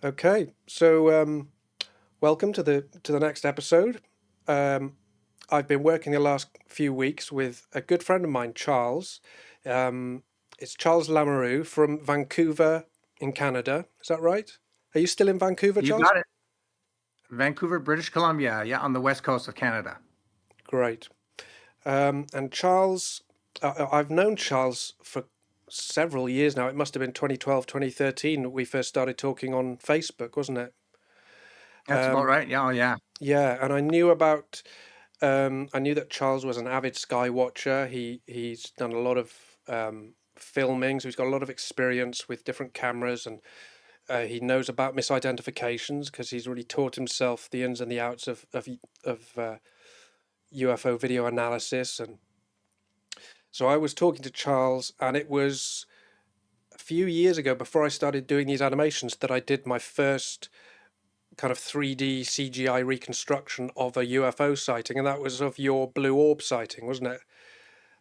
Okay, so welcome to the next episode. I've been working the last few weeks with a good friend of mine, Charles. It's Charles Lamoureux from Vancouver in Canada. Is that right? Are you still in Vancouver, You Charles? got it. Vancouver, British Columbia. Yeah, on the west coast of Canada. Great. And Charles, I've known Charles for several years now. It must have been 2012, 2013 that we first started talking on Facebook, wasn't it? That's about right. Yeah, oh, yeah. Yeah, and I knew that Charles was an avid skywatcher. He's done a lot of filming, so he's got a lot of experience with different cameras, and he knows about misidentifications because he's really taught himself the ins and the outs of UFO video analysis. And so I was talking to Charles, and it was a few years ago, before I started doing these animations, that I did my first kind of 3D CGI reconstruction of a UFO sighting, and that was of your blue orb sighting, wasn't it?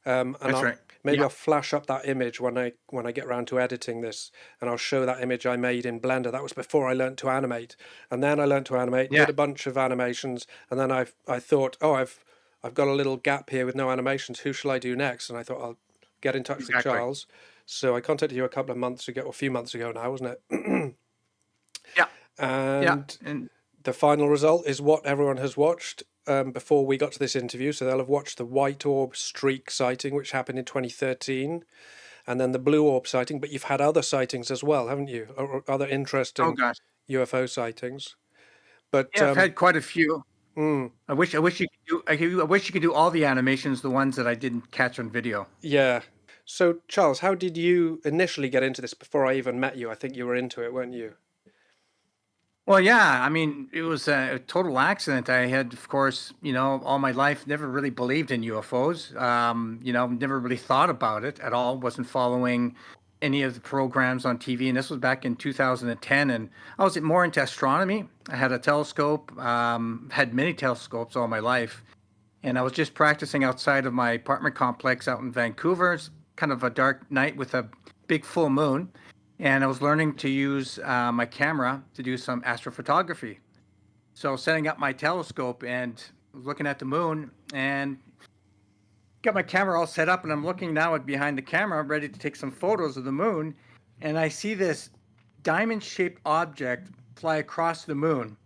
And That's right. maybe Yeah. I'll flash up that image when I get around to editing this, and I'll show that image I made in Blender. That was before I learned to animate, and then I learned to animate, Yeah. did a bunch of animations, and then I thought, oh, I've got a little gap here with no animations. Who shall I do next? And I thought I'll get in touch with Exactly. Charles. So I contacted you a couple of months ago, or a few months ago now, wasn't it? Yeah. Yeah. And And the final result is what everyone has watched before we got to this interview. So they'll have watched the white orb streak sighting, which happened in 2013, and then the blue orb sighting. But you've had other sightings as well, haven't you? Or other oh interesting gosh. UFO sightings. But Yeah, I've had quite a few. mm, I wish you could do. I wish you could do all the animations, the ones that I didn't catch on video. yeah. So Charles, how did you initially get into this before I even met you? I think you were into it, weren't you? Well, yeah, I mean, it was a total accident. I had, of course, all my life never really believed in UFOs. Never really thought about it at all. Wasn't following any of the programs on TV, and this was back in 2010. And I was more into astronomy. I had a telescope, had many telescopes all my life, and I was just practicing outside of my apartment complex out in Vancouver. It's kind of a dark night with a big full moon, and I was learning to use my camera to do some astrophotography. So setting up my telescope and looking at the moon and got my camera all set up, and I'm looking now at behind the camera, ready to take some photos of the moon, and I see this diamond-shaped object fly across the moon.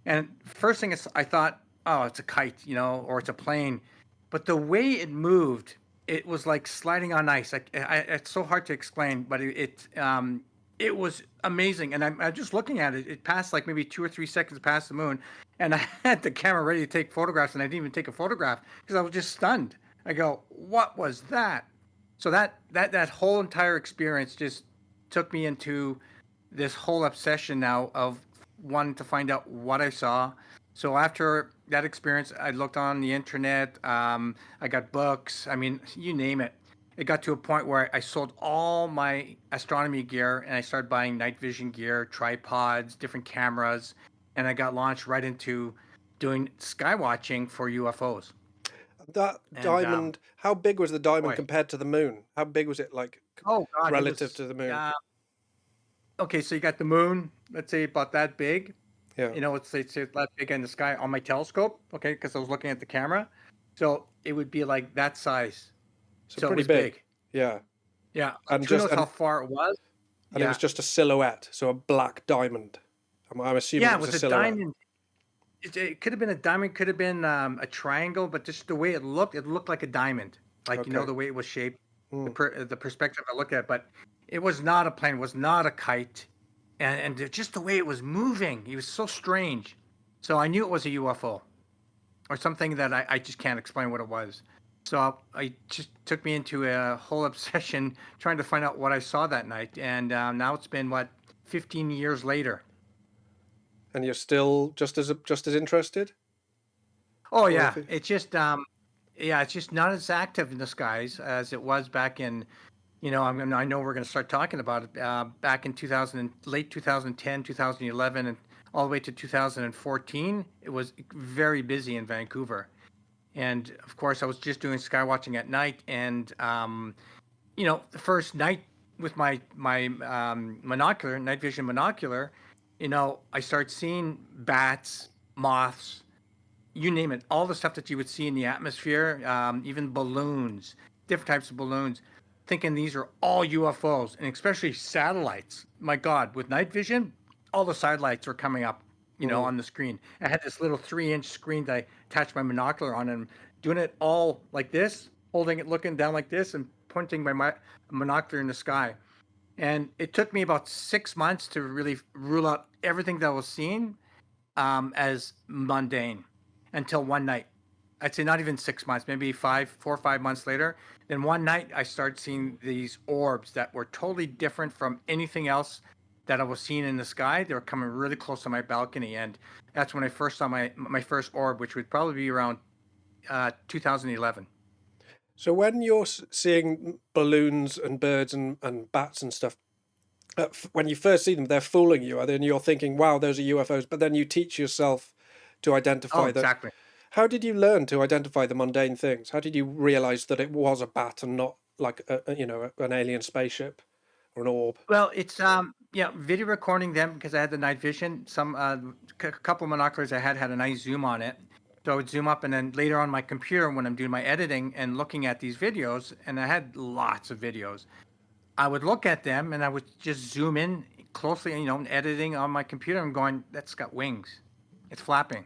And first thing is, I thought, oh, it's a kite, or it's a plane. But the way it moved, it was like sliding on ice. It's so hard to explain, but it was amazing. And I'm just looking at it. It passed like maybe 2 or 3 seconds past the moon, and I had the camera ready to take photographs, and I didn't even take a photograph because I was just stunned. I go, what was that? So that whole entire experience just took me into this whole obsession now of wanting to find out what I saw. So after that experience, I looked on the internet. I got books. I mean, you name it. It got to a point where I sold all my astronomy gear and I started buying night vision gear, tripods, different cameras, and I got launched right into doing skywatching for UFOs. That And diamond, how big was the diamond boy, compared to the moon? How big was it, like oh God, it relative was to the moon? okay. So you got the moon, let's say about that big. Yeah. It's that big in the sky on my telescope, okay, because I was looking at the camera. So it would be like that size. So So it pretty was big. big. Yeah. Yeah. And Who just knows how far it was? and it was Yeah. just a silhouette, so a black diamond. I'm assuming Yeah, it it was a was a silhouette. diamond. It could have been a diamond, could have been a triangle, but just the way it looked like a diamond. Like, Okay. the way it was shaped, Mm. the perspective I looked at it, but it was not a plane, it was not a kite. And just the way it was moving, it was so strange. So I knew it was a UFO or something that I just can't explain what it was. So I just took me into a whole obsession trying to find out what I saw that night. And now it's been what, 15 years later. And you're still just as interested, Oh or yeah, if it, yeah, it's just not as active in the skies as it was back in, I know we're going to start talking about it back in 2000, late 2010, 2011, and all the way to 2014. It was very busy in Vancouver. And of course, I was just doing sky watching at night, and the first night with my monocular, night vision monocular, I start seeing bats, moths, you name it, all the stuff that you would see in the atmosphere, even balloons, different types of balloons, thinking these are all UFOs, and especially satellites. My God, with night vision, all the satellites are coming up, mm, on the screen. I had this little 3-inch screen that I attached my monocular on, and doing it all like this, holding it, looking down like this, and pointing my monocular in the sky. And it took me about 6 months to really rule out everything that I was seeing as mundane until one night. I'd say not even 6 months, maybe 4 or 5 months later. Then one night I started seeing these orbs that were totally different from anything else that I was seeing in the sky. They were coming really close to my balcony, and that's when I first saw my first orb, which would probably be around 2011. so when you're seeing balloons and birds and bats and stuff, when you first see them, they're fooling you, and then you're thinking, "Wow, those are UFOs." But then you teach yourself to Oh, identify that. exactly. How did you learn to identify the mundane things? How did you realize that it was a bat and not like an alien spaceship or an orb? Well, it's yeah, video recording them because I had the night vision. Some couple of monoculars I had a nice zoom on it, so I would zoom up, and then later on my computer when I'm doing my editing and looking at these videos, and I had lots of videos. I would look at them and I would just zoom in closely, editing on my computer. I'm going, that's got wings, it's flapping.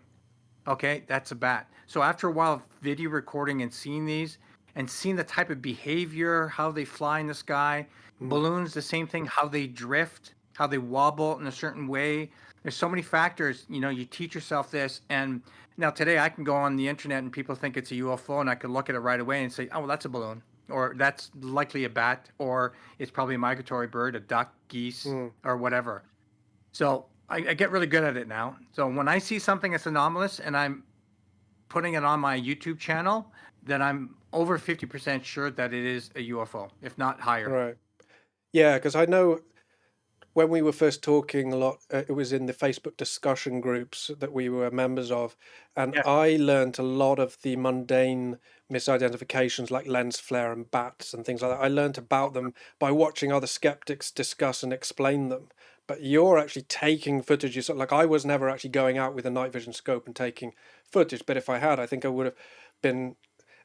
Okay, that's a bat. So after a while of video recording and seeing these and seeing the type of behavior, how they fly in the sky, Mm, balloons, the same thing, how they drift, how they wobble in a certain way. There's so many factors, you teach yourself this. And now today I can go on the internet and people think it's a UFO and I can look at it right away and say, oh, well, that's a balloon. Or that's likely a bat, or it's probably a migratory bird, a duck, geese, mm. or whatever. So I get really good at it now. So when I see something that's anomalous and I'm putting it on my YouTube channel, then I'm over 50% sure that it is a UFO, if not higher. Right. Yeah, because I know when we were first talking a lot, it was in the Facebook discussion groups that we were members of, and Yes. I learnt a lot of the mundane misidentifications like lens flare and bats and things like that. I learnt about them by watching other skeptics discuss and explain them. But you're actually taking footage. Like I was never actually going out with a night vision scope and taking footage, but if I had, I think I would have been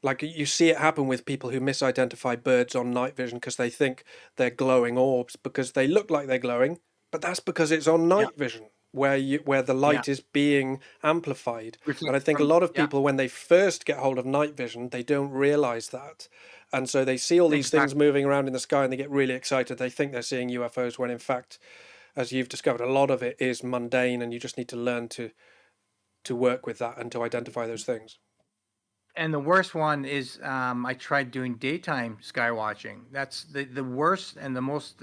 like you see it happen with people who misidentify birds on night vision because they think they're glowing orbs because they look like they're glowing, but that's because it's on Yeah. night vision where the Yeah. light is being amplified. And I Reflected think a from, lot of yeah, people when they first get hold of night vision, they don't realize that. And so they see all these things exactly. moving around in the sky and they get really excited. They think they're seeing UFOs when in fact, as you've discovered, a lot of it is mundane and you just need to learn to work with that and to identify those things. And the worst one is I tried doing daytime sky watching. That's the worst and the most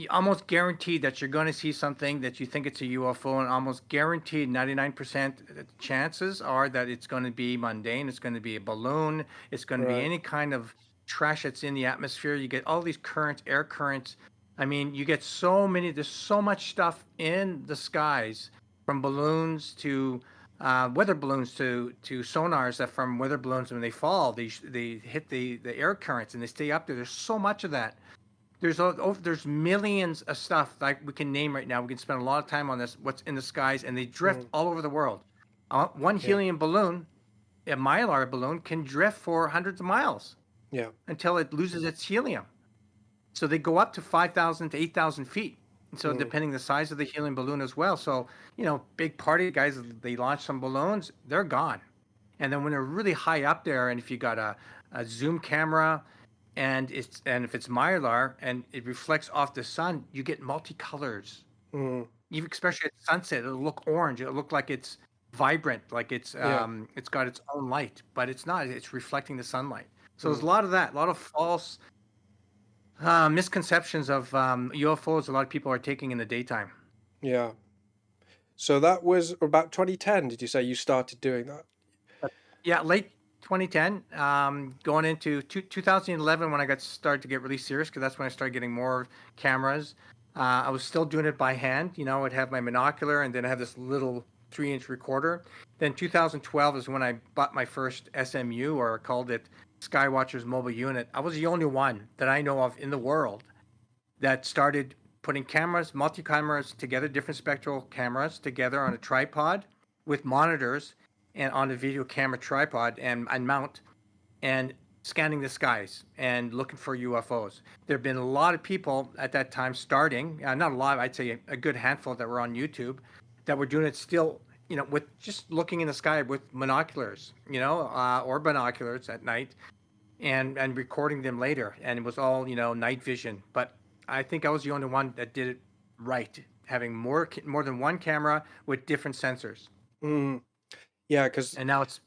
almost guaranteed that you're going to see something that you think it's a UFO, and almost guaranteed 99% chances are that it's going to be mundane. It's going to be a balloon. It's going to be Right. any kind of trash that's in the atmosphere. You get all these currents, air currents. I mean, you get so many, there's so much stuff in the skies from balloons to weather balloons to sonars that from weather balloons when they fall, they hit the air currents and they stay up there. There's so much of that. There's millions of stuff like we can name right now. We can spend a lot of time on this. What's in the skies, and they drift Mm, all over the world. One yeah. helium balloon, a mylar balloon, can drift for hundreds of miles Yeah. until it loses its helium. So they go up to 5,000 to 8,000 feet. And so Mm, depending the size of the helium balloon as well. So big party guys, they launch some balloons, they're gone. And then when they're really high up there, and if you got a zoom camera, and if it's mylar and it reflects off the sun, you get multicolors. mm, Even especially at sunset, it'll look orange. It'll look like it's vibrant, like Yeah. it's got its own light, but it's not. It's reflecting the sunlight. So there's Mm, a lot of that, a lot of false misconceptions of UFOs. A lot of people are taking in the daytime. yeah. So that was about 2010, did you say you started doing that? But yeah, late 2010, going into 2011 when I got started to get really serious because that's when I started getting more cameras. I was still doing it by hand. I'd have my monocular and then I have this little 3-inch recorder. Then 2012 is when I bought my first SMU, or called it Skywatchers Mobile Unit. I was the only one that I know of in the world that started putting cameras, multi cameras together, different spectral cameras together on a tripod with monitors and on a video camera tripod and mount and scanning the skies and looking for UFOs. There have been a lot of people at that time starting, not a lot, I'd say a good handful that were on YouTube that were doing it still, with just looking in the sky with monoculars, or binoculars at night and recording them later, and it was all night vision. But I think I was the only one that did it right, having more than one camera with different sensors, Mm, yeah, because and now it's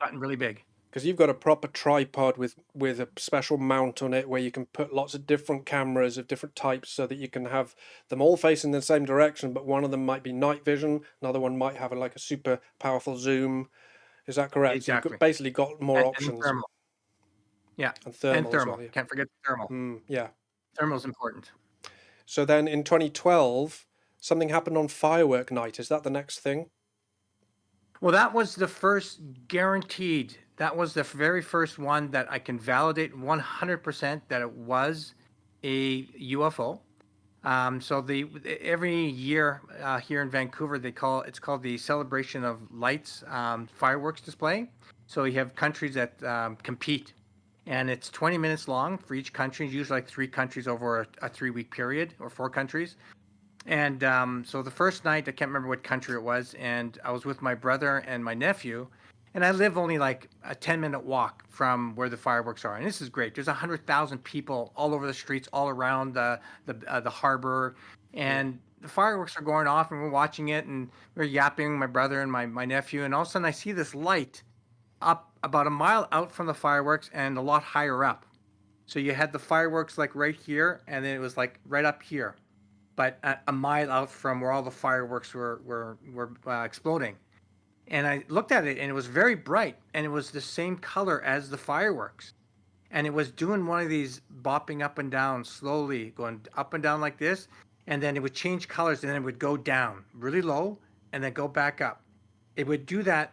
gotten really big. you've got a proper tripod with a special mount on it where you can put lots of different cameras of different types so that you can have them all facing the same direction, but one of them might be night vision, another one might have like a super powerful zoom. Is that correct? So you've got Exactly. basically got more And options, thermal, yeah, and and thermal as well. thermal. Yeah. Can't forget the thermal. Yeah. Thermal's important. So then in 2012, something happened on Firework night. Is that the next thing? Well, that was the first guaranteed. That was the very first one that I can validate 100% that it was a UFO. So every year here in Vancouver, it's called the Celebration of Lights fireworks display. So you have countries that compete, and it's 20 minutes long for each country. Usually, like 3 countries over a 3-week period, or 4 countries. And so the first night, I can't remember what country it was, and I was with my brother and my nephew, and I live only like a 10-minute walk from where the fireworks are, and this is great. There's 100,000 people all over the streets, all around the harbor, Mm. and the fireworks are going off, and we're watching it, and we're yapping, my brother and my nephew, and all of a sudden I see this light up about a mile out from the fireworks and a lot higher up. So you had the fireworks like right here, and then it was like right up here, but a mile out from where all the fireworks were exploding. And I looked at it, and it was very bright, and it was the same color as the fireworks. And it was doing one of these bopping up and down slowly, going up and down like this, and then it would change colors, and then it would go down really low, and then go back up. It would do that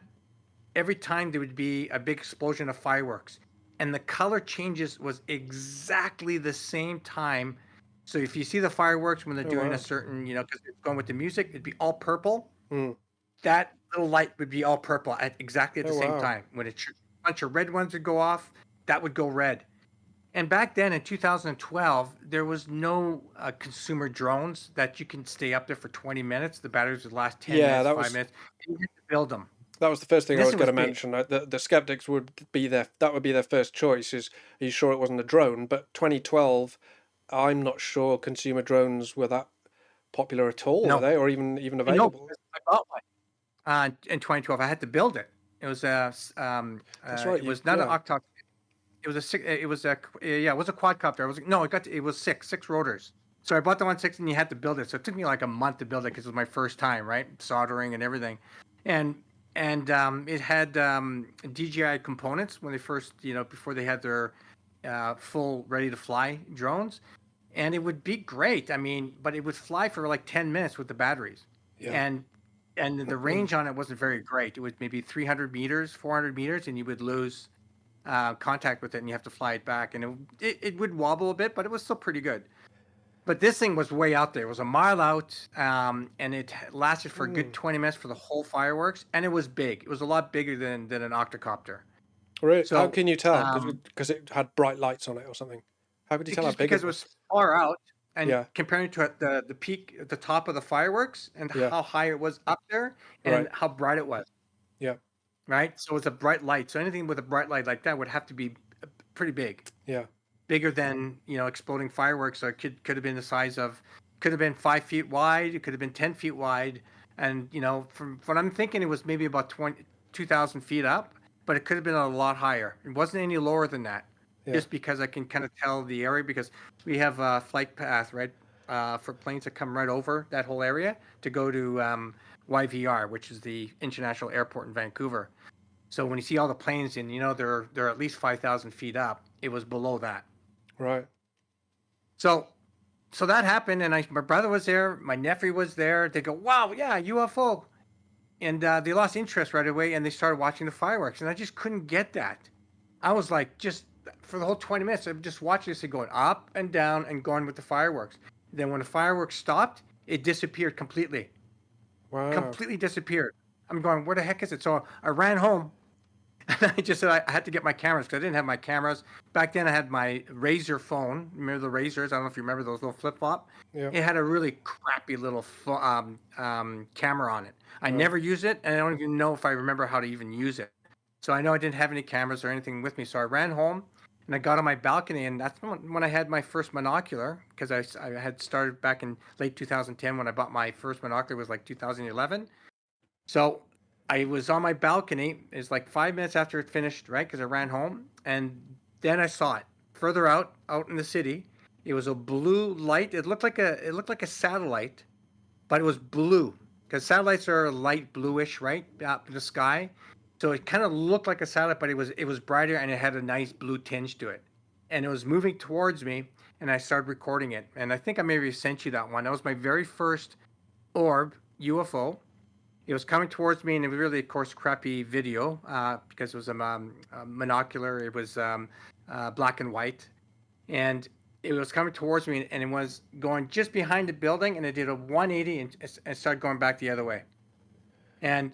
every time there would be a big explosion of fireworks, and the color changes was exactly the same time. So if you see the fireworks when they're Oh doing a wow. certain, because it's going with the music, it'd be all purple. Mm. That little light would be all purple at exactly at the Oh same wow. time. When a bunch of red ones would go off, that would go red. And back then in 2012, there was no consumer drones that you can stay up there for 20 minutes. The batteries would last 10 Yeah, minutes, 5 minutes. And you had to build them. that was the first thing And I this was going was to big. mention. The skeptics would be that would be their first choice. Is, are you sure it wasn't a drone? But 2012, I'm not sure consumer drones were that popular at all, were No, they, or even I know available? because I bought one in 2012. I had to build it. That's right. It You was not an yeah. octoc. It was a six. It was a yeah. It was a quadcopter. It was no. It was six rotors. So I bought the 160, and you had to build it. So it took me like a month to build it because it was my first time, right? Soldering and everything, and it had DJI components when they first, before they had their full ready to fly drones, and it would be great. I mean, but it would fly for like 10 minutes with the batteries, Yeah. and the range on it wasn't very great. It was maybe 300 meters, 400 meters, and you would lose contact with it, and you have to fly it back, and it would wobble a bit, but it was still pretty good. But this thing was way out there. It was a mile out, and it lasted for a good Mm. 20 minutes for the whole fireworks, and it was big. It was a lot bigger than an octocopter. Really? How So can you tell? um, Because it had bright lights on it or something. How could you tell how just big because it it was? was far out, and Yeah. comparing to the peak at the top of the fireworks and Yeah. how high it was up there and Right. how bright it was, Yeah. right? So it's a bright light. So anything with a bright light like that would have to be pretty big. Yeah. Bigger than exploding fireworks. Or could have been the size of, could have been 5 feet wide. It could have been 10 feet wide. And from what I'm thinking, it was maybe about 2,000 feet up, but it could have been a lot higher. It wasn't any lower than that, Yeah. just because I can kind of tell the area because we have a flight path, right, for planes that come right over that whole area to go to YVR, which is the International Airport in Vancouver. So when you see all the planes and they're at least 5,000 feet up, it was below that. Right. So so that happened, and my brother was there, my nephew was there. They go, "Wow, yeah, UFO," and they lost interest right away, and they started watching the fireworks, and I just couldn't get that. I was like, just for the whole 20 minutes, I'm just watching this thing going up and down and going with the fireworks. Then when the fireworks stopped, it disappeared completely, Wow. completely disappeared. I'm going, where the heck is it? So I ran home. I just said I had to get my cameras because I didn't have my cameras. Back then, I had my Razor phone. Remember the Razors? I don't know if you remember those little flip flop. Yeah. It had a really crappy little camera on it. I Right. never used it, and I don't even know if I remember how to even use it. So I know I didn't have any cameras or anything with me. So I ran home and I got on my balcony, and that's when I had my first monocular because I had started back in late 2010 when I bought my first monocular. It was like 2011. So I was on my balcony. It's like 5 minutes after it finished, right? Because I ran home, and then I saw it further out in the city. It was a blue light. It looked like a satellite, but it was blue because satellites are light bluish, right, up in the sky. So it kind of looked like a satellite, but it was brighter and it had a nice blue tinge to it, and it was moving towards me. And I started recording it, and I think I maybe sent you that one. That was my very first orb UFO. It was coming towards me, and it was really, of course, crappy video because it was a monocular. It was black and white, and it was coming towards me, and it was going just behind the building, and it did a 180 and started going back the other way. And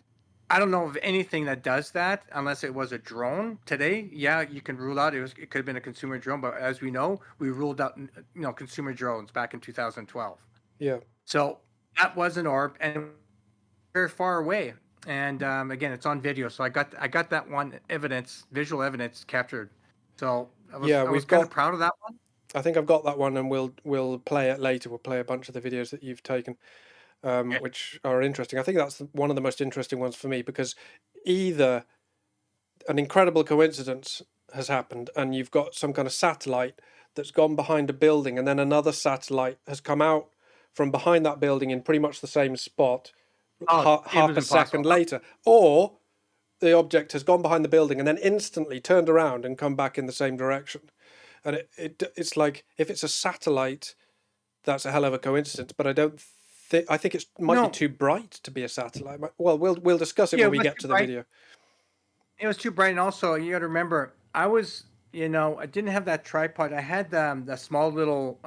I don't know of anything that does that unless it was a drone. Today, yeah, you can rule out it could have been a consumer drone, but as we know, we ruled out consumer drones back in 2012. Yeah. So that was an orb, and very far away. And again, it's on video, so I got that one visual evidence captured. So I was Yeah. I was We've kind of got. proud of that one. I think I've got that one, and we'll play it later. We'll play a bunch of the videos that you've taken, Okay. which are interesting. I think that's one of the most interesting ones for me because either an incredible coincidence has happened, and you've got some kind of satellite that's gone behind a building, and then another satellite has come out from behind that building in pretty much the same spot Oh, it half was a second impossible. later, or the object has gone behind the building and then instantly turned around and come back in the same direction. And it's like if it's a satellite, that's a hell of a coincidence. But I don't think I think it might be No, too bright to be a satellite. Well, we'll discuss it yeah, when it we was get too to the bright. video. It was too bright, and also you got to remember, I didn't have that tripod. I had the small little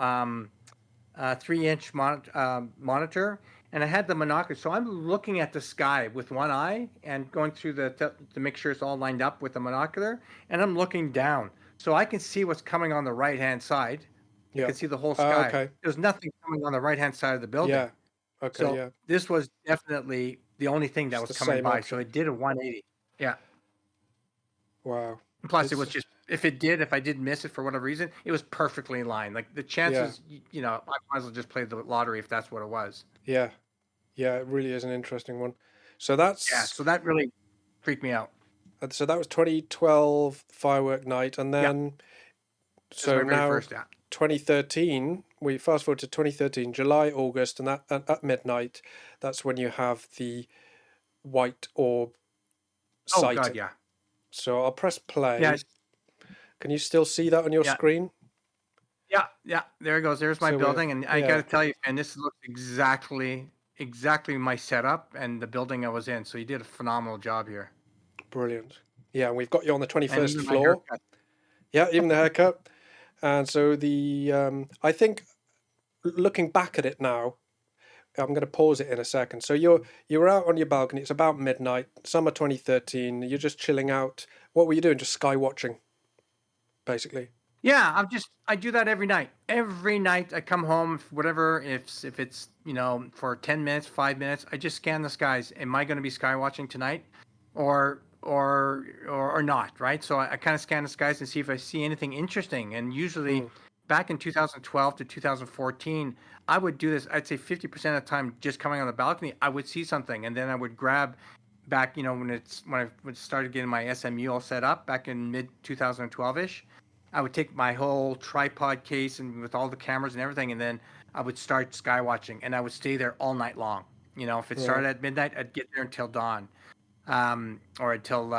3-inch monitor, and I had the monocular. So I'm looking at the sky with one eye and going through to make sure it's all lined up with the monocular, and I'm looking down, so I can see what's coming on the right hand side. I Yeah. can see the whole sky. Okay. There's nothing coming on the right hand side of the building. Yeah. Okay. So Yeah. this was definitely the only thing that It's was the coming same by. So it object. did a 180. Yeah. Wow. And plus, it It's was just if I did miss it for whatever reason, it was perfectly in line. Like the yeah. chances, I might as well just play the lottery if that's what it was. Yeah. Yeah. It really is an interesting one. So Yeah, that's so that really freaked me out. so that was 2012 firework night, and Yeah, then this is so my very now first app. 2013. We fast forward to 2013, July, August, and that at midnight. That's when you have the white orb Oh God, sighting. yeah, So I'll press yeah, play. Can you still see that on your yeah, screen? yeah. There it goes. There's my So we're building, and I got yeah, to tell you, man, this looks exactly my setup and the building I was in. So you did a phenomenal job here, brilliant. Yeah, we've got you on the and 21st even my floor. haircut. Yeah, even the haircut. And so I think looking back at it now, I'm going to pause it in a second. So you're out on your balcony. It's about midnight, summer 2013. You're just chilling out. What were you doing? Just sky watching, basically. Yeah, I do that every night. Every night I come home, whatever, if it's, for 10 minutes, 5 minutes, I just scan the skies. Am I going to be sky watching tonight or not, right? So I kind of scan the skies and see if I see anything interesting. And usually Mm. back in 2012 to 2014, I would do this. I'd say 50% of the time, just coming on the balcony, I would see something, and then I would grab back. When I would started getting my SMU all set up back in mid 2012 ish. I would take my whole tripod case and with all the cameras and everything, and then I would start skywatching, and I would stay there all night long. If it Right. started at midnight, I'd get there until dawn, or until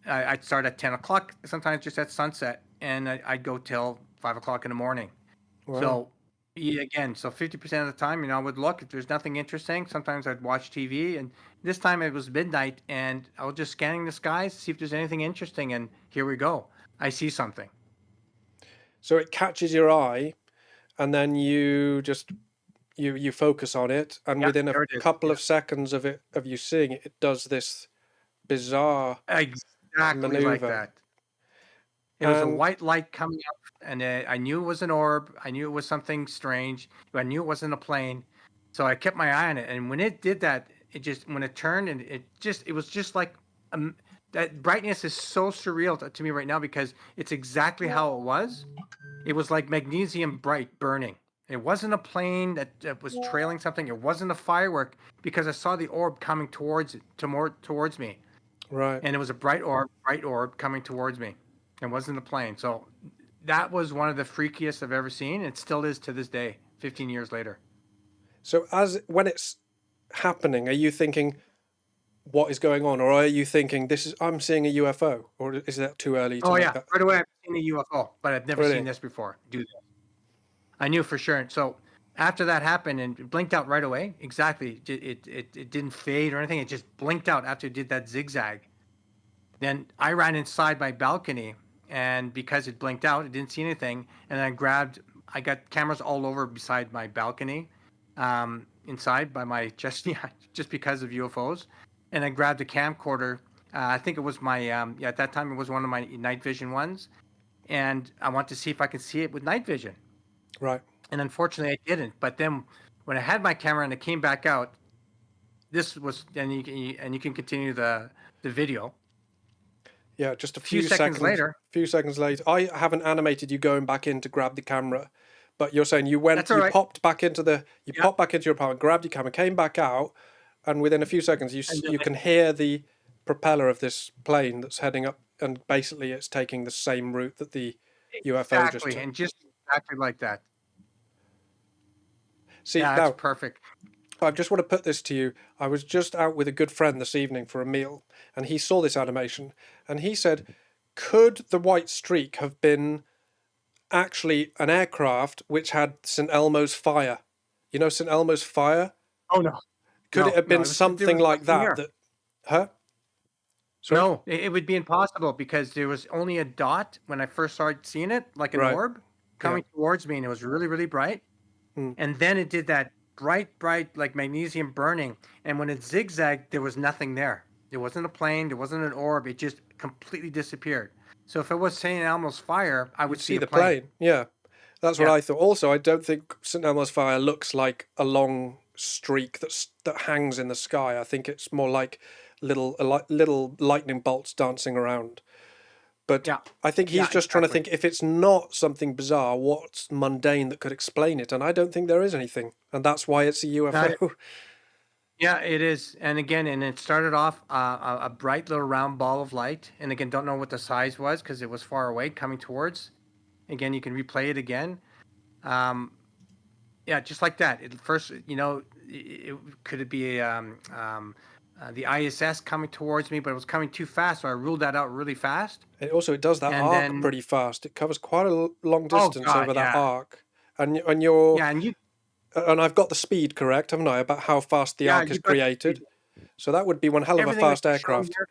I'd start at 10 o'clock, sometimes just at sunset, and I'd go till 5 o'clock in the morning. Wow. So again, so 50% of the time, I would look if there's nothing interesting. Sometimes I'd watch TV, and this time it was midnight, and I was just scanning the skies to see if there's anything interesting. And here we go. I see something. So it catches your eye, and then you focus on it, and Yeah, within a there it is. couple Yeah, of seconds of you seeing it, it does this bizarre exactly like maneuver. that. It was a And white light coming up, and I knew it was an orb. I knew it was something strange. I knew it wasn't a plane, so I kept my eye on it. And when it did that, when it turned, and it was just like um, that brightness is so surreal to me right now because it's exactly how it was. It was like magnesium bright burning. It wasn't a plane that was trailing something. It wasn't a firework because I saw the orb coming towards me, right. and it was a bright orb coming towards me. It wasn't a plane. So that was one of the freakiest I've ever seen. It still is to this day, 15 years later. So as when it's happening, are you thinking what is going on, or are you thinking this is I'm seeing a UFO, or is that too early to Oh make yeah, that? right away I've seen a UFO, but I've never seen Really? this before. Do this. I knew for sure. So after that happened and it blinked out right away, exactly. It didn't fade or anything. It just blinked out after it did that zigzag. Then I ran inside my balcony, and because it blinked out, it didn't see anything. And I got cameras all over beside my balcony, inside by my yeah, just because of UFOs. And I grabbed a camcorder. I think it was my yeah, at that time it was one of my night vision ones, and I want to see if I could see it with night vision. Right. And unfortunately, I didn't. But then when I had my camera and it came back out, this was and you can continue the video. Yeah, just a A few seconds later, few seconds later. I haven't animated you going back in to grab the camera, but you're saying that's all you right. Yeah, popped back into your apartment, grabbed your camera, came back out, and within a few seconds and then you can hear the propeller of this plane that's heading up, and basically it's taking the same route that the UFO just exactly, took. and just exactly like that. See, Yeah, that's now perfect. I just want to put this to you. I was just out with a good friend this evening for a meal, and he saw this animation, and he said, "Could the white streak have been actually an aircraft which had St. Elmo's fire? You know St. Elmo's fire? Oh no, Could it have no, been there something was like nothing that? there. That, huh? Sorry? No, it would be impossible because there was only a dot when I first started seeing it, like an Right. orb Yeah. coming towards me, and it was really, really bright. Hmm. And then it did that bright, like magnesium burning. And when it zigzagged, there was nothing there. There wasn't a plane, there wasn't an orb. It just completely disappeared. So if it was St. Elmo's fire, I would You'd see see a the plane. plane. Yeah. That's what Yeah, I thought. Also, I don't think St. Elmo's fire looks like a long streak that hangs in the sky. I think it's more like little lightning bolts dancing around. But yeah, I think he's yeah, just trying to exactly. think if it's not something bizarre, what's mundane that could explain it? And I don't think there is anything. And that's why it's a Now, UFO. yeah, it is. And again, and it started off a bright little round ball of light. And again, don't know what the size was because it was far away coming towards. Again, you can replay it again. Um, yeah, just like that. It first, could it be the ISS coming towards me, but it was coming too fast, so I ruled that out really fast. It does that And arc then, pretty fast. It covers quite a long oh distance god, over that yeah, arc. And you're yeah, and and I've got the speed correct, haven't I, about how fast the yeah, arc is you got created. So that would be one hell of a everything that fast you're showing aircraft. here.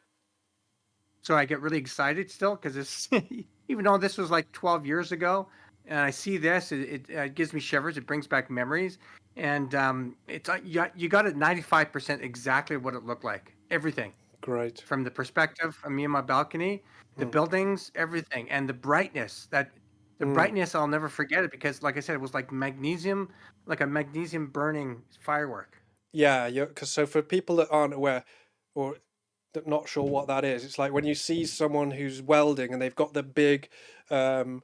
So I get really excited still because it's even though this was like 12 years ago, and I see this, it gives me shivers. It brings back memories, and it's you got it 95% exactly what it looked like. Everything. Great. From the perspective of me and my balcony, the Mm. buildings, everything, and the Mm. brightness, I'll never forget it because, like I said, it was like a magnesium burning firework. Yeah, because so for people that aren't aware or that not sure what that is, it's like when you see someone who's welding and they've got the big um,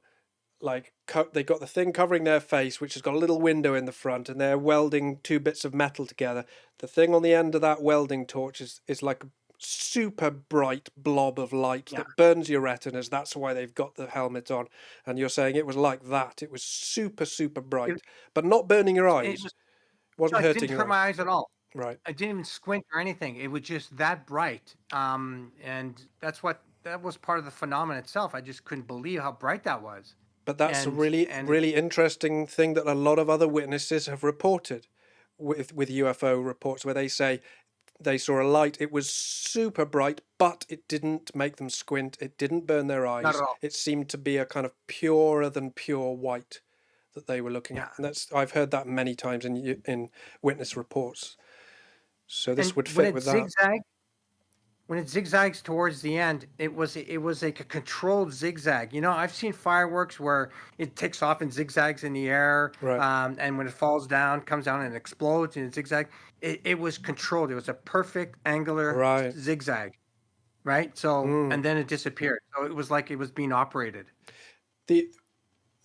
like they got the thing covering their face, which has got a little window in the front, and they're welding two bits of metal together. The thing on the end of that welding torch is like a super bright blob of light Yeah. that burns your retinas. That's why they've got the helmet on. And you're saying it was like that. It was super, super It, bright, but not burning your it eyes. was, It wasn't it didn't hurting your hurt eyes. my eyes at all. Right. I didn't even squint or anything. It was just that bright. And that was part of the phenomenon itself. I just couldn't believe how bright that was. But that's a And really, and really interesting thing that a lot of other witnesses have reported with UFO reports, where they say they saw a light. It was super bright, but it didn't make them squint. It didn't burn their not at eyes. all. It seemed to be a kind of purer than pure white that they were looking Yeah. at, and that's I've heard that many times in witness reports. So this And would fit with that. when it zigzags towards the end, it was like a controlled zigzag. I've seen fireworks where it takes off and zigzags in the air, Right. and when it falls down, comes down and explodes and it zigzag. It was controlled. It was a perfect angular Right. zigzag, right? So, Mm. and then it disappeared. So it was like it was being operated. The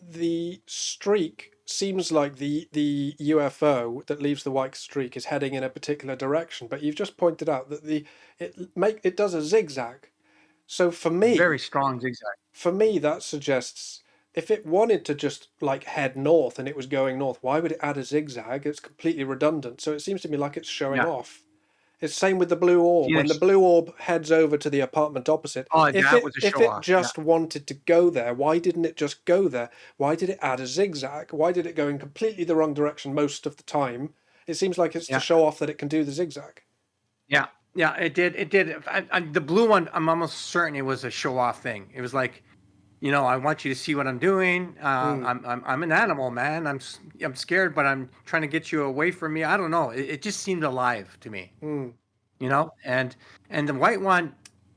the streak seems like the UFO that leaves the white streak is heading in a particular direction, but you've just pointed out that it does a zigzag. So Very strong zigzag. for me that suggests if it wanted to just like head north and it was going north, why would it add a zigzag? It's completely redundant. So it seems to me like it's showing Yeah. off. It's same with the blue orb. When the Yes. blue orb heads over to the apartment opposite, Oh, if that it was a if show it off. Yeah. just wanted to go there, why didn't it just go there? Why did it add a zigzag? Why did it go in completely the wrong direction most of the time? It seems like it's to Yeah. show off that it can do the zigzag. Yeah. Yeah. It did. It did. The blue one, I'm almost certain it was a show off thing. It was like, I want you to see what I'm doing. Hmm. I'm an animal, man. I'm scared, but I'm trying to get you away from me. I don't know. It just seemed alive to me, Hmm. and the white one,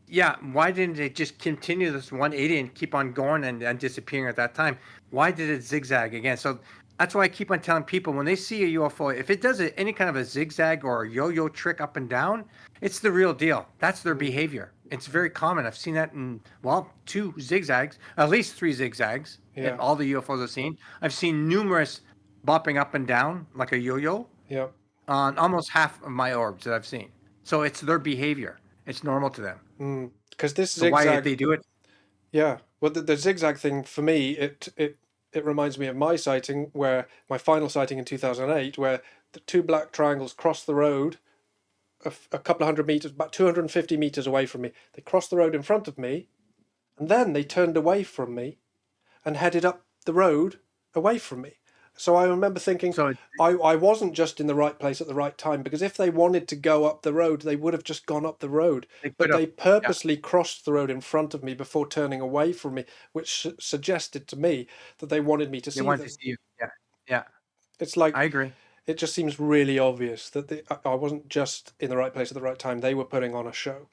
yeah. Why didn't it just continue this 180 and keep on going and disappearing at that time? Why did it zigzag again? So that's why I keep on telling people when they see a UFO, if it does any kind of a zigzag or a yo-yo trick up and down, it's the real deal. That's their Hmm. behavior. It's very common. I've seen that in, well, two zigzags, at least three zigzags in Yeah. all the UFOs I've seen. I've seen numerous bopping up and down like a yo-yo Yeah. on almost half of my orbs that I've seen. So it's their behavior. It's normal to them. Hmm. Because this So why zigzag, they do it? yeah. Well, the zigzag thing for me, it reminds me of my sighting, where my final sighting in 2008, where the two black triangles cross the road a couple of hundred meters, about 250 meters away from me. They crossed the road in front of me, and then they turned away from me and headed up the road away from me. So I remember thinking, So I wasn't just in the right place at the right time, because if they wanted to go up the road, they would have just gone up the road. they But could have, they yeah, purposely crossed the road in front of me before turning away from me, which suggested to me that they wanted me to they see want to them. see you. Yeah, yeah, It's I like agree. it just seems really obvious that I wasn't just in the right place at the right time. They were putting on a show.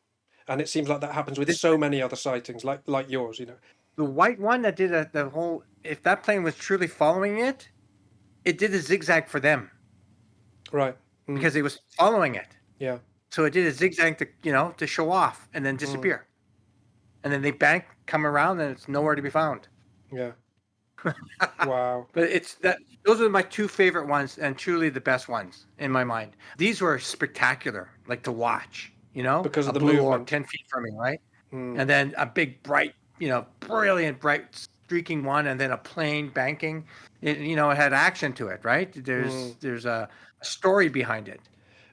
And it seems like that happens with The, so many other sightings, like yours, you know. the white one that did the whole, if that plane was truly following it, it did a zigzag for them Right. Mm. because it was following it. Yeah. So it did a zigzag to show off and then Mm. disappear. And then they bank, come around, and it's nowhere to be found. Yeah. Wow. But it's that those are my two favorite ones and truly the best ones in my mind. These were spectacular, like to watch, Because of a the blue orb movement. 10 feet from me, right? Mm. And then a big bright, brilliant bright streaking one, and then a plane banking. It had action to it, right? Mm. There's a story behind it.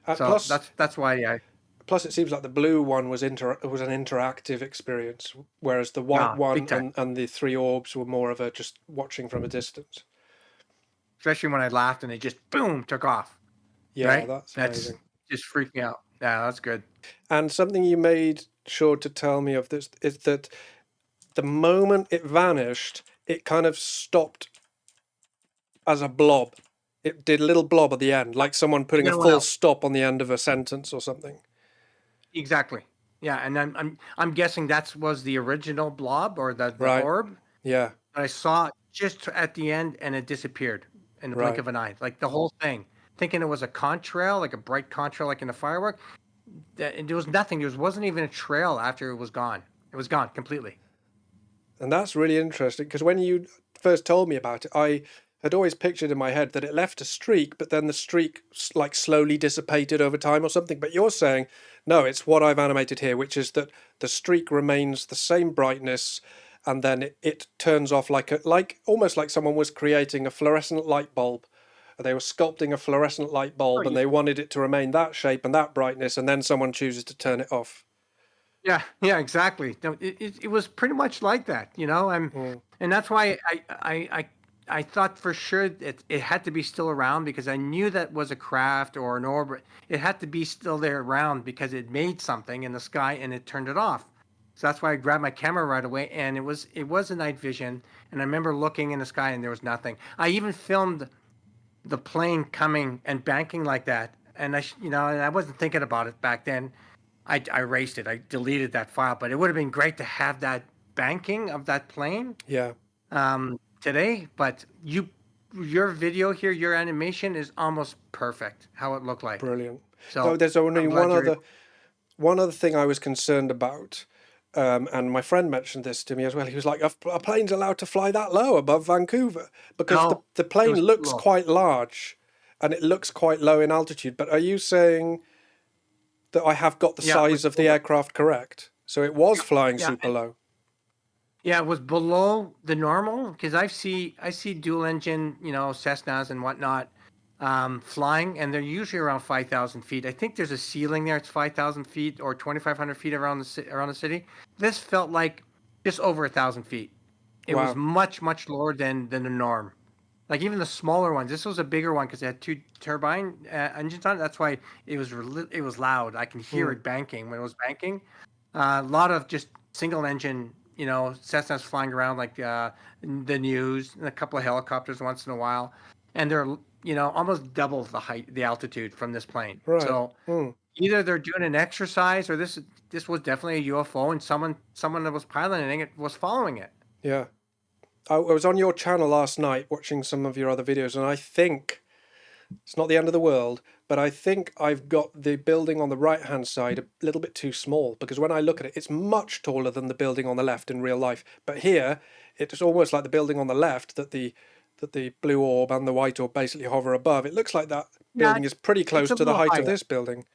So Plus, that's why I plus, it seems like the blue one was was an interactive experience, whereas the white yeah, big one time. and the three orbs were more of a just watching from a distance. Especially when I laughed and they just boom took off. Yeah, Right? that's That's amazing. just freaked me out. Yeah, that's good. And something you made sure to tell me of this is that the moment it vanished, it kind of stopped as a blob. It did a little blob at the end, like someone And putting a then it went full out. stop on the end of a sentence or something. Exactly. Yeah, and I'm guessing that was the original blob or the Right. orb. Yeah. But I saw it just at the end and it disappeared in the blink Right. of an eye. Like the whole thing. Thinking it was a contrail, like a bright contrail like in the firework. There was nothing. There wasn't even a trail after it was gone. It was gone completely. And that's really interesting because when you first told me about it, I had always pictured in my head that it left a streak, but then the streak like slowly dissipated over time or something. But you're saying, no, it's what I've animated here, which is that the streak remains the same brightness, and then it turns off like almost like someone was creating a fluorescent light bulb. They were sculpting a fluorescent light Oh, bulb, and yeah. they wanted it to remain that shape and that brightness, and then someone chooses to turn it off. Yeah, yeah, exactly. No, it was pretty much like that, you know. Mm, And that's why I thought for sure that it had to be still around because I knew that was a craft or an orb. It had to be still there around because it made something in the sky and it turned it off. So that's why I grabbed my camera right away, and it was a night vision. And I remember looking in the sky and there was nothing. I even filmed the plane coming and banking like that, and and I wasn't thinking about it back then. I erased it. I deleted that file, but it would have been great to have that banking of that plane yeah, today. But your video here, your animation is almost perfect. How it looked like. brilliant. Though So there's only I'm glad you're able. one other thing I was concerned about, and my friend mentioned this to me as well. He was like, "A plane's allowed to fly that low above Vancouver?" Because No, the it plane was too looks low. quite large, and it looks quite low in altitude. But are you saying that I have got the Yeah, it was size of the aircraft correct? So it was flying yeah, super low. yeah. It was below the normal because I see dual engine, Cessnas and whatnot, flying, and they're usually around 5,000 feet. I think there's a ceiling there. It's 5,000 feet or 2,500 feet around around the city. This felt like just over 1,000 feet. It was Wow. much much lower than the norm. Like even the smaller ones. This was a bigger one because it had two turbine engines on it. That's why it was loud. I can hear Hmm. it banking when it was banking. A lot of just single engine, Cessnas flying around like the news, and a couple of helicopters once in a while, and they're almost double the height, the altitude from this plane. Right. So Hmm. either they're doing an exercise, or this was definitely a UFO, and someone that was piloting it was following it. Yeah. I was on your channel last night watching some of your other videos, and I think it's not the end of the world, but I think I've got the building on the right hand side a little bit too small because when I look at it, it's much taller than the building on the left in real life. But here, it's almost like the building on the left that the blue orb and the white orb basically hover above. It looks like that Yeah, building is pretty it's close a to the little height of higher, this building.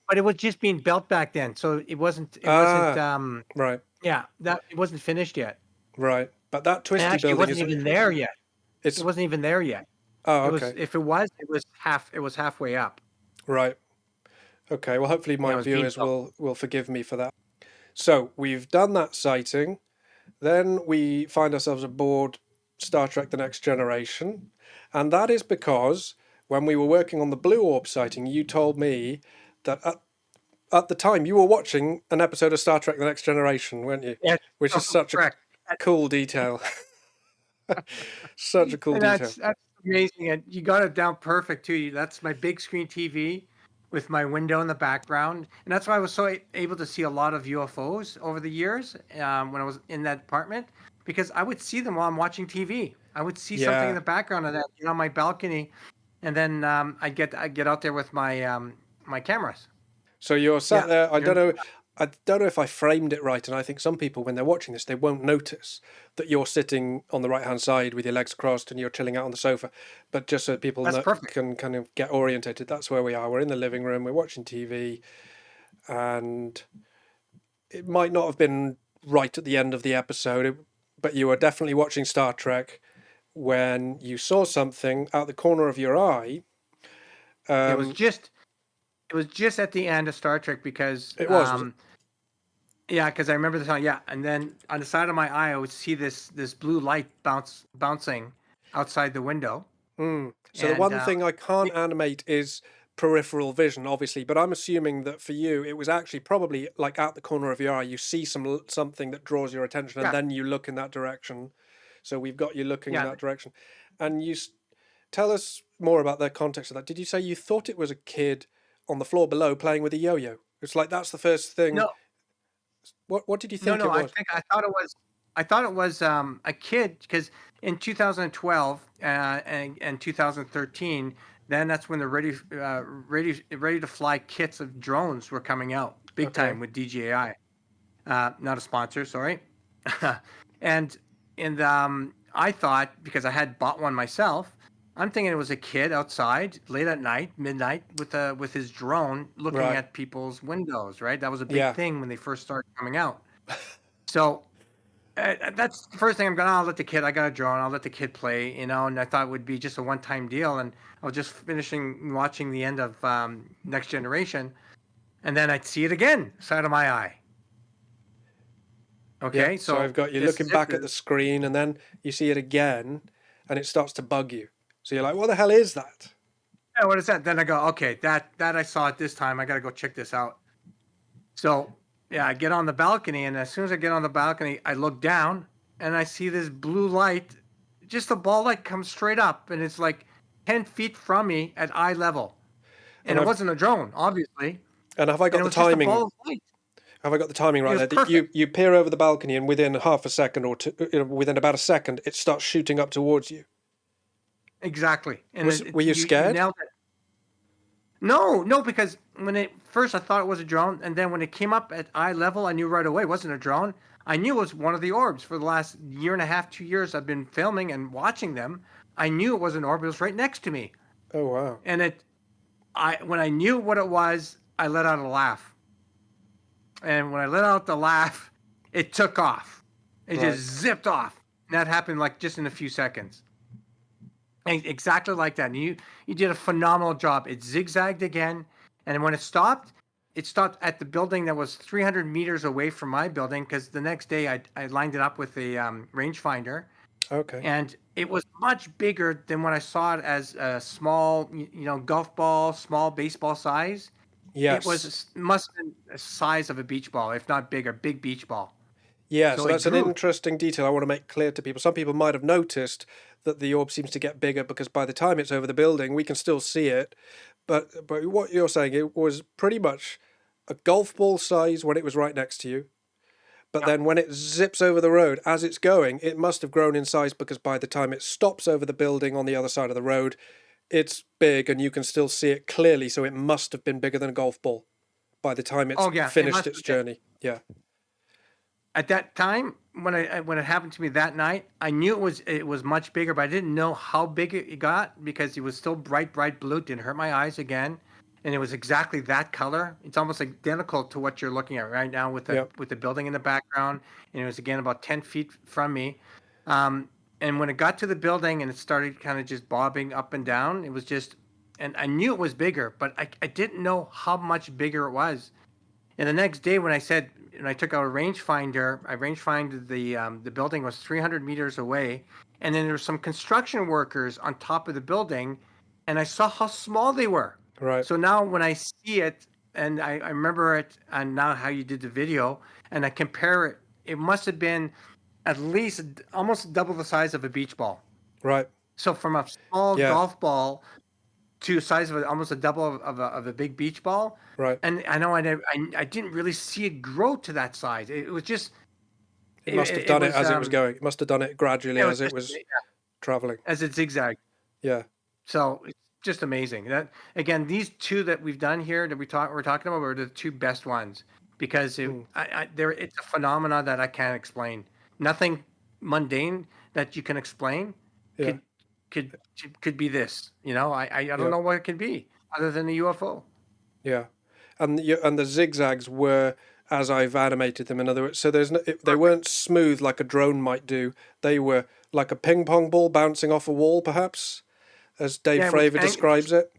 but it was just being built back then, so it wasn't. Ah, right, Yeah, that it wasn't finished yet. right. But that And twisty actually, it building wasn't is even there yet. It it's wasn't even there yet. oh, It was okay, if it was halfway up. right, okay. Well, hopefully Yeah, my it was being viewers built. will forgive me for that. So we've done that sighting. Then we find ourselves aboard Star Trek The Next Generation. And that is because when we were working on the Blue Orb sighting, you told me that at the time you were watching an episode of Star Trek The Next Generation, weren't you? Yeah, Which is such a correct. cool detail. Such a cool And detail. that's amazing, and you got it down perfect too. That's my big screen TV with my window in the background, and that's why I was so able to see a lot of UFOs over the years when I was in that apartment because I would see them while I'm watching TV. I would see something in Yeah. the background of that, on my balcony, and then I'd get out there with my cameras. So you're sat Yeah, there. you're I don't know if I framed it right, and I think some people, when they're watching this, they won't notice that you're sitting on the right hand side with your legs crossed and you're chilling out on the sofa. But just so people that's perfect. can kind of get orientated, that's where we are. We're in the living room. We're watching TV, and it might not have been right at the end of the episode, but you were definitely watching Star Trek when you saw something out the corner of your eye. It was Um, just it was just at the end of Star Trek because it was it? yeah, because I remember the song. Yeah, and then on the side of my eye, I would see this blue light bouncing outside the window, So the and one thing I can't animate is peripheral vision, obviously, but I'm assuming that for you, it was actually probably like out the corner of your eye. You see something that draws your attention, and yeah, then you look in that direction. So we've got you looking in yeah. that direction, and tell us more about the context of that. Did you say you thought it was a kid on the floor below playing with a yo-yo? It's like that's the first thing. No, What did you no, think no. it was? I thought it was a kid because in 2012 and 2013, then that's when the ready to fly kits of drones were coming out big Okay. time with DJI. Not a sponsor, sorry. And I thought, because I had bought one myself, I'm thinking it was a kid outside late at night, midnight, with his drone looking Right. at people's windows. Right, that was a big Yeah. thing when they first started coming out. So that's the first thing I'm going. I'll let the kid. I got a drone. I'll let the kid play. And I thought it would be just a one-time deal. And I was just finishing watching the end of Next Generation, and then I'd see it again, side of my eye. Yeah. Okay, So I've so got you this looking zip back at the is. screen, and then you see it again, and it starts to bug you. So you're like, "What the hell is that?" Yeah, what is that? Then I go, okay, that I saw it this time. I got to go check this out. So yeah, I get on the balcony, and as soon as I get on the balcony, I look down and I see this blue light, just a ball light comes straight up, and it's like 10 feet from me at eye level. And And it I've wasn't a drone, obviously, and have I and got it the was just a timing? ball of light. Have I got the timing It right was there? That perfect, you peer over the balcony, and within half a second or two, within about a second, it starts shooting up towards you. exactly, and Were you you scared? nailed it. No, no, because when it first I thought it was a drone, and then when it came up at eye level, I knew right away it wasn't a drone. I knew it was one of the orbs. For the last year and a half, 2 years, I've been filming and watching them. I knew it was an orb. It was right next to me, Oh wow! and I when I knew what it was, I let out a laugh, and when I let out the laugh, it took off. It just Right. zipped off. And that happened like just in a few seconds. Exactly like that. And you did a phenomenal job. It zigzagged again, and when it stopped at the building that was 300 meters away from my building. Because the next day I lined it up with a rangefinder, Okay. and it was much bigger than when I saw it as a small, golf ball, small baseball size. It Yes. was must have been the size of a beach ball, if not bigger, big beach ball. Yeah. So So it that's an grew. interesting detail I want to make clear to people. Some people might have noticed that the orb seems to get bigger because by the time it's over the building, we can still see it. But what you're saying, it was pretty much a golf ball size when it was right next to you. But Yep. then when it zips over the road, as it's going, it must have grown in size because by the time it stops over the building on the other side of the road, it's big and you can still see it clearly. So it must have been bigger than a golf ball by the time it's Oh yeah, it finished must its have been. journey. Yeah. At that time, when it happened to me that night, I knew it was much bigger, but I didn't know how big it got because it was still bright blue. It didn't hurt my eyes again, and it was exactly that color. It's almost identical to what you're looking at right now Yeah. with the building in the background, and it was again about 10 feet from me. Um, and when it got to the building and it started kind of just bobbing up and down, it was just, and I knew it was bigger, but I didn't know how much bigger it was. And the next day, when I took out a rangefinder, I rangefinded the building was 300 meters away, and then there were some construction workers on top of the building, and I saw how small they were. Right. So now when I see it, and I remember it, and now how you did the video, and I compare it, it must have been at least almost double the size of a beach ball. Right. So from a small Yeah. golf ball to the size of almost a double of a big beach ball. Right. And I know I didn't really see it grow to that size. It was just It must have it done it was as it was going. It must have done it gradually it was as it just was traveling. as it zigzagged. Yeah. So it's just amazing. That again, these two that we've done here that we're talking about were the two best ones because Mm. it's a phenomena that I can't explain. Nothing mundane that you can explain Yeah. could could could be this. I don't Yeah. know what it could be other than a UFO. Yeah. And the zigzags were as I've animated them. In other words, so they Perfect. weren't smooth like a drone might do. They were like a ping pong ball bouncing off a wall, perhaps, as Dave Yeah, it was Fravor describes just it.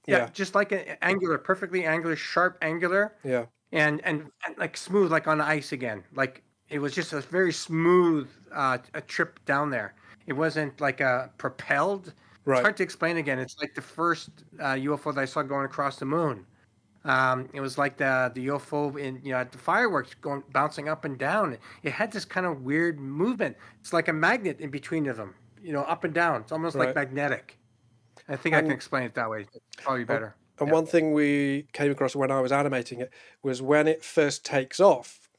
yeah, Yeah. just like an angular, perfectly angular, sharp angular, Yeah. and like smooth, like on ice again. Like it was just a very smooth a trip down there. It wasn't like a propelled. It's Right. hard to explain again. It's like the first UFO that I saw going across the moon. It was like the UFO in at the fireworks going bouncing up and down. It had this kind of weird movement. It's like a magnet in between of them. Up and down. It's almost like Right. magnetic. I think I can And explain it that way. It's probably and better. and Yeah. one thing we came across when I was animating it was when it first takes off.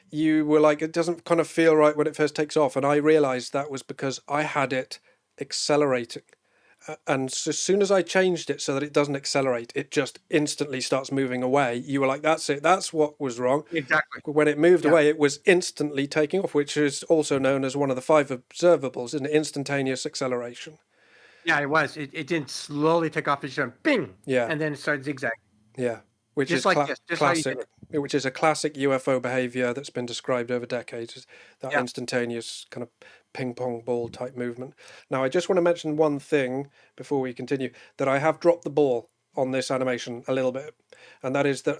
You were like, it doesn't kind of feel right when it first takes off, and I realized that was because I had it accelerating. And so as soon as I changed it so that it doesn't accelerate, it just instantly starts moving away. You were like, that's it. That's what was wrong. Exactly. When it moved Yeah. away, it was instantly taking off, which is also known as one of the 5 observables, isn't it? Instantaneous acceleration. Yeah, it was. It didn't slowly take off. It just went bing, Yeah, and then it started zigzag, yeah. Which is just like this, just how you classic, did it. which is a classic UFO behavior that's been described over decades. Is that Yeah. instantaneous kind of ping pong ball type movement. Now, I just want to mention one thing before we continue, that I have dropped the ball on this animation a little bit, and that is that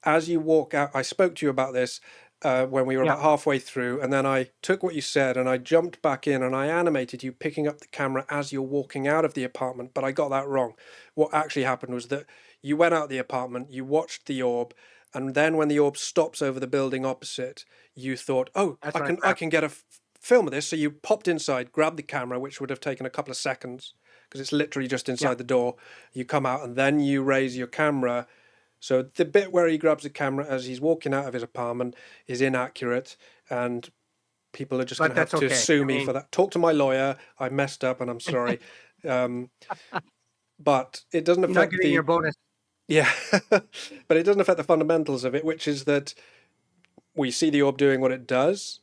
as you walk out, I spoke to you about this when we were Yeah. about halfway through, and then I took what you said and I jumped back in and I animated you picking up the camera as you're walking out of the apartment, but I got that wrong. What actually happened was that you went out of the apartment, you watched the orb, and then when the orb stops over the building opposite, you thought, "Oh, That's I when I can grabbed. get a film of this." So you popped inside, grabbed the camera, which would have taken a couple of seconds because it's literally just Yeah. inside the door. You come out and then you raise your camera. So the bit where he grabs the camera as he's walking out of his apartment is inaccurate, and people are just going But to have that's to okay. sue I me for mean, that. Talk to my lawyer. I messed up and I'm sorry. Um, but it doesn't you're not affect getting your the bonus. yeah, but it doesn't affect the fundamentals of it, which is that we see the orb doing what it does,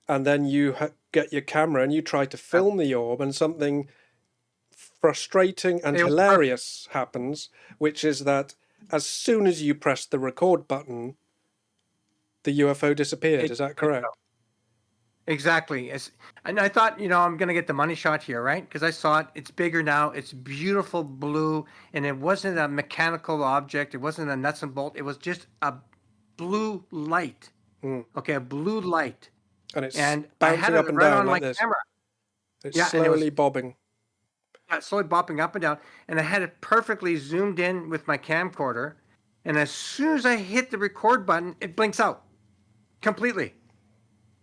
and then you get your camera and you try to Yeah. film the orb, and something frustrating and It was perfect. hilarious happens, which is that as soon as you press the record button, the UFO disappeared. It Is that flipped correct? out. Exactly. And I thought, I'm going to get the money shot here, right? Because I saw it. It's bigger now. It's beautiful blue, and it wasn't a mechanical object. It wasn't a nuts and bolt. It was just a blue light. Mm. Okay, a blue light, And it's and I had bouncing it up and right down on like my this. camera. It's Yeah, and it was slowly bobbing. slowly bopping up and down, and I had it perfectly zoomed in with my camcorder. And as soon as I hit the record button, it blinks out completely.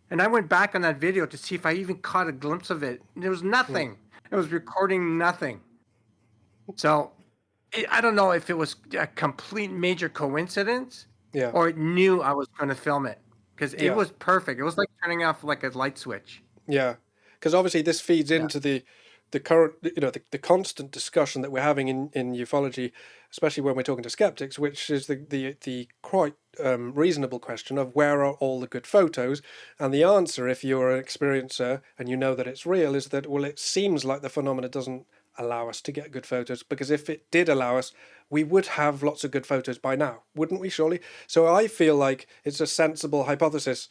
And I went back on that video to see if I even caught a glimpse of it. There was Mm. nothing. It was recording nothing. So I don't know if it was a complete major coincidence Yeah, or it knew I was going to film it because it yeah, was perfect. It was like turning off like a light switch. yeah. Because obviously this feeds Yeah. into the current, the constant discussion that we're having in ufology, especially when we're talking to skeptics, which is the quite reasonable question of where are all the good photos, and the answer, if you're an experiencer and you know that it's real, is that, well, it seems like the phenomena doesn't allow us to get good photos, because if it did allow us, we would have lots of good photos by now, wouldn't we? Surely. So I feel like it's a sensible hypothesis,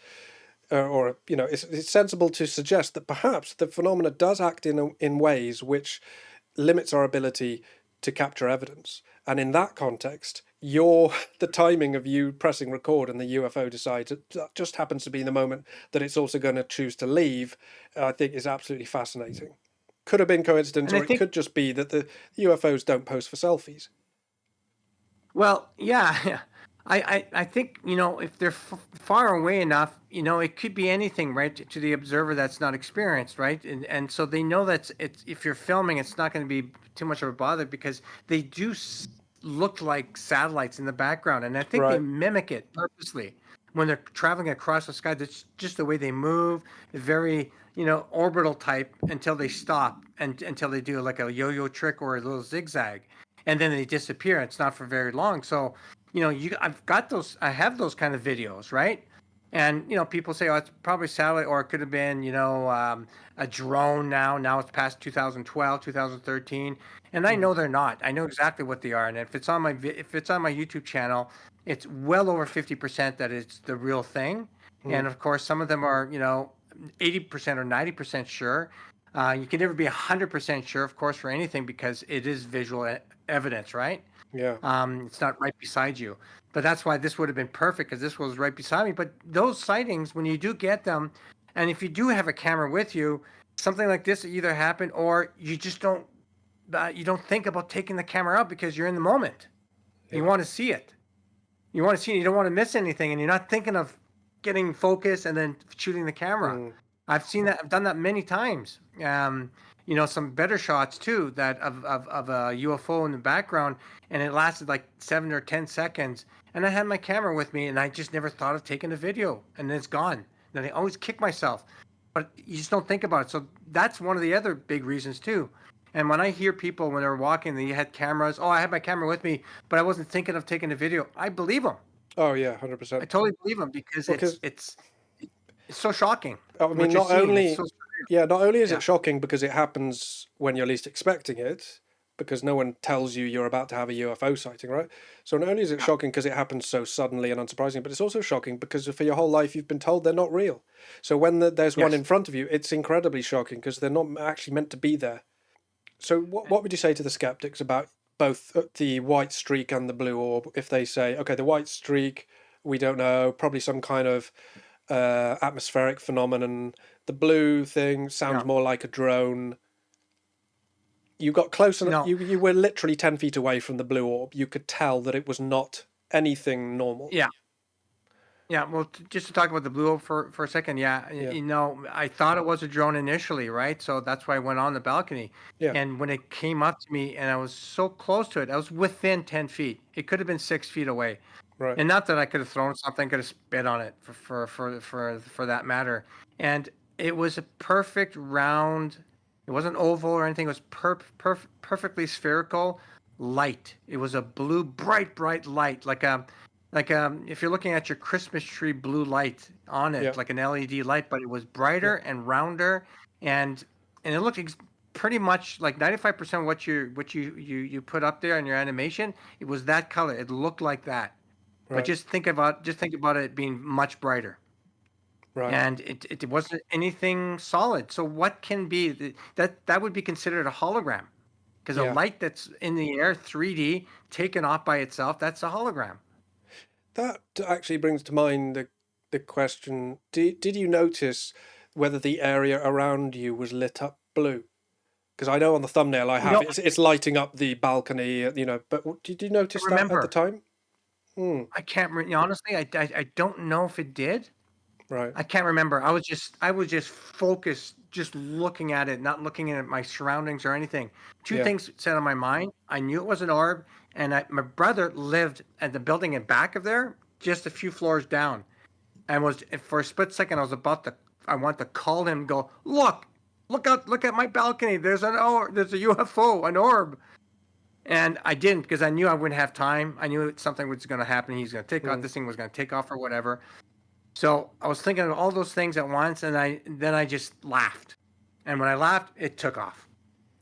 or it's sensible to suggest that perhaps the phenomena does act in ways which limits our ability to capture evidence. And in that context, the timing of you pressing record and the UFO decides that just happens to be the moment that it's also going to choose to leave, I think is absolutely fascinating. Could have been coincidence, And I or it think, could just be that the UFOs don't pose for selfies. well, yeah, I think, if they're far away enough, it could be anything, right, to the observer that's not experienced, right? And so they know that if you're filming, it's not going to be too much of a bother because they do look like satellites in the background. And I think they Right. mimic it purposely when they're traveling across the sky. That's just the way they move, very, orbital type until they stop and until they do like a yo-yo trick or a little zigzag. And then they disappear. It's not for very long. So, I have those kind of videos, right? And people say, oh, it's probably satellite, or it could have been, a drone. Now it's past 2012, 2013, and I Mm. know they're not. I know exactly what they are, and if it's on my YouTube channel, it's well over 50% that it's the real thing. And Mm. of course, some of them are 80% or 90% sure. You can never be 100% sure, of course, for anything because it is visual evidence, right? Yeah. It's not right beside you. But that's why this would have been perfect because this was right beside me. But those sightings, when you do get them, and if you do have a camera with you, something like this either happened or you just don't you don't think about taking the camera out because you're in the moment. You Yeah. want to see it. You want to see it. You don't want to miss anything, and you're not thinking of getting focus and then shooting the camera. Mm. I've seen that. I've done that many times. Some better shots too that of a UFO in the background, and it lasted like 7 or 10 seconds. And I had my camera with me, and I just never thought of taking a video, and then it's gone. Then I always kick myself, but you just don't think about it. So that's one of the other big reasons too. And when I hear people when they're walking, they had cameras. Oh, I had my camera with me, but I wasn't thinking of taking a video. I believe them. Oh yeah, I 100%. totally believe them because Well, because it's so shocking I mean, what you're not seeing. It's so only surreal. yeah, not only is Yeah, it shocking because it happens when you're least expecting it, because no one tells you you're about to have a UFO sighting, right? So not only is it yeah, shocking because it happens so suddenly and unsurprisingly, but it's also shocking because for your whole life you've been told they're not real. So when there's one yes. in front of you, it's incredibly shocking because they're not actually meant to be there. So what would you say to the skeptics about both the white streak and the blue orb? If they say, okay, the white streak, we don't know, probably some kind of atmospheric phenomenon. The blue thing sounds Yeah. more like a drone. You got close enough. No. You were literally 10 feet away from the blue orb. You could tell that it was not anything normal. Yeah. Yeah, well, just to talk about the blue orb for a second, yeah, Yeah, I thought it was a drone initially, right? So that's why I went on the balcony. yeah, And when it came up to me and I was so close to it, I was within 10 feet. It could have been 6 feet away. right. And not that I could have thrown something, could have spit on it for that matter. And it was a perfect round. It wasn't oval or anything. It was perfectly spherical light. It was a blue, bright light, like if you're looking at your Christmas tree blue light on Yeah, it, like an LED light, but it was yeah, brighter and rounder, and it looked pretty much like 95% of what you put up there in your animation. It was that color. It looked like that. But right, just think about it being much brighter. right. And it wasn't anything solid. So what can be that would be considered a hologram? Because a Yeah, light that's in the air, 3D, taken off by itself, that's a hologram. that actually brings to mind the question: did you notice whether the area around you was lit up blue? Because I know on the thumbnail I You have know, it's lighting up the balcony, But did you I notice that at the remember. time? Hmm. I can't honestly, I don't know if it did. Right. I can't remember. I was just focused, just looking at it, not looking at my surroundings or anything. Two Yeah. things set on my mind. I knew it was an orb, and my brother lived at the building in back of there, just a few floors down. And was for a split second, I want to call him, and go, look out, look at my balcony. There's a UFO, an orb. And I didn't because I knew I wouldn't have time. I knew something was going to happen. He's going to take off. Hmm. This thing was going to take off or whatever. So I was thinking of all those things at once, and then I just laughed. And when I laughed, it took off,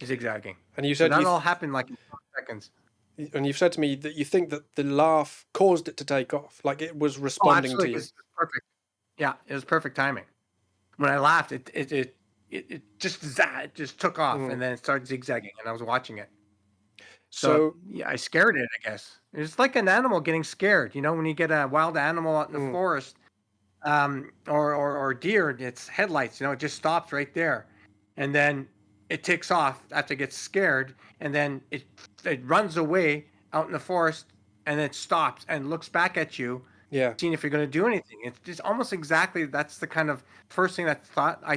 zigzagging. And you So said that all happened like in 4 seconds. and you've said to me that you think that the laugh caused it to take off, like it was Oh, responding to absolutely, you. because it's perfect. Yeah, it was perfect timing. When I laughed, it just took off, Hmm. and then it started zigzagging, and I was watching it. So So, yeah, I scared it, I guess. It's like an animal getting scared. You know, when you get a wild animal out in the hmm, forest, or deer, its headlights, it just stops right there, and then it takes off after it gets scared, and then it runs away out in the forest, and then it stops and looks back at you, yeah, seeing if you're going to do anything. It's just almost exactly that's the kind of first thing I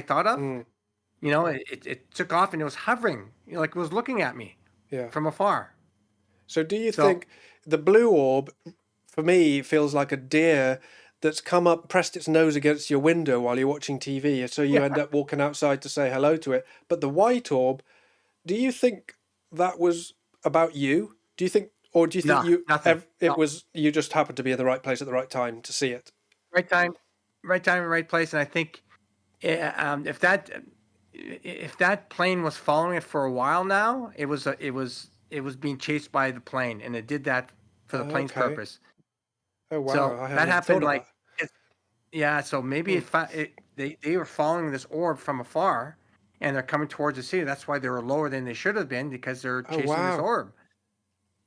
thought of. hmm, It took off and it was hovering, like it was looking at me yeah. from afar. So, do you So think the blue orb, for me, feels like a deer that's come up, pressed its nose against your window while you're watching TV, so you yeah, end up walking outside to say hello to it? But the white orb, do you think that was about you? Do you think, or do you think no, nothing. it No, was you just happened to be in the right place at the right time to see it? right time, right time, right place, and I think if that plane was following it for a while now, it was being chased by the plane, and it did that for the plane's Okay. purpose. Oh wow, So I that hadn't even thought happened of like that. it's yeah. So maybe Hmm. they were following this orb from afar, and they're coming towards the city. That's why they were lower than they should have been because they're Oh chasing this wow. orb.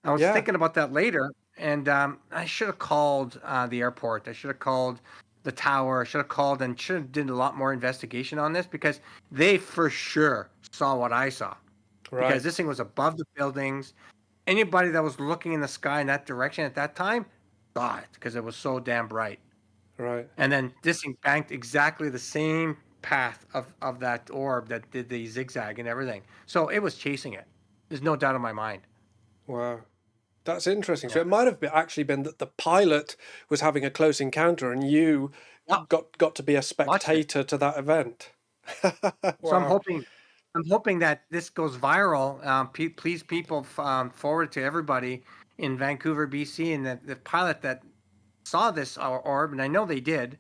I was Yeah. thinking about that later, and I should have called the airport. I should have called the tower. I should have called and should have did a lot more investigation on this because they for sure saw what I saw because Right. this thing was above the buildings. Anybody that was looking in the sky in that direction at that time saw it because it was so damn bright. Right. And then this thing banked exactly the same path of that orb that did the zigzag and everything. So it was chasing it. There's no doubt in my mind. Wow. That's interesting. So Yeah. it might have actually been that the pilot was having a close encounter, and you Yep. got to be a Watched it. spectator to that event. So I'm Wow. hoping. I'm hoping that this goes viral. Please, people, forward to everybody in Vancouver, BC, and the pilot that saw this orb, and I know they did.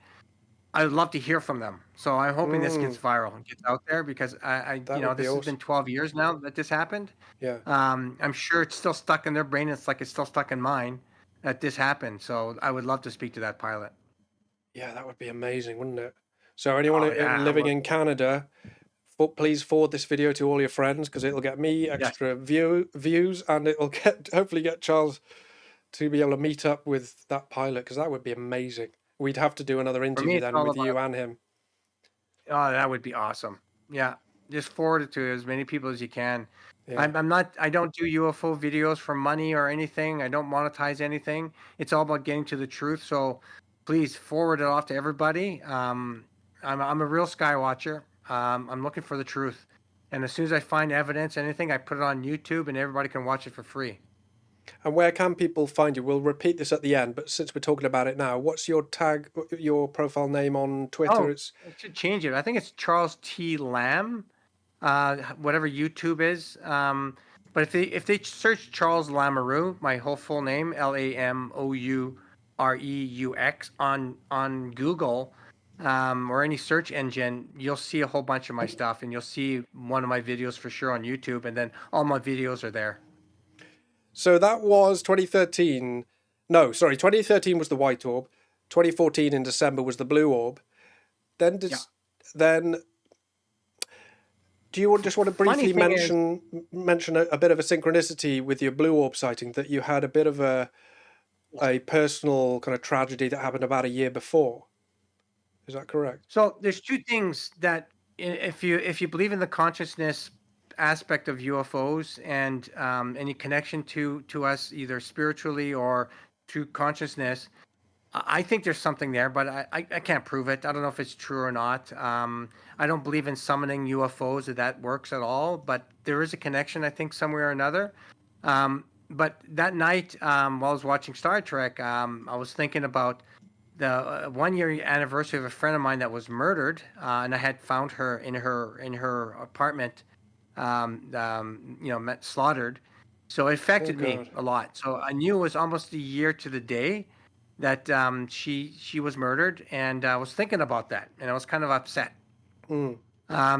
I would love to hear from them. So I'm hoping this gets Mm, viral and gets out there because that would be this has been awesome. 12 years now that this happened. Yeah. I'm sure it's still stuck in their brain. It's like it's still stuck in mine that this happened. So I would love to speak to that pilot. Yeah, that would be amazing, wouldn't it? So anyone Oh yeah, living well, in Canada, please forward this video to all your friends because it'll get me yes. extra views and it'll get hopefully get Charles to be able to meet up with that pilot because that would be amazing. We'd have to do another For me, interview it's then all with about. you and him. Oh, that would be awesome. Yeah, just forward it to as many people as you can. Yeah. I'm not. I don't do UFO videos for money or anything. I don't monetize anything. It's all about getting to the truth. So please forward it off to everybody. I'm a real skywatcher. I'm looking for the truth, and as soon as I find evidence, anything, I put it on YouTube, and everybody can watch it for free. And where can people find you? We'll repeat this at the end, but since we're talking about it now, what's your tag, your profile name on Twitter? Oh, It's I should change it. I think it's Charles T. Lamb. Whatever YouTube is. But if they search Charles Lamoureux, my whole full name, Lamoureux on Google, or any search engine, you'll see a whole bunch of my stuff, and you'll see one of my videos for sure on YouTube, and then all my videos are there. so that was 2013. No, sorry, 2013 was the white orb. 2014 in December was the blue orb. Then Yeah. does then do you just want to Funny briefly thing is, mention a bit of a synchronicity with your blue orb sighting that you had a bit of a personal kind of tragedy that happened about a year before? Is that correct? so there's two things that if you believe in the consciousness aspect of UFOs and any connection to us either spiritually or through consciousness, I think there's something there, but I can't prove it. I don't know if it's true or not. I don't believe in summoning UFOs that works at all, but there is a connection, I think, somewhere or another. But that night, while I was watching Star Trek, I was thinking about the 1 year anniversary of a friend of mine that was murdered, and I had found her in her apartment, slaughtered. So it Oh affected me God. a lot. So I knew it was almost a year to the day that she was murdered, and I was thinking about that, and I was kind of upset. Mm,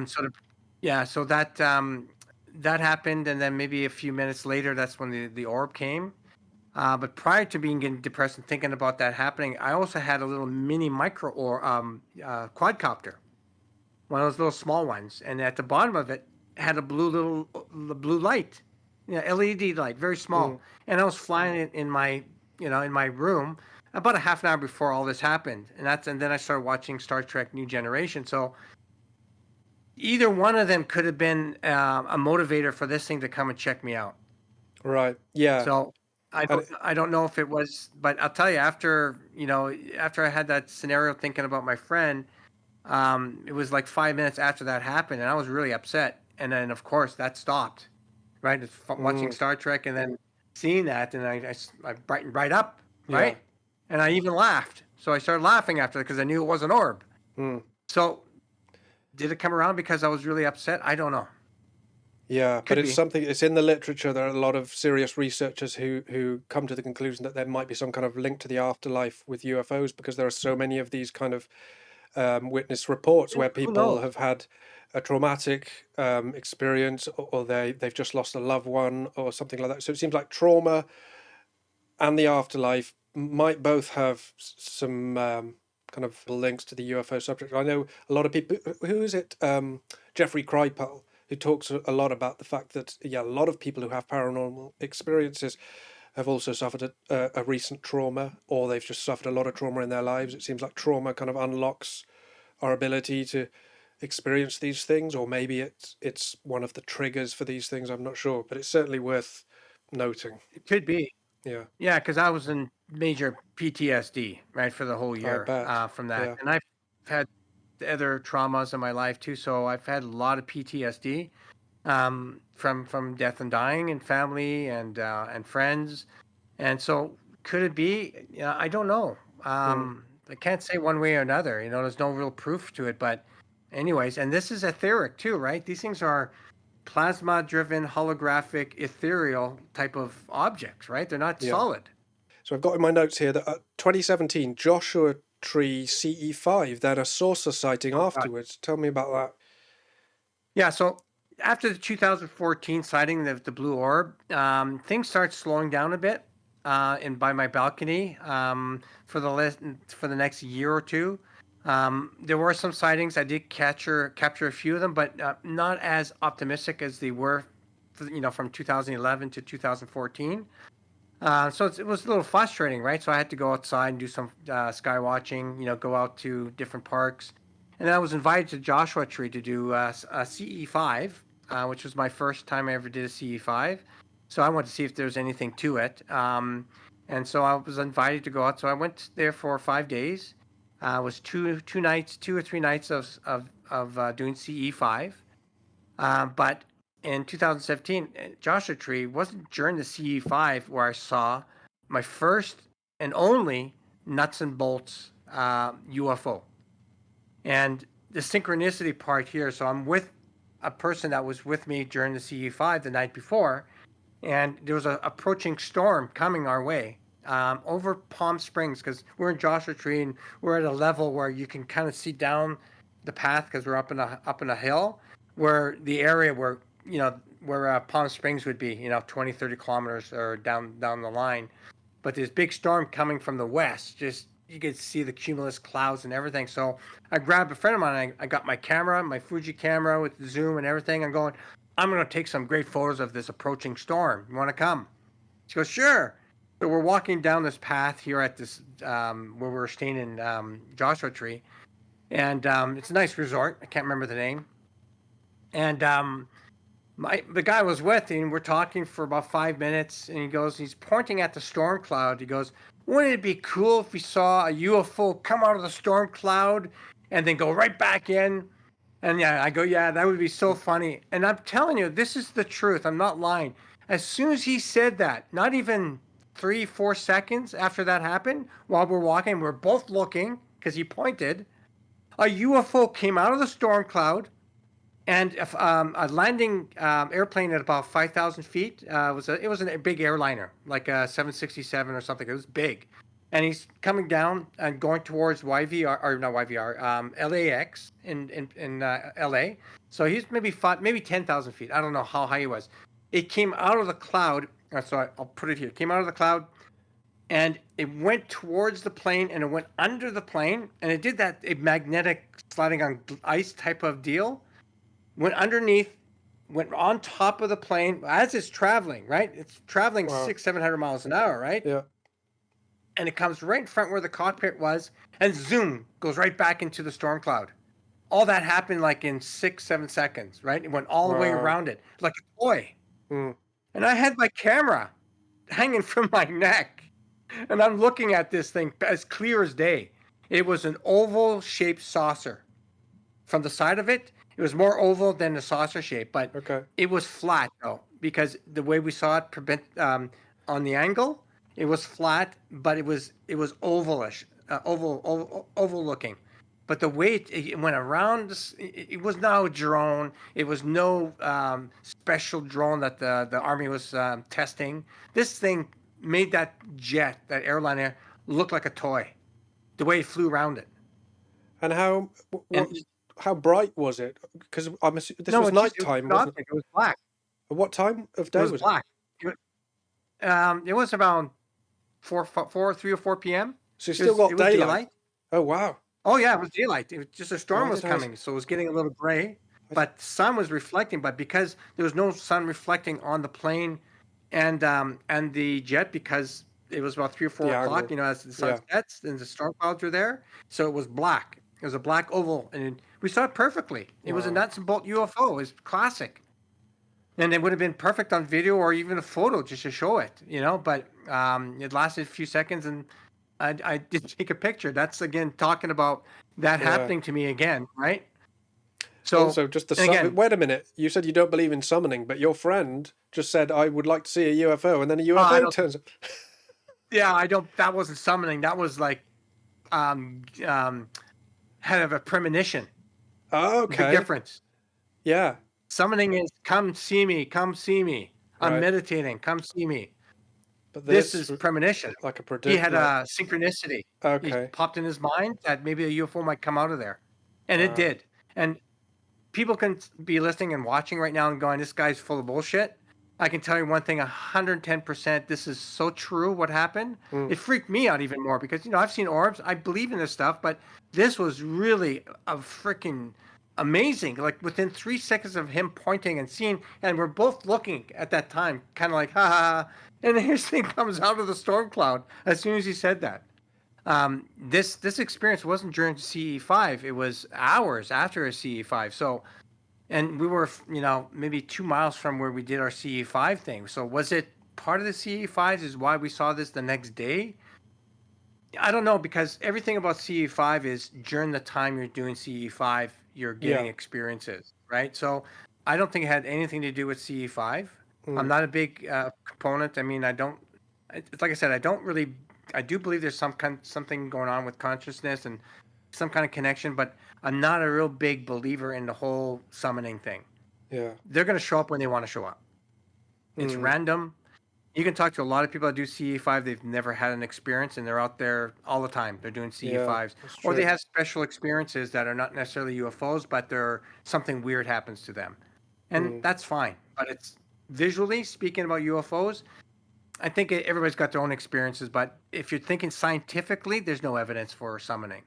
Sort of, yeah. So that happened, and then maybe a few minutes later, that's when the orb came. But prior to being getting depressed and thinking about that happening, I also had a little mini micro or quadcopter, one of those little small ones, and at the bottom of it had a blue light, LED light, very mm. small. And I was flying it in my room about a half an hour before all this happened, and then I started watching Star Trek New Generation. So either one of them could have been a motivator for this thing to come and check me out. Right. Yeah. So And I don't know if it was, but I'll tell you after I had that scenario thinking about my friend, it was like 5 minutes after that happened, and I was really upset. And then of course that stopped, right? Watching mm, Star Trek and then seeing that, and I brightened right up, yeah. right? And I even laughed. So I started laughing after that because I knew it was an orb. Mm. So did it come around because I was really upset? I don't know. Yeah, but Could it's be. something. It's in the literature. There are a lot of serious researchers who come to the conclusion that there might be some kind of link to the afterlife with UFOs because there are so many of these kind of witness reports where Who people knows? have had a traumatic experience or they've just lost a loved one or something like that. So it seems like trauma and the afterlife might both have some kind of links to the UFO subject. I know a lot of people. Who is it? Jeffrey Kripal, who talks a lot about the fact that yeah, a lot of people who have paranormal experiences have also suffered a recent trauma, or they've just suffered a lot of trauma in their lives. It seems like trauma kind of unlocks our ability to experience these things, or maybe it's one of the triggers for these things. I'm not sure, but it's certainly worth noting. It could be. Yeah, Yeah, because I was in major PTSD, right, for the whole I year bet. from that. Yeah. And I've had other traumas in my life too. So I've had a lot of PTSD from death and dying and family and friends. And so could it be? I don't know. Mm, I can't say one way or another. There's no real proof to it, but Anyways, and this is etheric too, right? These things are plasma-driven, holographic, ethereal type of objects, right? They're not Yeah. solid. So I've got in my notes here that 2017 Joshua Tree CE5, then a saucer sighting Oh God. afterwards. Tell me about that. Yeah. So after the 2014 sighting of the blue orb, things start slowing down a bit. And by my balcony, for the next year or two, there were some sightings. I did capture a few of them, but not as optimistic as they were, from 2011 to 2014. So it was a little frustrating, right? So I had to go outside and do some sky watching, go out to different parks. And then I was invited to Joshua Tree to do a CE5, which was my first time I ever did a CE5. So I wanted to see if there was anything to it. And so I was invited to go out. So I went there for 5 days. It was two or three nights of doing CE5. But in 2017, Joshua Tree wasn't during the CE5 where I saw my first and only nuts and bolts UFO. And the synchronicity part here, so I'm with a person that was with me during the CE5 the night before, and there was an approaching storm coming our way over Palm Springs because we're in Joshua Tree and we're at a level where you can kind of see down the path because we're up in a hill where the area where Palm Springs would be, 20, 30 kilometers or down the line. But this big storm coming from the west, just you could see the cumulus clouds and everything. So I grabbed a friend of mine. I got my camera, my Fuji camera with the zoom and everything. I'm going to take some great photos of this approaching storm. You want to come? She goes, sure. So we're walking down this path here at this where we're staying in Joshua Tree, and it's a nice resort. I can't remember the name. And the guy I was with, and we're talking for about 5 minutes, and he's pointing at the storm cloud. He goes, wouldn't it be cool if we saw a UFO come out of the storm cloud and then go right back in? And yeah, I go, yeah, that would be so funny. And I'm telling you, this is the truth. I'm not lying. As soon as he said that, not even 3, 4 seconds after that happened, while we're walking, we're both looking because he pointed. A UFO came out of the storm cloud, and a landing airplane at about 5,000 feet. It was a big airliner, like a 767 or something. It was big, and he's coming down and going towards YVR or not YVR, LAX in LA. So he's maybe 10,000 feet. I don't know how high he was. It came out of the cloud. So I'll put it here. It came out of the cloud, and it went towards the plane, and it went under the plane, and it did that a magnetic sliding on ice type of deal. Went underneath, went on top of the plane as it's traveling, right? It's traveling Wow. 600-700 miles an hour, right? Yeah. And it comes right in front where the cockpit was, and zoom, goes right back into the storm cloud. All that happened like in 6-7 seconds, right? It went all the way Wow. around it, like a toy. Mm. And I had my camera hanging from my neck, and I'm looking at this thing as clear as day. It was an oval-shaped saucer. From the side of it, it was more oval than the saucer shape, but Okay. it was flat though, because the way we saw it on the angle, it was flat, but it was ovalish, oval looking. But the way it went around, it was no drone. It was no special drone that the army was testing. This thing made that airliner, look like a toy. The way it flew around it. And And how bright was it? Because this no, was it was nighttime, wasn't it? it was black. At what time of It day was was it? black. It was around 3 or 4 p.m. So you still got It was daylight. daylight. Oh wow! Oh yeah, it was daylight. It was just a storm Why was did I? coming, so it was getting a little gray. I But sun was reflecting. But because there was no sun reflecting on the plane and the jet, because it was about 3 or 4 o'clock, the angle. as the sun Yeah. sets and the storm clouds were there, so it was black. It was a black oval, and we saw it perfectly. It was a Wow. nuts and bolt UFO. It was classic. And it would have been perfect on video or even a photo just to show it, but it lasted a few seconds, and I did take a picture. That's again talking about that Yeah. happening to me again, right? So, Also, just and again, wait a minute. You said you don't believe in summoning, but your friend just said I would like to see a UFO, and then a I UFO don't, turns up. yeah, I don't, that wasn't summoning. That was like, um, um, had of a premonition. Oh, Big okay. difference. Yeah. Summoning is come see me, come see me. I'm Right. meditating, come see me. But This this is premonition. like a He predict had like a synchronicity. He okay. popped in his mind that maybe a UFO might come out of there. And it Wow. did. And people can be listening and watching right now and going, this guy's full of bullshit. I can tell you one thing, 110%, this is so true what happened. Mm. It freaked me out even more because, I've seen orbs. I believe in this stuff, but this was really a freaking amazing. Like within 3 seconds of him pointing and seeing, and we're both looking at that time, kind of like, ha ha ha. And then his thing comes out of the storm cloud as soon as he said that. This experience wasn't during CE5. It was hours after a CE5. So, and we were, maybe 2 miles from where we did our CE5 thing. So was it part of the CE5s is why we saw this the next day? I don't know because everything about CE5 is during the time you're doing CE5, you're getting Yeah. experiences, right? So I don't think it had anything to do with CE5. I'm Mm. not a big component. I mean, I don't. It's like I said, I don't really. I do believe there's something going on with consciousness and some kind of connection, but I'm not a real big believer in the whole summoning thing. Yeah. They're going to show up when they want to show up. It's Mm. random. You can talk to a lot of people that do CE5. They've never had an experience and they're out there all the time. They're doing Yeah, CE5s. that's Or they true. have special experiences that are not necessarily UFOs, but they're something weird happens to them. And Mm. that's fine. But it's visually speaking about UFOs, I think everybody's got their own experiences. But if you're thinking scientifically, there's no evidence for summoning.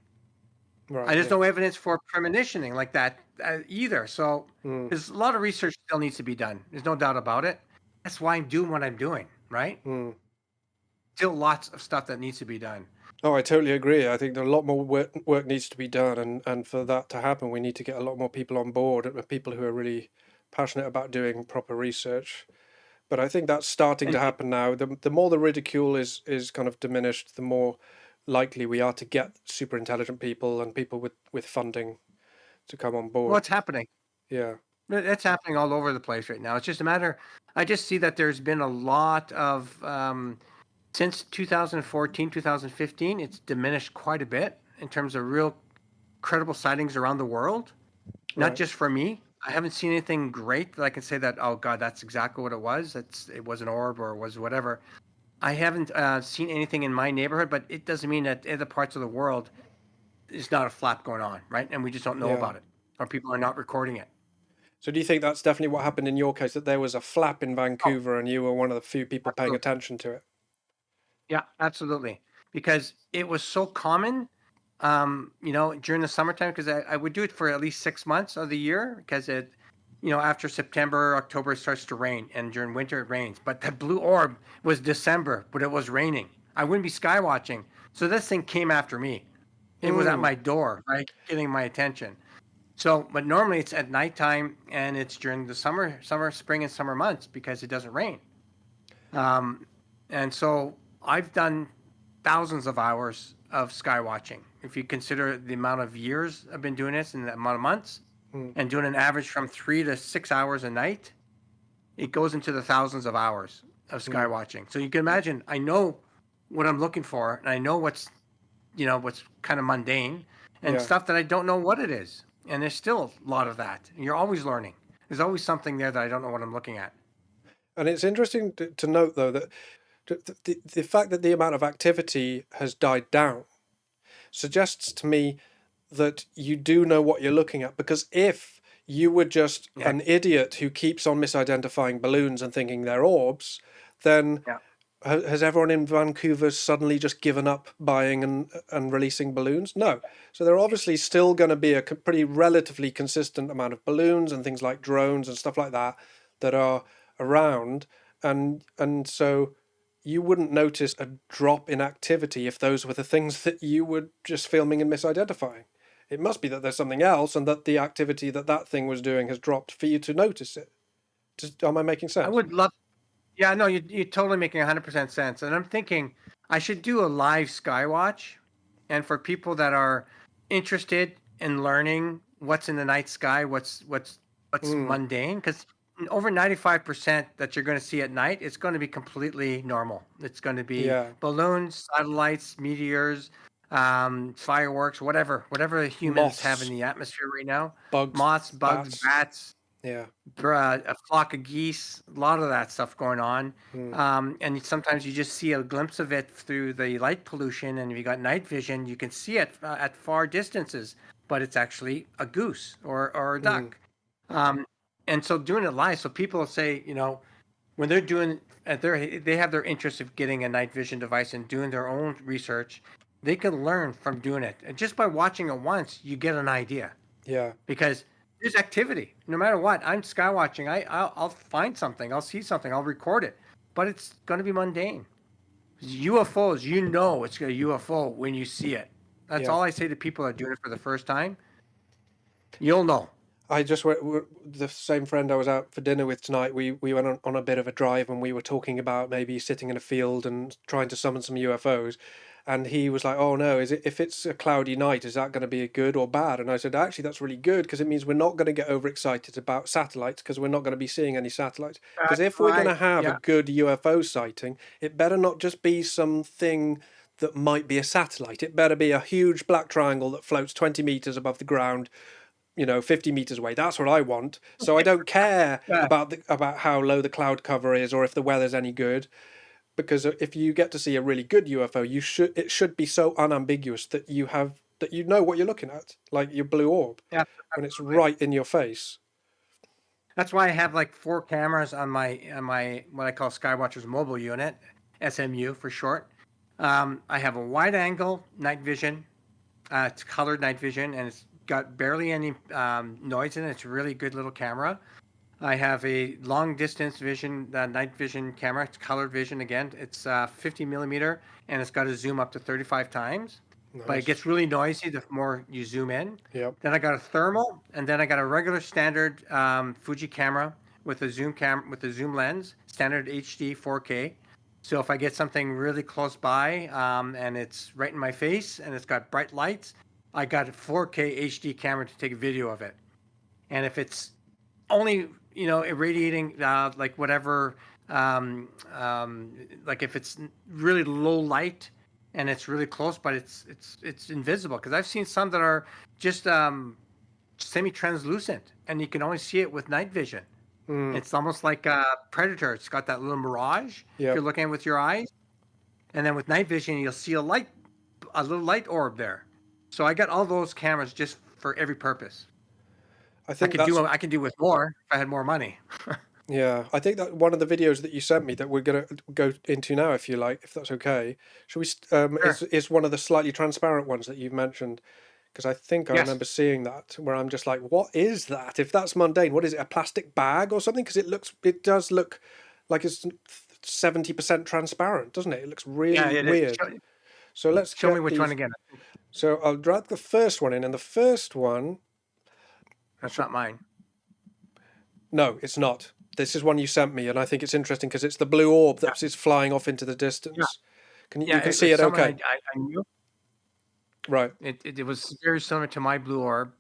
Right, And there's yeah. no evidence for premonitioning like that either. So Mm. there's a lot of research still needs to be done. There's no doubt about it. That's why I'm doing what I'm doing, right? Mm. Still lots of stuff that needs to be done. Oh, I totally agree. I think a lot more work needs to be done, and for that to happen, we need to get a lot more people on board, people who are really passionate about doing proper research. But I think that's starting And to happen now. The more the ridicule is kind of diminished, the more likely we are to get super intelligent people and people with funding to come on board. what's happening? Yeah, It's happening all over the place right now. It's just a matter. I just see that there's been a lot of since 2014, 2015. It's diminished quite a bit in terms of real credible sightings around the world. Not right. just for me. I haven't seen anything great that I can say that, oh God, that's exactly what it was. It was an orb or it was whatever. I haven't seen anything in my neighborhood, but it doesn't mean that other parts of the world is not a flap going on, right? And we just don't know Yeah. about it, or people are not recording it. So do you think that's definitely what happened in your case, that there was a flap in Oh, Vancouver and you were one of the few people paying absolutely. attention to it? Yeah, absolutely. Because it was so common, during the summertime, because I would do it for at least 6 months of the year, because after September, October, it starts to rain, and during winter it rains. But the blue orb was December, but it was raining. I wouldn't be skywatching. So this thing came after me. It was at Mm. my door, right, getting my attention. So, but normally it's at nighttime and it's during the spring, and summer months because it doesn't rain. Um, and so I've done thousands of hours of sky watching. If you consider the amount of years I've been doing this and the amount of months, Mm. and doing an average from 3 to 6 hours a night, it goes into the thousands of hours of sky Mm. watching. So you can imagine, I know what I'm looking for, and I know what's kind of mundane and Yeah. stuff that I don't know what it is. And there's still a lot of that. You're always learning. There's always something there that I don't know what I'm looking at. And it's interesting to note, though, that the fact that the amount of activity has died down suggests to me that you do know what you're looking at. Because if you were just Yeah, an idiot who keeps on misidentifying balloons and thinking they're orbs, then yeah. has everyone in Vancouver suddenly just given up buying and releasing balloons? No. So there are obviously still going to be a pretty relatively consistent amount of balloons and things like drones and stuff like that that are around, and so you wouldn't notice a drop in activity if those were the things that you were just filming and misidentifying. It must be that there's something else, and that the activity that thing was doing has dropped for you to notice it. Am I making I sense? would love. Yeah, no, you're totally making 100% sense. And I'm thinking I should do a live Skywatch. And for people that are interested in learning what's in the night sky, what's Mm, mundane, because over 95% that you're going to see at night, it's going to be completely normal. It's going to be yeah. balloons, satellites, meteors, fireworks, whatever humans have in Moths, the atmosphere right now. bugs, Moths, bugs, bats. bats, Yeah. a flock of geese, a lot of that stuff going on. Mm, And sometimes you just see a glimpse of it through the light pollution, and if you got night vision, you can see it at far distances, but it's actually a goose or a mm, duck. Um, and so doing it live, so people say, when they're doing they have their interest of getting a night vision device and doing their own research, they can learn from doing it. And just by watching it once, you get an idea yeah. because there's activity. No matter what, I'm skywatching. I'll find something, I'll see something, I'll record it, but it's going to be mundane. UFOs, it's a UFO when you see it. That's Yeah. all I say to people that are doing it for the first time. You'll know. I just went, the same friend I was out for dinner with tonight. We went on a bit of a drive and we were talking about maybe sitting in a field and trying to summon some UFOs. And he was like, "Oh no, if it's a cloudy night, is that going to be good or bad?" And I said, "Actually, that's really good because it means we're not going to get overexcited about satellites because we're not going to be seeing any satellites. Because That's if we're going right. to have a Yeah. good UFO sighting, it better not just be something that might be a satellite. It better be a huge black triangle that floats 20 meters above the ground, 50 meters away. That's what I want. So I don't care Yeah. about how low the cloud cover is or if the weather's any good, because if you get to see a really good UFO, it should be so unambiguous that you know what you're looking at, like your blue orb, Yeah. when it's Absolutely. right in your face. That's why I have like 4 cameras on my what I call Skywatchers Mobile Unit, SMU for short. I have a wide angle night vision. It's colored night vision, and it's got barely any noise in it. It's a really good little camera. I have a long distance vision, night vision camera. It's colored vision again. It's 50 millimeter, and it's got a zoom up to 35 times. But it Nice. gets really noisy the more you zoom in. Yep. Then I got a thermal, and then I got a regular standard Fuji camera with a zoom lens, standard HD 4K. So if I get something really close by and it's right in my face and it's got bright lights, I got a 4K HD camera to take a video of it. And if it's only irradiating like whatever like if it's really low light and it's really close but it's invisible, because I've seen some that are just semi-translucent and you can only see it with night vision. Mm, It's almost like a predator. It's got that little mirage if you're yep. looking with your eyes, and then with night vision you'll see a little light orb there. So I got all those cameras just for every purpose. I think that's I could do with more if I had more money. Yeah, I think that one of the videos that you sent me that we're gonna go into now, if you like, if that's okay, should we? Sure. Is one of the slightly transparent ones that you've mentioned, because I think I Yes. remember seeing that where I'm just like, what is that? If that's mundane, what is it? A plastic bag or something? Because it does look like it's 70% transparent, doesn't it? It looks Yeah, really it is. weird. So let's Show me get which one these. again. So I'll drag the first one in, and the first one, That's not mine. no, it's not. This is one you sent me, and I think it's interesting because it's the blue orb Yeah, that is flying off into the yeah, distance. You yeah. can It see was it someone okay? I knew. Right. It was very similar to my blue orb.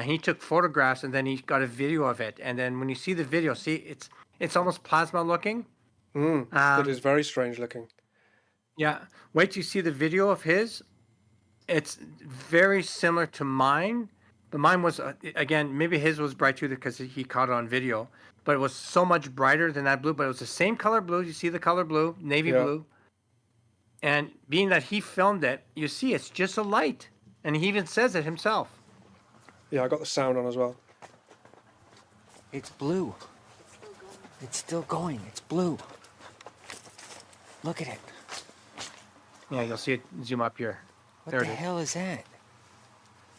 He took photographs and then he got a video of it. And then when you see the video, see it's almost plasma looking. It is Um, very strange looking. yeah. Wait till you see the video of his. It's very similar to mine, but mine was again, maybe his was bright too because he caught it on video. But it was so much brighter than that blue. But it was the same color blue. You see the color blue, navy Yeah. blue. And being that he filmed it, you see it's just a light. And he even says it himself. Yeah, I got the sound on as well. It's blue. It's still going. It's blue. Look at it. Yeah, you'll see it zoom up here. What There the it is. hell is that?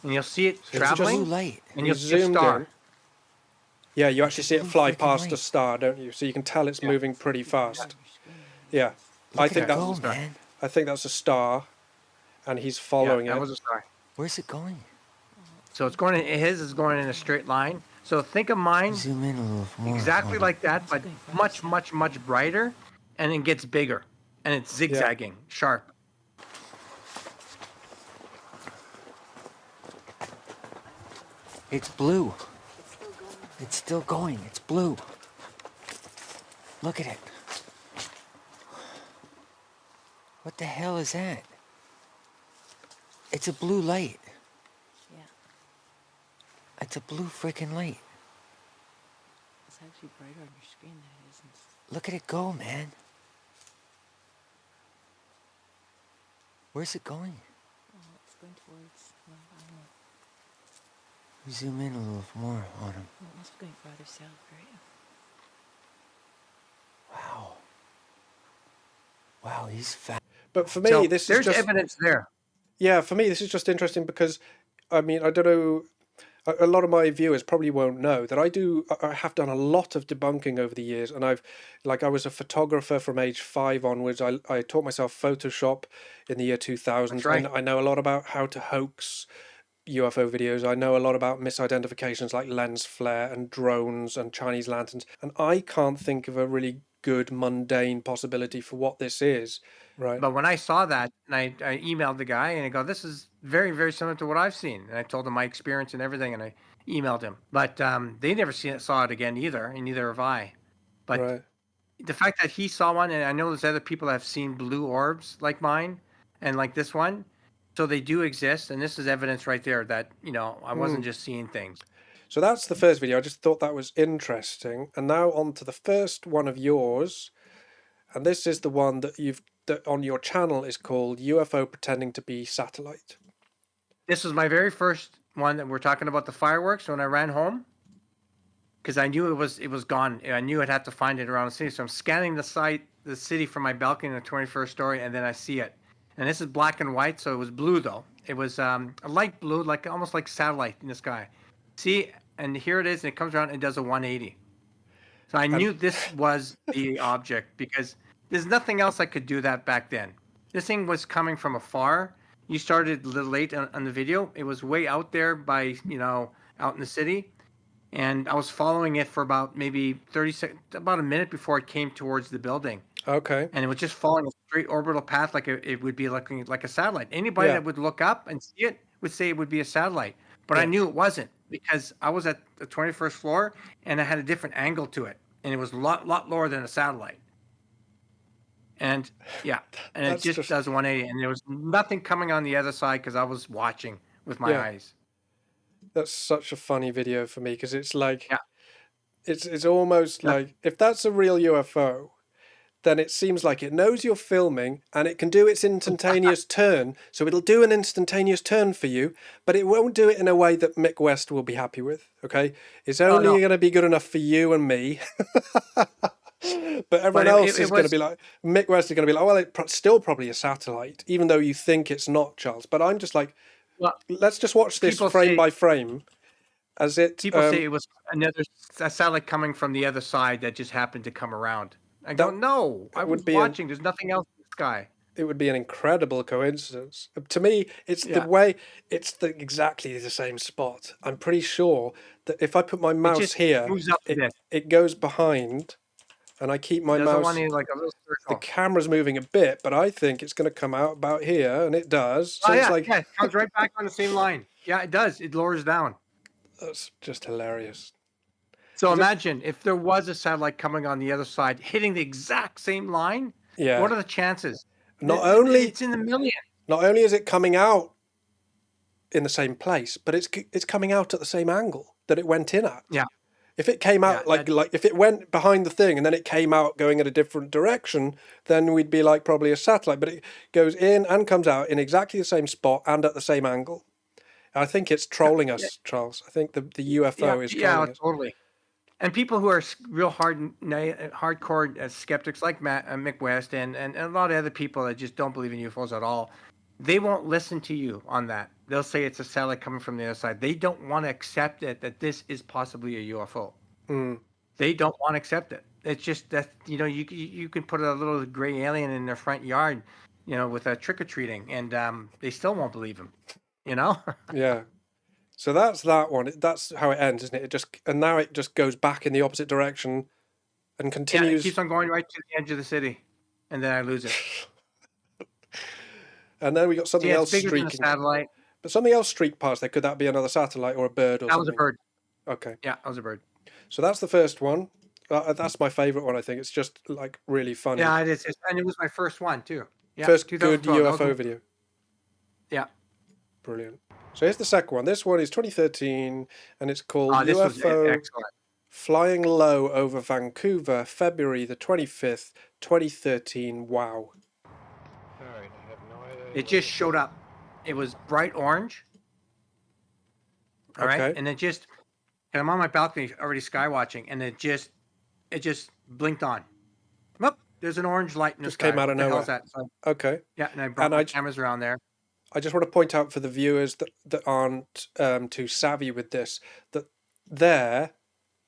And you'll see it So it's just- Blue traveling, light. and You you'll see a zoomed star. in. Yeah, you It's actually a see it blue fly freaking past a light. star, don't you? So you can tell it's Yeah. moving pretty fast. Yeah. I Look think at it that's go, man. I think that's a star, and he's Yeah, following that it. was a star. Where's it going? So it's going. His is going in a straight line. So think of mine Zoom in a little more. exactly on like that, but much, much, much brighter, and it gets bigger, and it's zigzagging, sharp. It's blue. It's still going. It's blue. Look at it. What the hell is that? It's a blue light. Yeah, It's a blue freaking light. it's actually brighter on your screen than it is. Look at it go, man. Where's it going? Oh, it's going towards. Well, I don't know. We zoom in a little more on him. Well, it must be going farther south, right? Wow. Wow, he's fat. But for me, So this is there's just evidence there. yeah. For me, this is just interesting because, I mean, I don't know. A lot of my viewers probably won't know that I have done a lot of debunking over the years, and I was a photographer from age 5 onwards. I taught myself Photoshop in the year 2000. That's right. I know a lot about how to hoax UFO videos. I know a lot about misidentifications like lens flare and drones and Chinese lanterns, and I can't think of a really good mundane possibility for what this is. Right. But when I saw that, and I emailed the guy, and I go, "This is very, very similar to what I've seen." And I told him my experience and everything, and I emailed him. But they never saw it again either, and neither have I. But Right. the fact that he saw one, and I know there's other people that have seen blue orbs like mine, and like this one, so they do exist, and this is evidence right there that I wasn't just seeing things. So that's the first video. I just thought that was interesting. And now on to the first one of yours. And this is the one that on your channel is called UFO Pretending to be Satellite. This was my very first one that we're talking about, the fireworks, when I ran home, because I knew it was gone. I knew I'd have to find it around the city. So I'm scanning the city from my balcony in the 21st story, and then I see it. And this is black and white, so it was blue though. It was a light blue, like almost like satellite in the sky. See, and here it is, and it comes around and does a 180. So I knew this was the object because there's nothing else I could do that back then. This thing was coming from afar. You started a little late on the video. It was way out there by, out in the city. And I was following it for about maybe 30 seconds, about a minute before it came towards the building. Okay. And it was just following a straight orbital path like it would be looking like a satellite. Anybody that would look up and see it would say it would be a satellite. But I knew it wasn't because I was at the 21st floor and I had a different angle to it. And it was a lot lower than a satellite. And and it just does 180. And there was nothing coming on the other side because I was watching with my eyes. That's such a funny video for me because it's like, it's almost like if that's a real UFO, then it seems like it knows you're filming and it can do its instantaneous turn. So it'll do an instantaneous turn for you, but it won't do it in a way that Mick West will be happy with. Okay. It's only going to be good enough for you and me. But everyone else is going to be like, Mick West is going to be like, well, it's still probably a satellite, even though you think it's not, Charles. But I'm just like, let's just watch this frame by frame. As it, people say it was a satellite coming from the other side that just happened to come around. I don't know. I was watching. There's nothing else in the sky. It would be an incredible coincidence. To me, it's the way, it's exactly the same spot. I'm pretty sure that if I put my mouse here, it goes behind, and I keep my mouse. Like a little circle. The camera's moving a bit, but I think it's going to come out about here, and it does. So it's like, it comes right back on the same line. Yeah, it does. It lowers down. That's just hilarious. So imagine if there was a satellite coming on the other side, hitting the exact same line. Yeah. What are the chances? It's in the million. Not only is it coming out in the same place, but it's coming out at the same angle that it went in at. Yeah. If it came out like if it went behind the thing and then it came out going in a different direction, then we'd be like probably a satellite. But it goes in and comes out in exactly the same spot and at the same angle. I think it's trolling us, Charles. I think the UFO is trolling us. Totally. And people who are real hardcore skeptics like Mick West and a lot of other people that just don't believe in UFOs at all, they won't listen to you on that. They'll say it's a satellite coming from the other side. They don't want to accept it that this is possibly a UFO. They don't want to accept it. It's just that, you can put a little gray alien in their front yard, with a trick-or-treating, and they still won't believe him, Yeah. So that's that one. That's how it ends, isn't it? Now it just goes back in the opposite direction and continues. Yeah, it keeps on going right to the edge of the city, and then I lose it. And then we got something else streaking. Satellite. But something else streaked past there. Could that be another satellite or a bird or something? That was a bird. Okay. Yeah, that was a bird. So that's the first one. That's my favorite one, I think. It's just like really funny. Yeah, it is. And it was my first one too. Yeah, first good UFO video. Yeah. Brilliant. So here's the second one. This one is 2013, and it's called This was UFO excellent. Flying Low over Vancouver, February the 25th, 2013. Wow. Alright, I have no idea. It just showed up. It was bright orange. All right, Okay. and and I'm on my balcony already skywatching, and it just blinked on. Whoop, there's an orange light in the Just sky. came out What of the hell nowhere. is that? So, Okay. yeah, and I brought And my cameras around there. I just want to point out for the viewers that aren't too savvy with this, that there,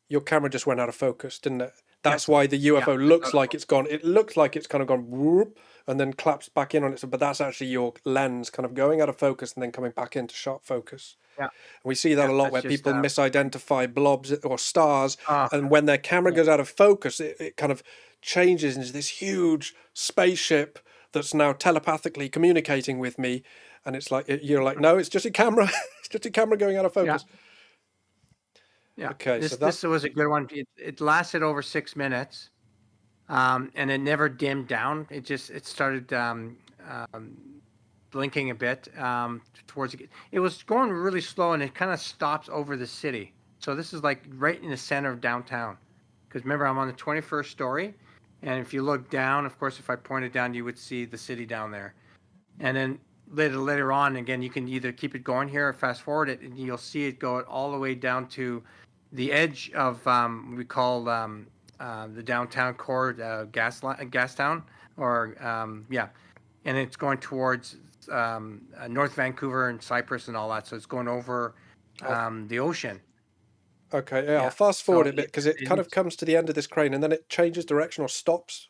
your camera just went out of focus, didn't it? That's Yes. why the UFO Yeah. looks like it's gone. It looks like it's kind of gone whoop, and then claps back in on it. But that's actually your lens kind of going out of focus and then coming back into sharp focus. Yeah. And we see that Yeah, a lot that's where just, people misidentify blobs or stars, Ah, and when their camera yeah. goes out of focus, it kind of changes into this huge spaceship that's now telepathically communicating with me. And it's like, you're like, no, it's just a camera. It's just a camera going out of focus. Yeah. Okay, This so that's was a good one. It lasted over 6 minutes, and it never dimmed down. It started blinking a bit towards it was going really slow, and it kind of stops over the city. So this is like right in the center of downtown. Because remember, I'm on the 21st story, and if you look down, of course, if I pointed down, you would see the city down there. And then later on, again, you can either keep it going here or fast forward it, and you'll see it go all the way down to the edge of we call the downtown core gas town, or yeah, and it's going towards North Vancouver and Cyprus and all that. So it's going over the ocean. okay. Yeah, I'll Yeah. fast So forward a bit because it kind of it's comes to the end of this crane and then it changes direction or stops.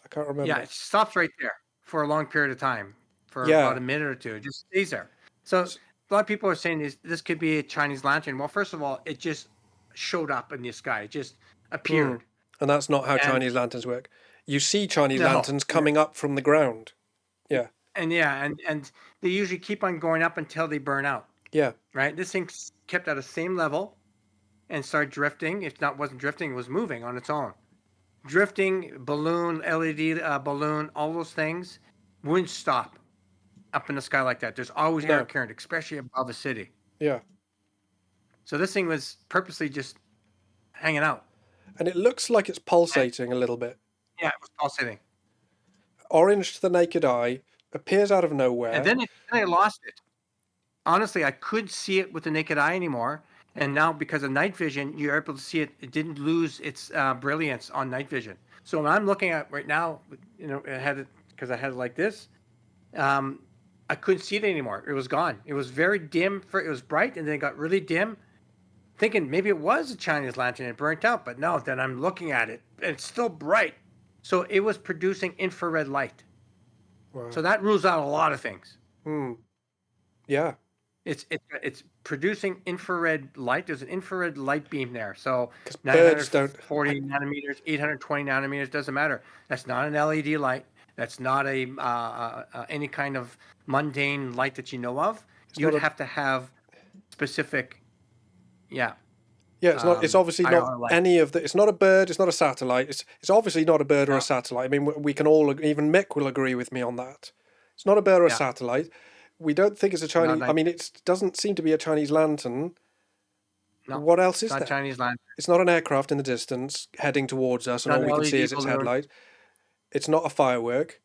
I can't remember. yeah, it stops right there for a long period of time, for Yeah. about a minute or two. It just stays there. So a lot of people are saying this could be a Chinese lantern. Well, first of all, it just showed up in the sky. It just appeared. And that's not how And- Chinese lanterns work. You see Chinese No. lanterns coming up from the ground. Yeah. And they usually keep on going up until they burn out. Yeah. Right? This thing kept at the same level and started drifting. If not, wasn't drifting, it was moving on its own. Drifting, balloon, LED balloon, all those things wouldn't stop up in the sky like that. There's always air current, especially above a city. Yeah. So this thing was purposely just hanging out. And it looks like it's pulsating a little bit. Yeah, it was pulsating. Orange to the naked eye, appears out of nowhere. And then I lost it. Honestly, I couldn't see it with the naked eye anymore. And now, because of night vision, you're able to see it. It didn't lose its brilliance on night vision. So when I'm looking at right now, I had it because I had it like this. I couldn't see it anymore. It was gone. It was very dim. It was bright, and then it got really dim. Thinking maybe it was a Chinese lantern and it burnt out, but no. Then I'm looking at it, and it's still bright. So it was producing infrared light. Wow. So that rules out a lot of things. Yeah. It's producing infrared light. There's an infrared light beam there. So birds don't 40 nanometers, 820 nanometers, doesn't matter. That's not an LED light. That's not any kind of mundane light that you know of. You'd have to have specific, yeah. Yeah, it's not. It's obviously IR not light. any of the. It's not a bird. It's not a satellite. It's obviously not a bird or a satellite. I mean, we can all, even Mick will agree with me on that. It's not a bird or a satellite. We don't think it's a Chinese. I mean, it doesn't seem to be a Chinese lantern. No, what else is it's not there? Chinese lantern. It's not an aircraft in the distance heading towards us, and all we can see is its headlight. It's not a firework.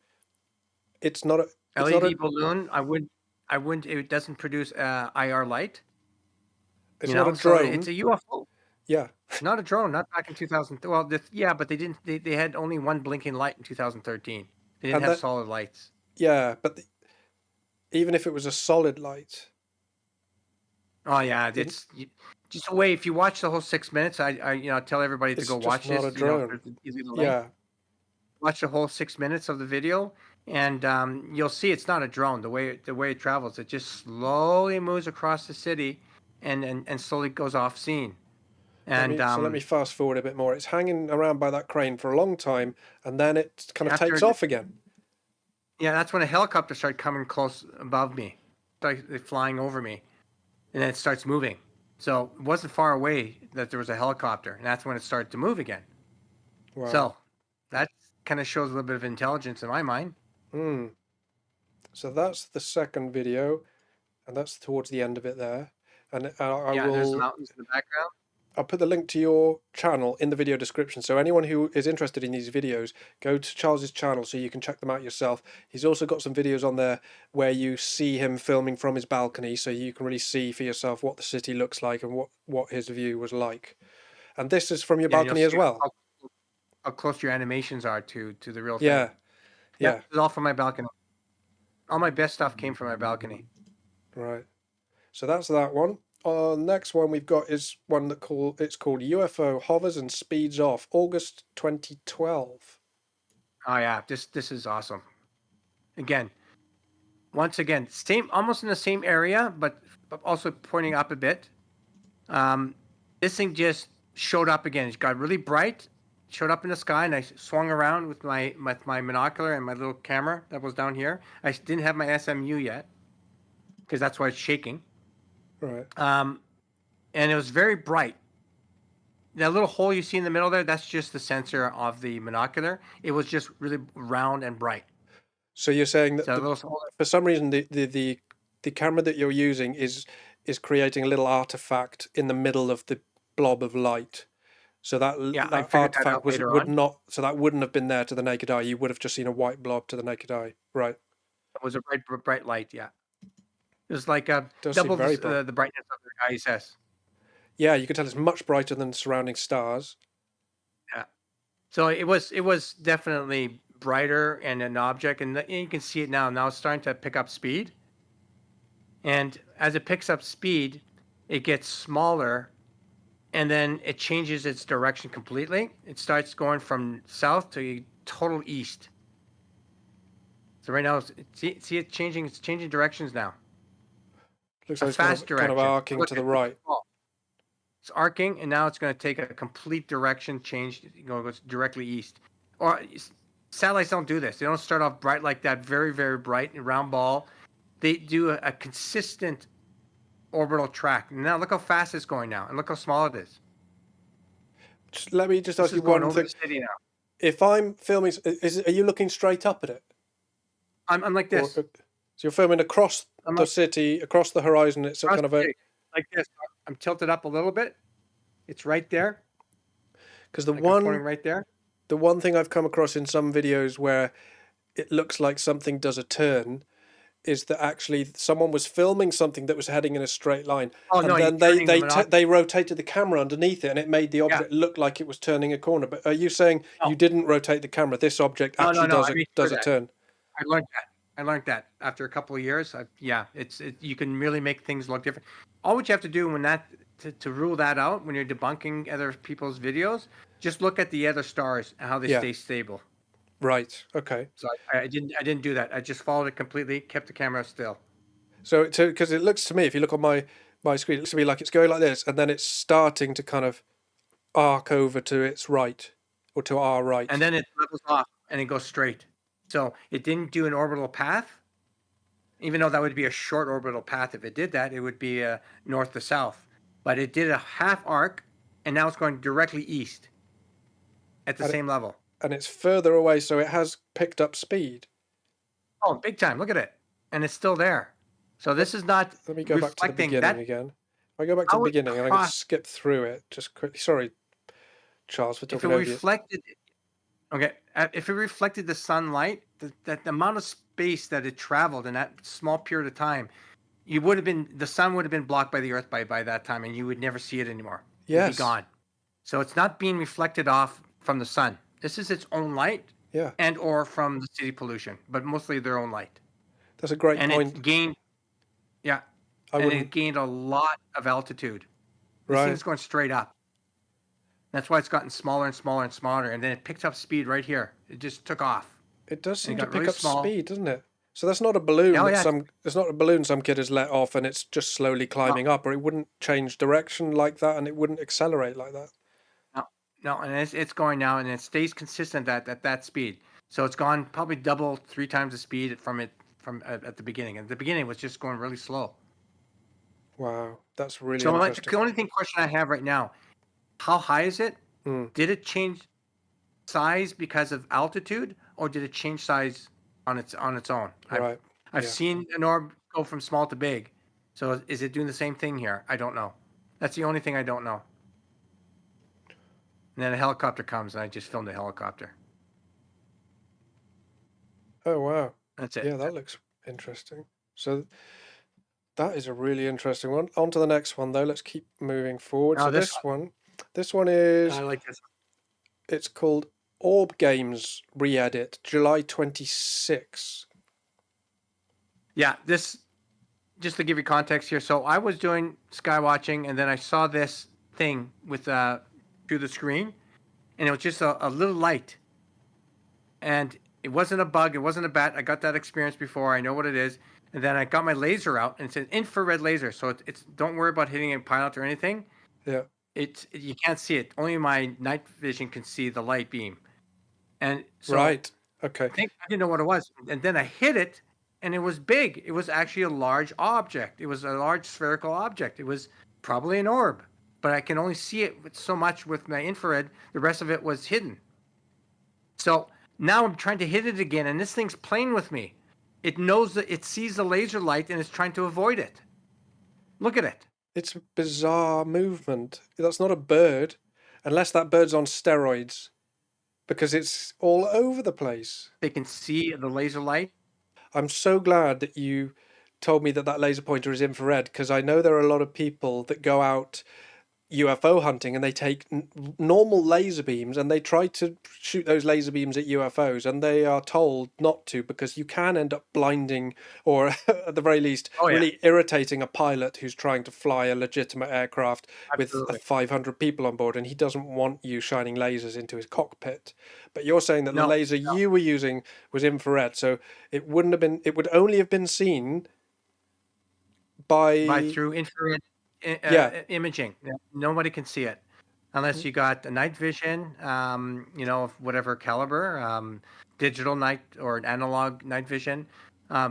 It's not a LED balloon. I wouldn't. It doesn't produce IR light. It's not a drone. It's a UFO. Yeah. Not a drone. Not back in 2000. Well, but they didn't. They had only one blinking light in 2013. They didn't have solid lights. Yeah, but even if it was a solid light. Oh yeah, it's just a way. If you watch the whole 6 minutes, I tell everybody to go watch this. Not a drone. Yeah. Watch the whole 6 minutes of the video, and you'll see it's not a drone. The way it travels, it just slowly moves across the city, and slowly goes off scene. And so let me fast forward a bit more. It's hanging around by that crane for a long time, and then it kind of takes off again. Yeah, that's when a helicopter started coming close above me, started flying over me, and then it starts moving. So it wasn't far away that there was a helicopter, and that's when it started to move again. Wow. So that kind of shows a little bit of intelligence in my mind. So that's the second video. and that's towards the end of it there. And I Yeah, there's the will. mountains in the background. I'll put the link to your channel in the video description. So anyone who is interested in these videos, go to Charles's channel so you can check them out yourself. He's also got some videos on there where you see him filming from his balcony, so you can really see for yourself what the city looks like and what his view was like. And this is from your Yeah, and you'll balcony as see well. how close your animations are to the real thing. Yeah, Yeah, yeah, it's all from my balcony. All my best stuff came from my balcony. right. So that's that one. Next one we've got is one it's called UFO hovers and speeds off, August 2012. Oh yeah, this is awesome. Once again, same, almost in the same area, but also pointing up a bit. This thing just showed up again. It got really bright, showed up in the sky, and I swung around with my binocular and my little camera that was down here. I didn't have my SMU yet because that's why it's shaking. Right. And it was very bright. That little hole you see in the middle there, that's just the sensor of the binocular. It was just really round and bright. So you're saying that So for some reason the camera that you're using is creating a little artifact in the middle of the blob of light. So that yeah, I that figured that artifact out later would on. not, so that wouldn't have been there to the naked eye. You would have just seen a white blob to the naked eye. Right. It was a bright light, yeah. It was like Does seem double very bright. the brightness of the ISS. Yeah, you can tell it's much brighter than surrounding stars. Yeah. So it was definitely brighter and an object, and you can see it now. Now it's starting to pick up speed. And as it picks up speed, it gets smaller, and then it changes its direction completely. It starts going from south to total east. So right now, see it changing. It's changing directions now. Looks A like it's fast kind of direction. arcing Look to the at right. It's arcing, and now it's going to take a complete direction change. Goes directly east. Or satellites don't do this. They don't start off bright like that, very, very bright and round ball. They do a consistent orbital track. Now look how fast it's going now, and look how small it is. Let me just This ask is you going one over thing. the city now. If I'm filming, are you looking straight up at it? I'm like this. So you're filming across the city, across the horizon. It's kind of a like this. I'm tilted up a little bit. It's right there. Because I'm pointing right there. The one thing I've come across in some videos where it looks like something does a turn is that actually someone was filming something that was heading in a straight line, and no, then they rotated the camera underneath it, and it made the object look like it was turning a corner. But are you saying you didn't rotate the camera? This object actually does a turn. I learned that after a couple of years. You can really make things look different. All what you have to do to rule that out when you're debunking other people's videos, just look at the other stars and how they stay stable. Right. Okay. So I didn't do that. I just followed it completely, kept the camera still. So because it looks to me, if you look on my screen, it looks to me like it's going like this, and then it's starting to kind of arc over to its right or to our right, and then it levels off and it goes straight. So it didn't do an orbital path, even though that would be a short orbital path. If it did that, it would be north to south. But it did a half arc, and now it's going directly east at the same level. And it's further away, so it has picked up speed. Oh, big time. Look at it. And it's still there. So this is not Let me go back to the beginning again. If I go back to the beginning, and I'm going to skip through it just quickly. Sorry, Charles, for talking over you. If it reflected the sunlight, the amount of space that it traveled in that small period of time, the sun would have been blocked by the Earth by that time, and you would never see it anymore. Yes. It'd be gone. So it's not being reflected off from the sun. This is its own light, and or from the city pollution, but mostly their own light. That's a great point. It gained, it gained a lot of altitude. This thing's going straight up. That's why it's gotten smaller and smaller and smaller, and then it picked up speed right here. It just took off. It does seem to pick up speed, doesn't it? So that's not a balloon. It's not a balloon some kid has let off, and it's just slowly climbing up, or it wouldn't change direction like that, and it wouldn't accelerate like that. No, and it's going now, and it stays consistent at that speed. So it's gone probably double, 3 times the speed from at the beginning. And the beginning was just going really slow. Wow, that's really interesting. The only question I have right now, how high is it? Did it change size because of altitude, or did it change size on its own? Right. I've seen an orb go from small to big, So is it doing the same thing here? I don't know. That's the only thing I don't know. And then a helicopter comes, and I just filmed a helicopter. Oh wow. That's it. Yeah, that looks interesting. So that is a really interesting one. On to the next one though. Let's keep moving forward. Oh, So this this one is I like this. it's called Orb Games Re-edit, July 26. Yeah, this just to give you context here. So I was doing sky watching, and then I saw this thing with through the screen, and it was just a little light, and it wasn't a bug, it wasn't a bat. I got that experience before. I know what it is, and then I got my laser out, and it's an infrared laser. So it's don't worry about hitting a pilot or anything. Yeah. It's you can't see it. Only my night vision can see the light beam, and so Right. Okay. I didn't know what it was, and then I hit it, and it was big. It was actually a large object. It was a large spherical object. It was probably an orb, but I can only see it with so much with my infrared. The rest of it was hidden. So now I'm trying to hit it again, and this thing's playing with me. It knows that it sees the laser light and it's trying to avoid it. Look at it. It's a bizarre movement. That's not a bird, unless that bird's on steroids, because it's all over the place. They can see the laser light. I'm so glad that you told me that that laser pointer is infrared, because I know there are a lot of people that go out UFO hunting and they take normal laser beams and they try to shoot those laser beams at UFOs, and they are told not to because you can end up blinding or at the very least really irritating a pilot who's trying to fly a legitimate aircraft with 500 people on board, and he doesn't want you shining lasers into his cockpit. But you're saying that the laser you were using was infrared, so it would only have been seen by through infrared imaging. Nobody can see it unless you got a night vision, of whatever caliber, digital night or an analog night vision.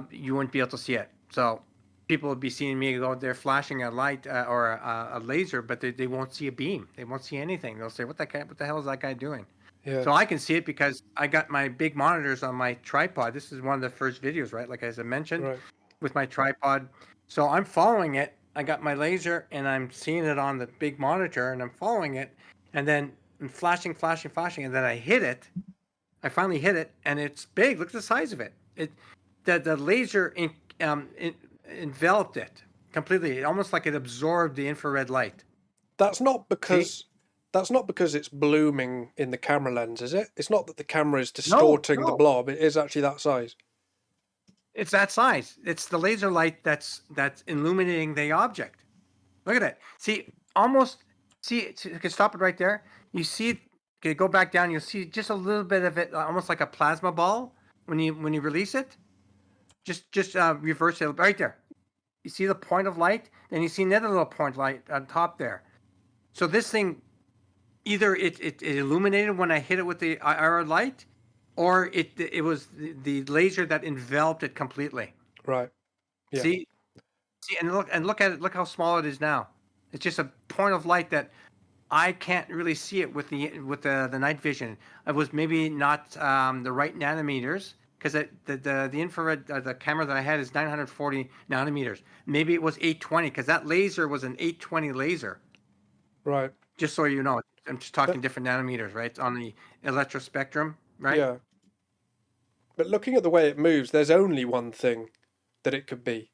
You wouldn't be able to see it. So people would be seeing me go there flashing a light or a laser, but they won't see a beam. They won't see anything. They'll say, what the hell is that guy doing? Yeah. So I can see it because I got my big monitors on my tripod. This is one of the first videos, right? Like as I mentioned, with my tripod. So I'm following it. I got my laser and I'm seeing it on the big monitor and I'm following it, and then I'm flashing, and then I hit it. I finally hit it, and it's big. Look at the size of it. The laser enveloped it completely, almost like it absorbed the infrared light. That's not because it's blooming in the camera lens, is it? It's not that the camera is distorting the blob. It is actually that size. It's that size. It's the laser light that's illuminating the object. Look at it. See, you can stop it right there. You see it. Okay, go back down. You'll see just a little bit of it, almost like a plasma ball when you release it. Just reverse it right there. You see the point of light, then you see another little point light on top there. So this thing, either it illuminated when I hit it with the IR light, or it was the laser that enveloped it completely. Right. Yeah. See, and look at it. Look how small it is now. It's just a point of light that I can't really see it with the night vision. It was maybe not the right nanometers, because the infrared the camera that I had is 940 nanometers. Maybe it was 820, because that laser was an 820 laser. Right. Just so you know, I'm just talking different nanometers, right? On the electrospectrum, right? Yeah. But looking at the way it moves, there's only one thing that it could be.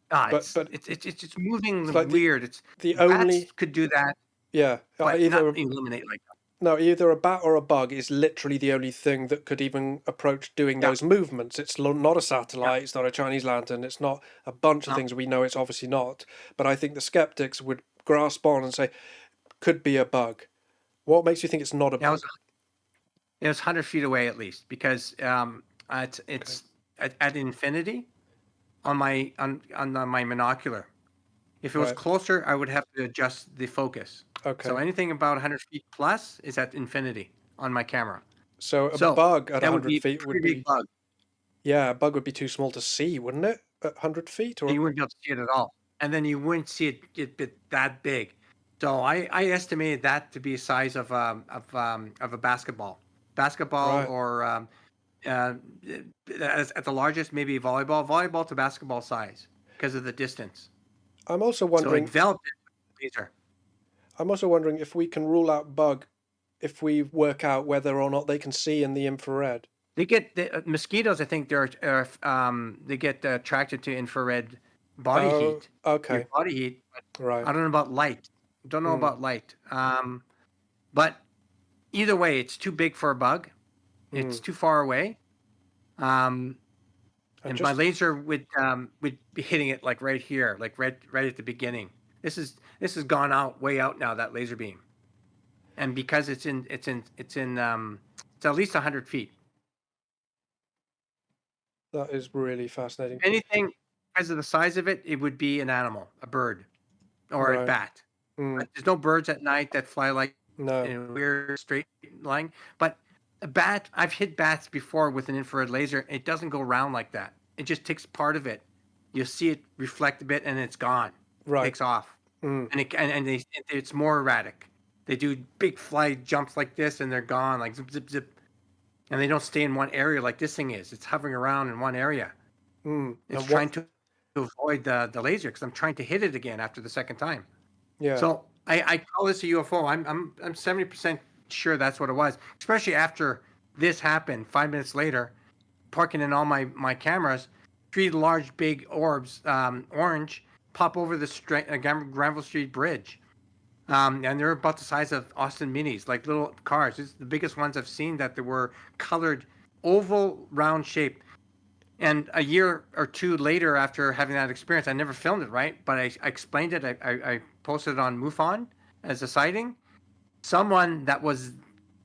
It's moving like weird. The only bats could do that. Yeah. But not illuminate like that. No, either a bat or a bug is literally the only thing that could even approach doing those movements. It's not a satellite, it's not a Chinese lantern, it's not a bunch of things we know it's obviously not. But I think the skeptics would grasp on and say, could be a bug. What makes you think it's not a bug? It was 100 feet away at least, because it's at infinity on my monocular. If it was closer, I would have to adjust the focus. Okay. So anything about 100 feet plus is at infinity on my camera. So a bug at 100 feet would be... Big bug. Yeah, a bug would be too small to see, wouldn't it? At 100 feet? Or... You wouldn't be able to see it at all. And then you wouldn't see it that big. So I estimated that to be a size of a basketball. Or at the largest, maybe volleyball to basketball size. because of the distance. I'm also So it wondering. enveloped it with laser. I'm also wondering if we can rule out bug if we work out whether or not they can see in the infrared. They get mosquitoes. I think they get attracted to infrared body Oh, heat. Your okay, body heat. But right. I don't know about light. Don't know about light. But either way, it's too big for a bug. It's too far away. And my laser would be hitting it like right here, like right at the beginning. This has gone way out now, that laser beam, and because it's at least 100 feet. That is really fascinating. If anything, because of the size of it, it would be an animal, a bird, or a Right. bat. But there's no birds at night that fly like No. in a weird straight line. But a bat, I've hit bats before with an infrared laser. It doesn't go round like that. It just takes part of it. You'll see it reflect a bit, and it's gone. Right. It takes off, and it's more erratic. They do big fly jumps like this, and they're gone, like zip zip zip, and they don't stay in one area like this thing is. It's hovering around in one area. It's trying to avoid the laser because I'm trying to hit it again after the second time. Yeah. So I call this a UFO. I'm 70% sure that's what it was, especially after this happened 5 minutes later, parking in all my cameras, 3 large big orbs, orange, pop over the Granville Street Bridge. And they're about the size of Austin Minis, like little cars. It's the biggest ones I've seen that they were colored oval, round shape. And a year or two later, after having that experience, I never filmed it, right? But I explained it. I posted it on MUFON as a sighting. Someone that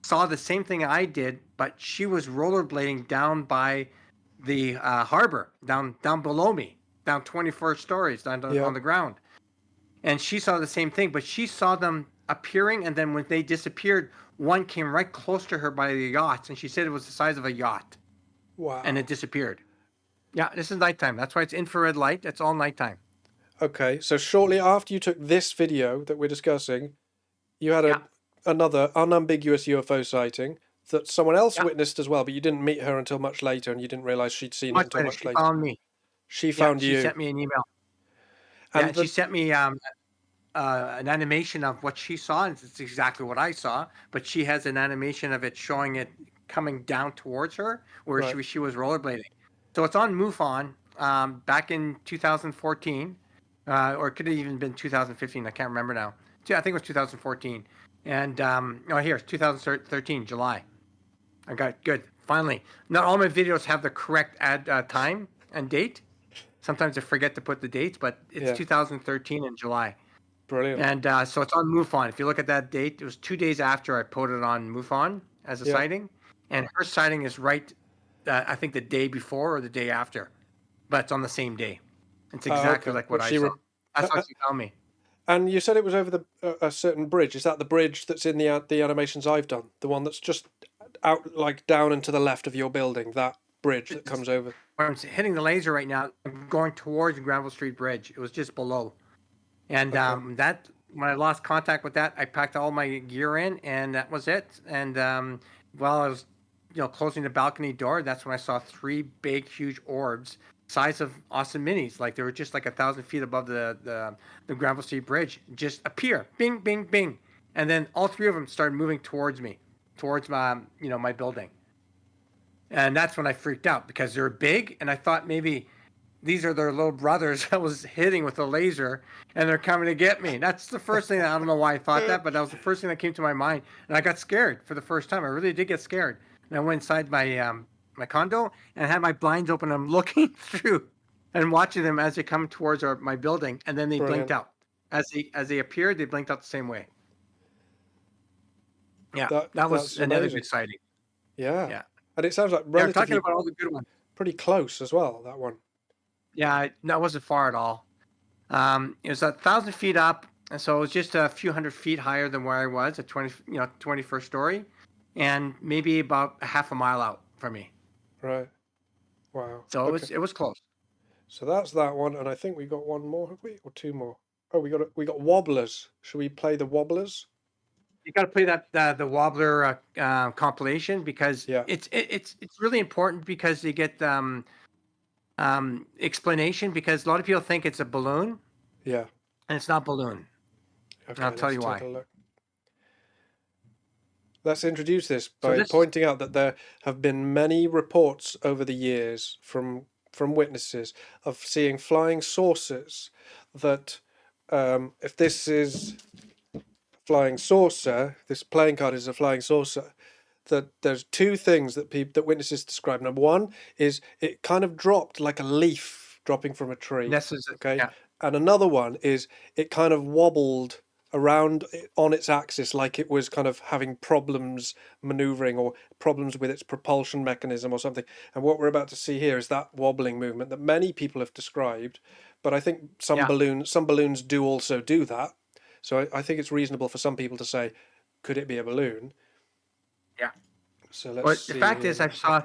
saw the same thing I did, but she was rollerblading down by the harbor, down below me, down 24 stories on the ground. And she saw the same thing, but she saw them appearing, and then when they disappeared, one came right close to her by the yachts, and she said it was the size of a yacht. Wow. And it disappeared. Yeah, this is nighttime. That's why it's infrared light. It's all nighttime. Okay, so shortly after you took this video that we're discussing, you had another unambiguous UFO sighting that someone else witnessed as well, but you didn't meet her until much later, and you didn't realize she'd seen it until much later. She found me. She found you. She sent me an email. And she sent me an animation of what she saw, and it's exactly what I saw, but she has an animation of it showing it coming down towards her where she was rollerblading. So it's on MUFON back in 2014, or it could have even been 2015. I can't remember now. I think it was 2014. And here it's 2013, July. I got it. Good. Finally. Not all my videos have the correct time and date. Sometimes I forget to put the dates, but it's 2013 in July. Brilliant. And so it's on MUFON. If you look at that date, it was 2 days after I put it on MUFON as a sighting. And her sighting is right, I think, the day before or the day after. But it's on the same day. It's exactly like what I saw. That's what she told me. And you said it was over a certain bridge. Is that the bridge that's in the animations I've done? The one that's just out, like down and to the left of your building? That bridge that comes over? I'm hitting the laser right now. I'm going towards Granville Street Bridge. It was just below. And that, when I lost contact with that, I packed all my gear in, and that was it. And while I was, closing the balcony door, that's when I saw 3 big, huge orbs, size of Austin Minis. Like they were just like 1,000 feet above the Granville Street Bridge, just appear, bing, bing, bing, and then all 3 of them started moving towards me, towards my, my building. And that's when I freaked out because they're big, and I thought maybe these are their little brothers I was hitting with a laser, and they're coming to get me. That's the first thing. I don't know why I thought that, but that was the first thing that came to my mind, and I got scared for the first time. I really did get scared, and I went inside my my condo and I had my blinds open. I'm looking through and watching them as they come towards my building, and then they blinked out as they appeared. They blinked out the same way. Yeah, that was another amazing. exciting. Yeah. And it sounds like relatively, talking about all the good ones. Pretty close as well, that one. Yeah, that wasn't far at all. It was 1,000 feet up, and so it was just a few hundred feet higher than where I was at 21st story, and maybe about a half a mile out from me. Right. Wow. So it was close. So that's that one, and I think we got one more, have we, or 2 more? Oh, we got Wobblers. Should we play the Wobblers? You got to play that the Wobbler compilation because it's really important because they get explanation because a lot of people think it's a balloon, Yeah. and it's not balloon. Okay, I'll tell let's you take why. a look. Let's introduce this So by this, pointing out that there have been many reports over the years from witnesses of seeing flying saucers. That if this is flying saucer, this playing card is a flying saucer. That there's two things that witnesses describe. Number one is it kind of dropped like a leaf dropping from a tree. this is Okay, yeah, and another one is it kind of wobbled around on its axis like it was kind of having problems maneuvering or problems with its propulsion mechanism or something. And what we're about to see here is that wobbling movement that many people have described, but I think some yeah, balloons do also do that. So I think it's reasonable for some people to say, could it be a balloon? yeah. So let's But the see fact here. is, I saw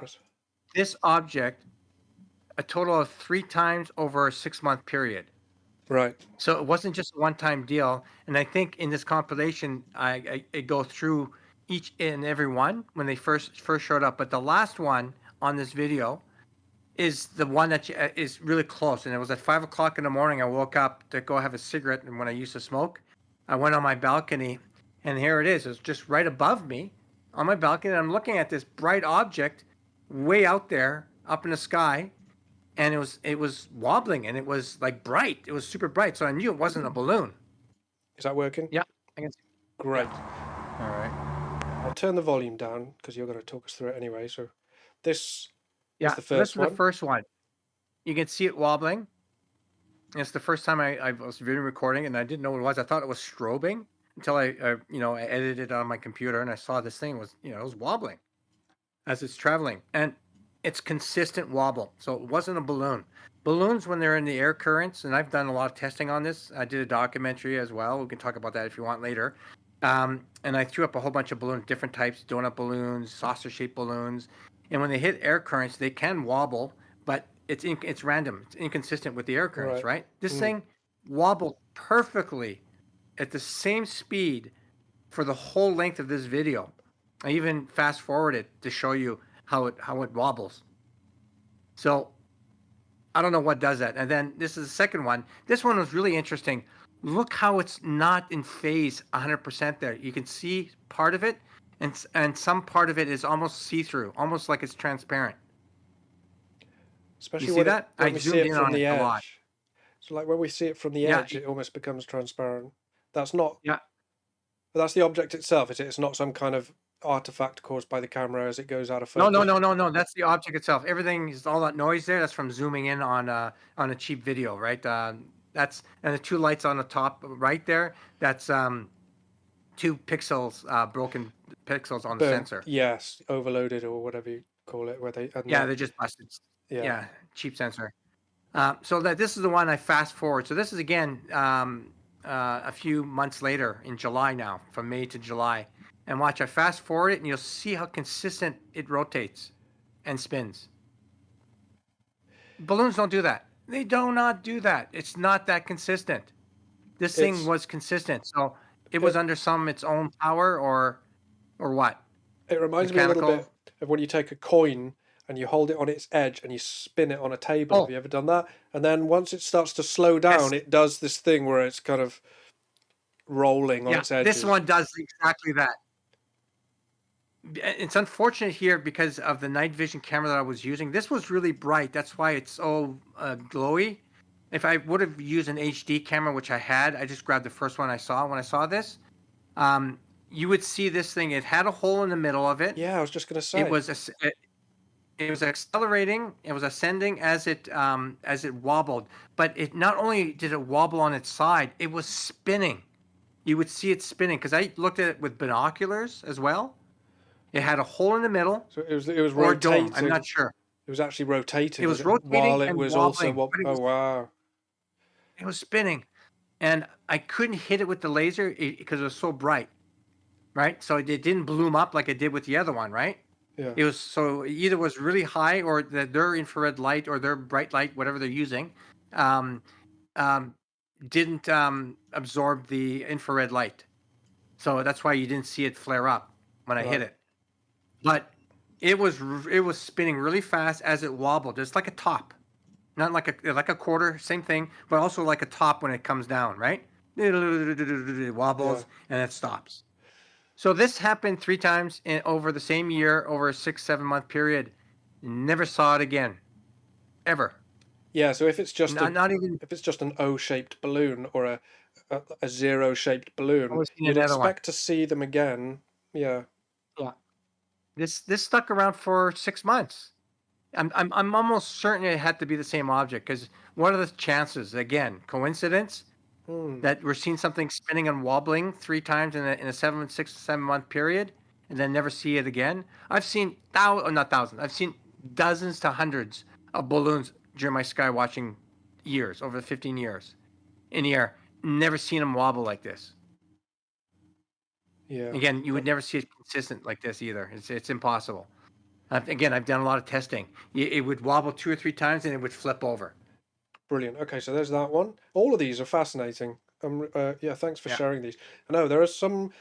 this object a total of 3 times over a 6-month period. Right. So it wasn't just a one-time deal. And I think in this compilation, I go through each and every one when they first showed up. But the last one on this video is the one that is really close. And it was at 5 o'clock in the morning. I woke up to go have a cigarette, and when I used to smoke, I went on my balcony, and here it is. It's just right above me on my balcony. And I'm looking at this bright object way out there, up in the sky, and it was wobbling, and it was like bright. It was super bright, so I knew it wasn't a balloon. Is that working? Yeah, I can see. Great. All right. I'll turn the volume down because you're going to talk us through it anyway. So this is Yeah, the so this first is the one. first one. You can see it wobbling. It's the first time I was video recording, and I didn't know what it was. I thought it was strobing until I edited it on my computer, and I saw this thing was, it was wobbling as it's traveling, and it's consistent wobble. So it wasn't a balloon. Balloons, when they're in the air currents, and I've done a lot of testing on this. I did a documentary as well. We can talk about that if you want later. And I threw up a whole bunch of balloons, different types, donut balloons, saucer-shaped balloons. And when they hit air currents, they can wobble, but it's random. It's inconsistent with the air currents, right? This thing wobbled perfectly at the same speed for the whole length of this video. I even fast forwarded to show you how it wobbles. So I don't know what does that. And then this is the second one. This one was really interesting. Look how it's not in phase 100% there. You can see part of it, and some part of it is almost see-through, almost like it's transparent. Especially You see that? when I we see zoomed it in from on the it a lot. edge. So like when we see it from the Yeah, edge, it almost becomes transparent. That's not. yeah. But that's the object itself. It's not some kind of artifact caused by the camera as it goes out of No, focus. no. That's the object itself. Everything is all that noise there. That's from zooming in on a cheap video, right? That's and the two lights on the top right there. That's 2 pixels, broken pixels on the Burnt, sensor. yes, overloaded or whatever you call it, where they and Yeah, that, they're just busted. yeah. Yeah, cheap sensor. So that this is the one I fast forward. So this is again a few months later in July now, from May to July. And watch, I fast forward it, and you'll see how consistent it rotates and spins. Balloons don't do that. They do not do that. It's not that consistent. This thing It's was consistent. So it was under its own power or what? it reminds me a little Mechanical. bit of when you take a coin and you hold it on its edge and you spin it on a table. Have Oh, you ever done that? And then once it starts to slow down, yes. it does this thing where it's kind of rolling on Yeah, its edges. this one does exactly that. It's unfortunate here because of the night vision camera that I was using. This was really bright. That's why it's so glowy. If I would have used an HD camera, which I had, I just grabbed the first one I saw. When I saw this, you would see this thing. It had a hole in the middle of it. Yeah, I was just going to say. It was accelerating. It was ascending as it wobbled. But it not only did it wobble on its side, it was spinning. You would see it spinning because I looked at it with binoculars as well. It had a hole in the middle. So it was Or rotating. dome. I'm not sure. It was actually rotating. It was While rotating it and was wobbling. also. Oh wow! It was spinning, and I couldn't hit it with the laser because it was so bright, right? So it didn't bloom up like it did with the other one, right? Yeah. It was so either was really high or their infrared light or their bright light, whatever they're using, um, didn't absorb the infrared light. So that's why you didn't see it flare up when I hit it. But it was spinning really fast as it wobbled. It's like a top. not like a quarter, same thing, but also like a top when it comes down, right? It wobbles and it stops. So this happened 3 times over the same year, over a 6-7 month period. Never saw it again, ever. Yeah, so if it's just a Not even. if it's just an O-shaped balloon or a zero-shaped balloon, Always seen you'd another one. expect to see them again. Yeah. Yeah. This stuck around for 6 months. I'm almost certain it had to be the same object because what are the chances? Again, coincidence Hmm. that we're seeing something spinning and wobbling 3 times in a 6-7 month period, and then never see it again. I've seen not thousands. I've seen dozens to hundreds of balloons during my sky watching years, over 15 years in the air. Never seen them wobble like this. Yeah. Again, you would never see it consistent like this either. It's impossible. I've done a lot of testing. It would wobble 2 or 3 times and it would flip over. Brilliant. Okay, so there's that one. All of these are fascinating. Yeah, thanks for Yeah. sharing these. I know there are some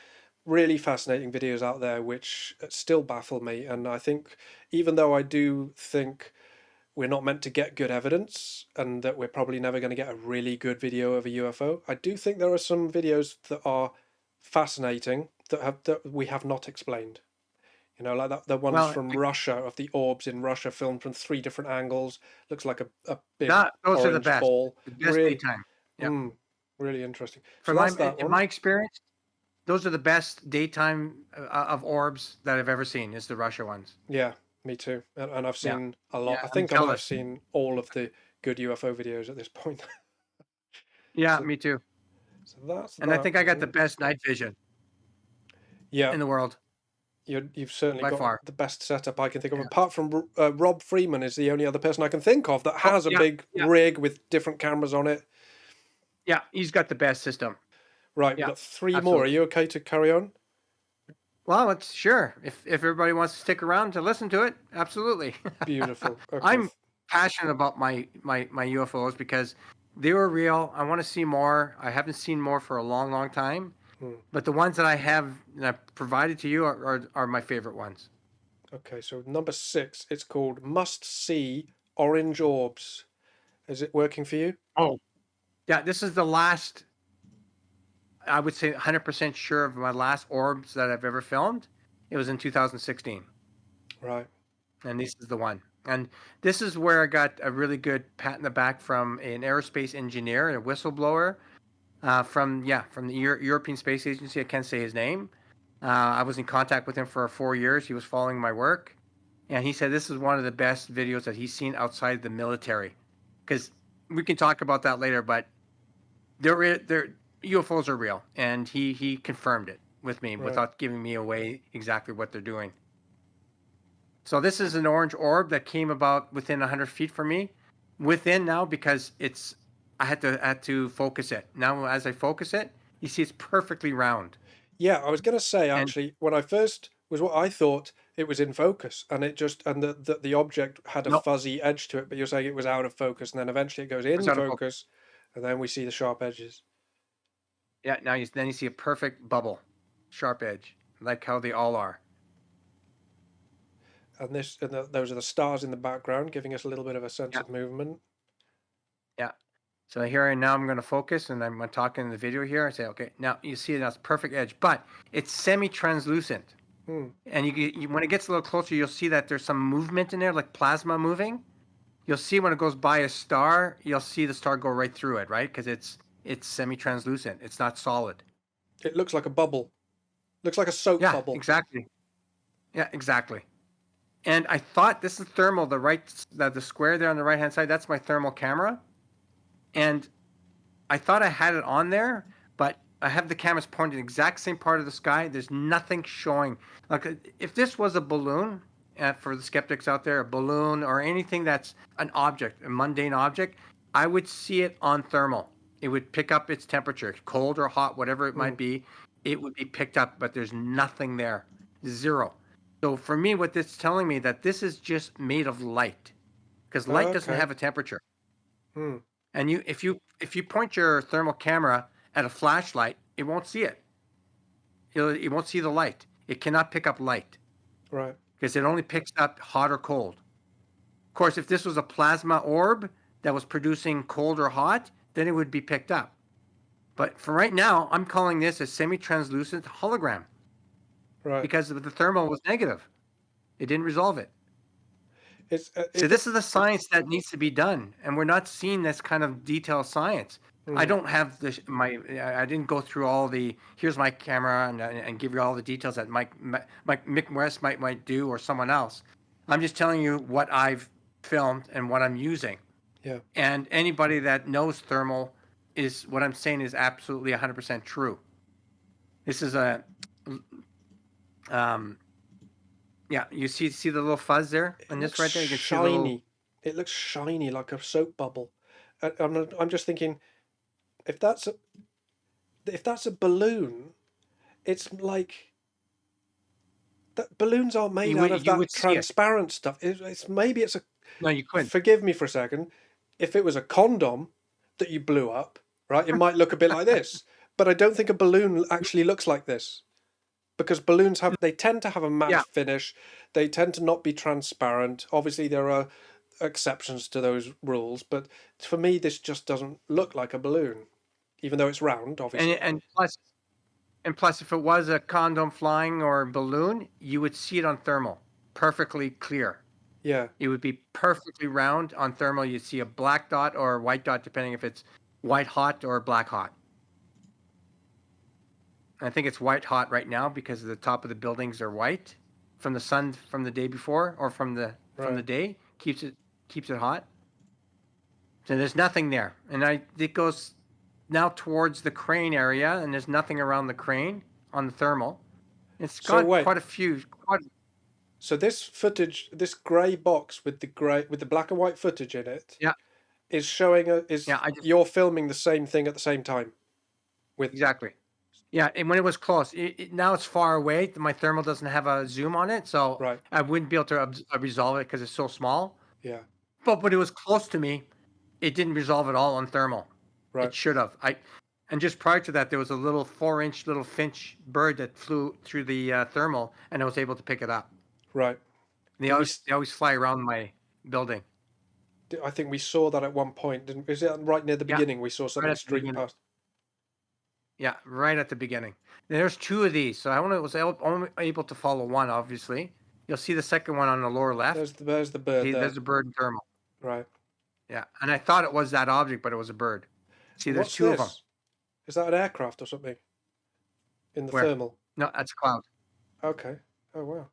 really fascinating videos out there which still baffle me, and I think even though I do think we're not meant to get good evidence and that we're probably never going to get a really good video of a UFO, I do think there are some videos that are fascinating that we have not explained. You know, like the ones Well, from Russia of the orbs in Russia filmed from 3 different angles. Looks like a big those are the orange best. ball. The best Really, daytime. Yeah. really interesting. So From my that's that in one. my experience, those are the best daytime of orbs that I've ever seen. Is the Russia ones. Yeah, me too. And I've Yeah. seen a lot. Yeah. I I'm think I might have jealous. seen all of the good UFO videos at this point. Yeah, so, me too. so that's And I that think I got the one. best night vision Yeah, in the world you've certainly by got far. the best setup I can think of. Yeah. Apart from Rob Freeman is the only other person I can think of that Oh, has a yeah. big Yeah. rig with different cameras on it. Yeah. He's got the best system. Right, we've Yeah. got 3 more. Are Absolutely. you okay to carry on? Well, it's sure. If everybody wants to stick around to listen to it, absolutely. Beautiful. Okay. I'm passionate about my UFOs because they were real. I want to see more. I haven't seen more for a long, long time. Hmm. But the ones that I have that I've provided to you are my favorite ones. Okay, so number 6, it's called Must See Orange Orbs. Is it working for you? Oh, yeah. This is the last. I would say 100% sure of my last orbs that I've ever filmed. It was in 2016. Right. And this is the one. And this is where I got a really good pat in the back from an aerospace engineer and a whistleblower from the European Space Agency. I can't say his name. I was in contact with him for 4 years. He was following my work, and he said this is one of the best videos that he's seen outside the military. Because we can talk about that later, but they're UFOs are real, and he confirmed it with me Right. without giving me away exactly what they're doing. So this is an orange orb that came about within 100 feet from me. Within now because I had to focus it. Now as I focus it, you see it's perfectly round. Yeah, I was going to say And actually, when I first was what I thought it was in focus, and it just and the object had a no, fuzzy edge to it, but you're saying it was out of focus, and then eventually it goes it was in out of focus. focus, and then we see the sharp edges. Yeah, now then you see a perfect bubble, sharp edge, like how they all are. And those are the stars in the background, giving us a little bit of a sense Yeah, of movement. yeah. So here now I'm going to focus, and I'm talking in the video here. I say, okay, now you see that's perfect edge, but it's semi-translucent. Hmm. And when it gets a little closer, you'll see that there's some movement in there, like plasma moving. You'll see when it goes by a star, you'll see the star go right through it, right? Because it's semi-translucent. It's not solid. It looks like a bubble. Looks like a soap Yeah, bubble. exactly. Yeah, exactly. And I thought this is thermal, the square there on the right-hand side, that's my thermal camera. And I thought I had it on there, but I have the cameras pointing the exact same part of the sky. There's nothing showing. Like if this was a balloon, for the skeptics out there, a balloon or anything that's an object, a mundane object, I would see it on thermal. It would pick up its temperature, cold or hot, whatever it Hmm. might be. It would be picked up, but there's nothing there, zero. So for me, what this is telling me that this is just made of light, because light doesn't Okay. have a temperature. Hmm. And if you point your thermal camera at a flashlight, it won't see it. It won't see the light. It cannot pick up light Right. because it only picks up hot or cold. Of course, if this was a plasma orb, that was producing cold or hot, then it would be picked up. But for right now, I'm calling this a semi-translucent hologram Right. because the thermal was negative. It didn't resolve it. It's So this is the science that needs to be done, and we're not seeing this kind of detailed science. I don't have I didn't go through all the here's my camera and give you all the details that Mick West might do or someone else. I'm just telling you what I've filmed and what I'm using. Yeah. And anybody that knows thermal is what I'm saying is absolutely 100% true. This is a yeah, you see the little fuzz there It on this looks right there. You can see shiny. the little. It looks shiny like a soap bubble. I'm just thinking, if that's a balloon, it's like that balloons aren't made out of You that would see it. transparent stuff. Maybe it's a. No, you couldn't. Forgive me for a second. If it was a condom that you blew up, right, it might look a bit like this. But I don't think a balloon actually looks like this, because balloons they tend to have a matte Yeah. finish. They tend to not be transparent. Obviously, there are exceptions to those rules, but for me, this just doesn't look like a balloon, even though it's round, obviously. And plus, if it was a condom flying or a balloon, you would see it on thermal, perfectly clear. Yeah. It would be perfectly round on thermal. You'd see a black dot or a white dot, depending if it's white hot or black hot. I think it's white hot right now because the top of the buildings are white from the sun from the day before or from the day keeps it hot. So there's nothing there, and it goes now towards the crane area, and there's nothing around the crane on the thermal. It's got quite a few. So this footage, this grey box with the black and white footage in it, Yeah, is showing you're filming the same thing at the same time. Exactly. Yeah, and when it was close, now it's far away. My thermal doesn't have a zoom on it, so I wouldn't be able to resolve it because it's so small. Yeah. But when it was close to me, it didn't resolve at all on thermal. Right. It should have. And just prior to that, there was a little 4-inch little finch bird that flew through the thermal, and I was able to pick it up. Right. They always fly around my building. I think we saw that at one point. Is it right near the beginning? We saw something streak past. Yeah, right at the beginning. There's 2 of these, so I was only able to follow one. Obviously, you'll see the second one on the lower left. There's the bird. There's a bird in thermal. Right. Yeah, and I thought it was that object, but it was a bird. See, there's What's 2 of them. Is that an aircraft or something? In the thermal? No, that's a cloud. Okay. Oh wow.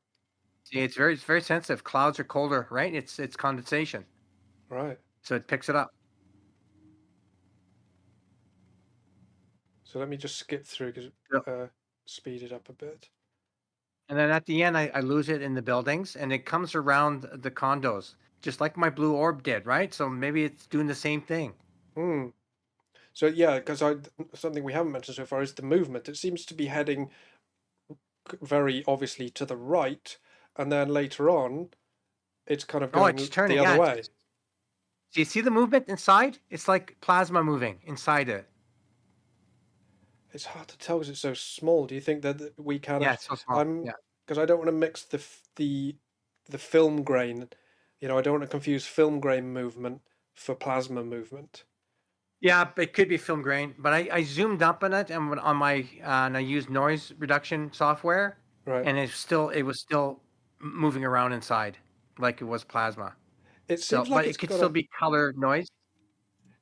See, it's very sensitive. Clouds are colder, right? It's condensation. Right. So it picks it up. So let me just skip through because speed it up a bit. And then at the end, I lose it in the buildings, and it comes around the condos, just like my blue orb did, right? So maybe it's doing the same thing. So yeah, because something we haven't mentioned so far is the movement. It seems to be heading very obviously to the right, and then later on, it's kind of going turning the other way. Do you see the movement inside? It's like plasma moving inside it. It's hard to tell because it's so small. Do you think that we can? Yeah, it's so small. Because I don't want to mix the film grain. I don't want to confuse film grain movement for plasma movement. Yeah, it could be film grain, but I zoomed up on it and on my and I used noise reduction software, right? And it was still moving around inside like it was plasma. It seems like it could still be color noise.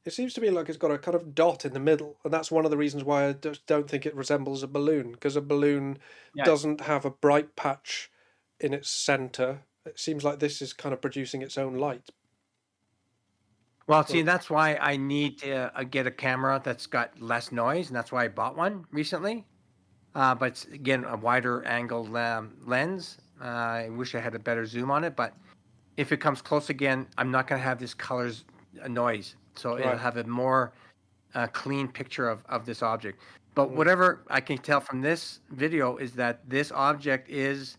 It seems to me like it's got a kind of dot in the middle, and that's one of the reasons why I don't think it resembles a balloon, because a balloon doesn't have a bright patch in its center. It seems like this is kind of producing its own light. Well, see, that's why I need to get a camera that's got less noise, and that's why I bought one recently. But it's, again, a wider angle lens. I wish I had a better zoom on it, but if it comes close again, I'm not going to have this colors noise. So it'll have a more clean picture of this object. But whatever I can tell from this video is that this object is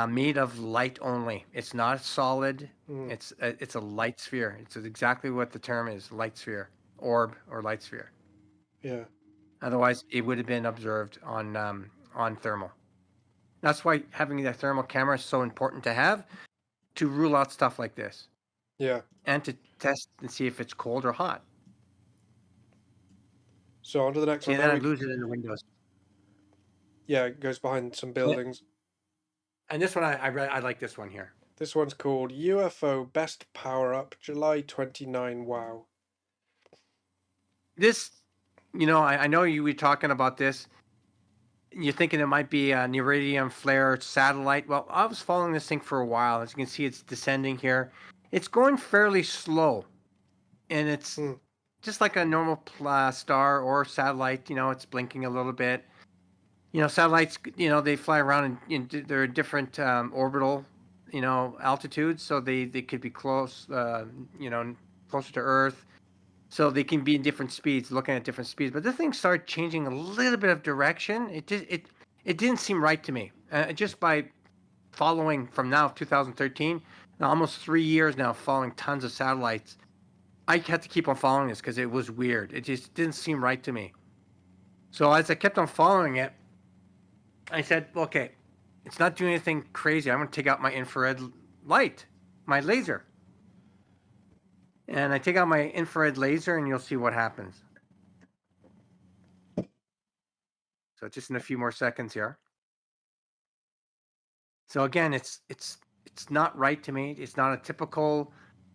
made of light only. It's not solid. It's a light sphere. It's exactly what the term is: light sphere, orb, or light sphere. Yeah. Otherwise, it would have been observed on thermal. That's why having that thermal camera is so important to have to rule out stuff like this. Yeah. and to test and see if it's cold or hot. So on to the next See, one. then Now I'd lose it in the windows. yeah, it goes behind some buildings. And this one, I like this one here. This one's called UFO Best Power Up, July 29. Wow. This, I know you were talking about this. You're thinking it might be an iridium flare satellite. Well, I was following this thing for a while. As you can see, it's descending here. It's going fairly slow, and it's just like a normal star or satellite. It's blinking a little bit. Satellites, they fly around and they're different orbital, altitudes, so they could be close, closer to Earth. So they can be in different speeds, looking at different speeds. But this thing started changing a little bit of direction. It didn't seem right to me. Just by following from now 2013, now almost 3 years now, following tons of satellites, I had to keep on following this because it was weird. It just didn't seem right to me. So as I kept on following it, I said, okay, it's not doing anything crazy. I'm going to take out my infrared light, my laser. And I take out my infrared laser, and you'll see what happens. So just in a few more seconds here. So again, it's not right to me. It's not a typical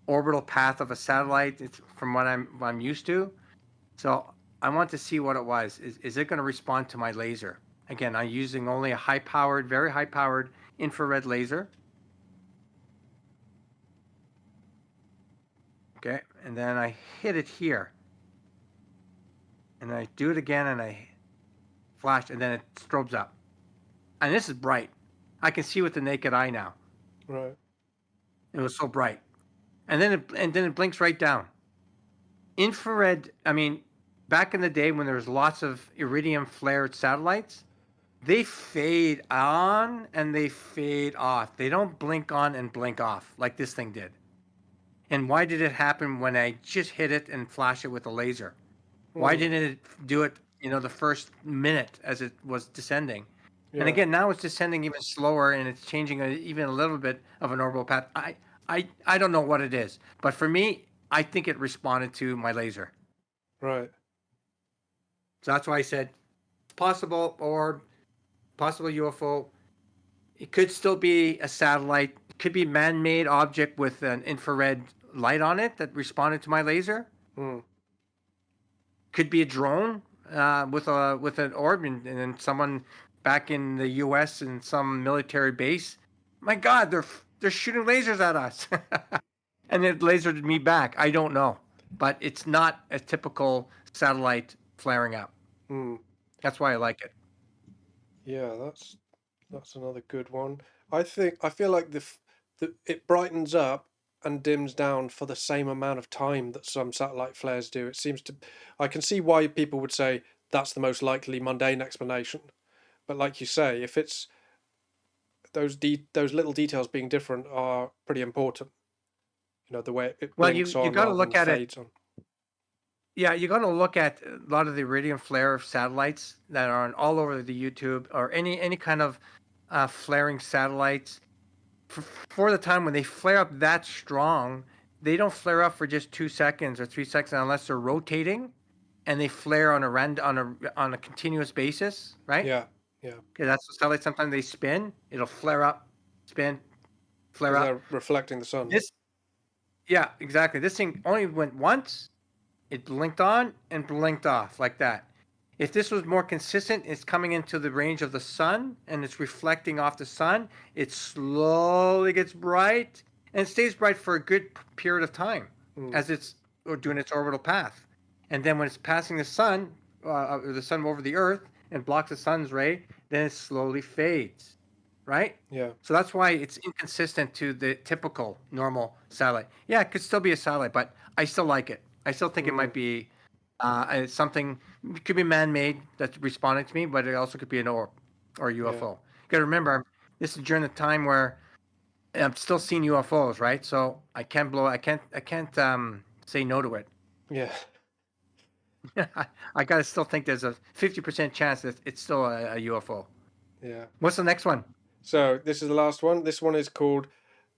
orbital path of a satellite. It's from what I'm used to. So I want to see what it was. Is it going to respond to my laser? Again, I'm using only a high-powered, very high-powered infrared laser. Okay, and then I hit it here. And I do it again, and I flash, and then it strobes up. And this is bright. I can see with the naked eye now. Right. It was so bright. And then it blinks right down. Infrared, I mean, back in the day when there was lots of iridium flared satellites, they fade on and they fade off. They don't blink on and blink off like this thing did. And why did it happen when I just hit it and flash it with a laser? Why didn't it do it, the first minute as it was descending? Yeah. And again, now it's descending even slower, and it's changing even a little bit of an orbital path. I don't know what it is, but for me, I think it responded to my laser. Right. So that's why I said possible or possible UFO. It could still be a satellite. It could be a man-made object with an infrared light on it that responded to my laser. Could be a drone with an orb, and then someone back in the U.S. in some military base. My God, they're shooting lasers at us, and it lasered me back. I don't know, but it's not a typical satellite flaring up. That's why I like it. Yeah, that's another good one. I feel like it brightens up and dims down for the same amount of time that some satellite flares do. It seems to. I can see why people would say that's the most likely mundane explanation, but like you say, if it's those little details being different are pretty important. The way it Well, blinks you on got to rather than look at it. fades on. Yeah, you're going to look at a lot of the iridium flare satellites that are on all over the YouTube or any kind of flaring satellites. For the time when they flare up that strong, they don't flare up for just 2 seconds or 3 seconds unless they're rotating, and they flare on a continuous basis, right? Yeah, yeah. Okay, that's the satellite. Sometimes they spin. It'll flare up, spin, flare Because up. they're reflecting the sun. Yeah, exactly. This thing only went once. It blinked on and blinked off like that. If this was more consistent, it's coming into the range of the sun and it's reflecting off the sun. It slowly gets bright and it stays bright for a good period of time as it's doing its orbital path. And then when it's passing the sun over the Earth and blocks the sun's ray, then it slowly fades, right? Yeah. So that's why it's inconsistent to the typical normal satellite. Yeah, it could still be a satellite, but I still like it. I still think it might be something. It could be man-made that's responding to me, but it also could be an orb or a UFO. You got to remember, this is during the time where I'm still seeing UFOs, right? So I can't say no to it. Yeah. I got to still think there's a 50% chance that it's still a UFO. Yeah. What's the next one? So this is the last one. This one is called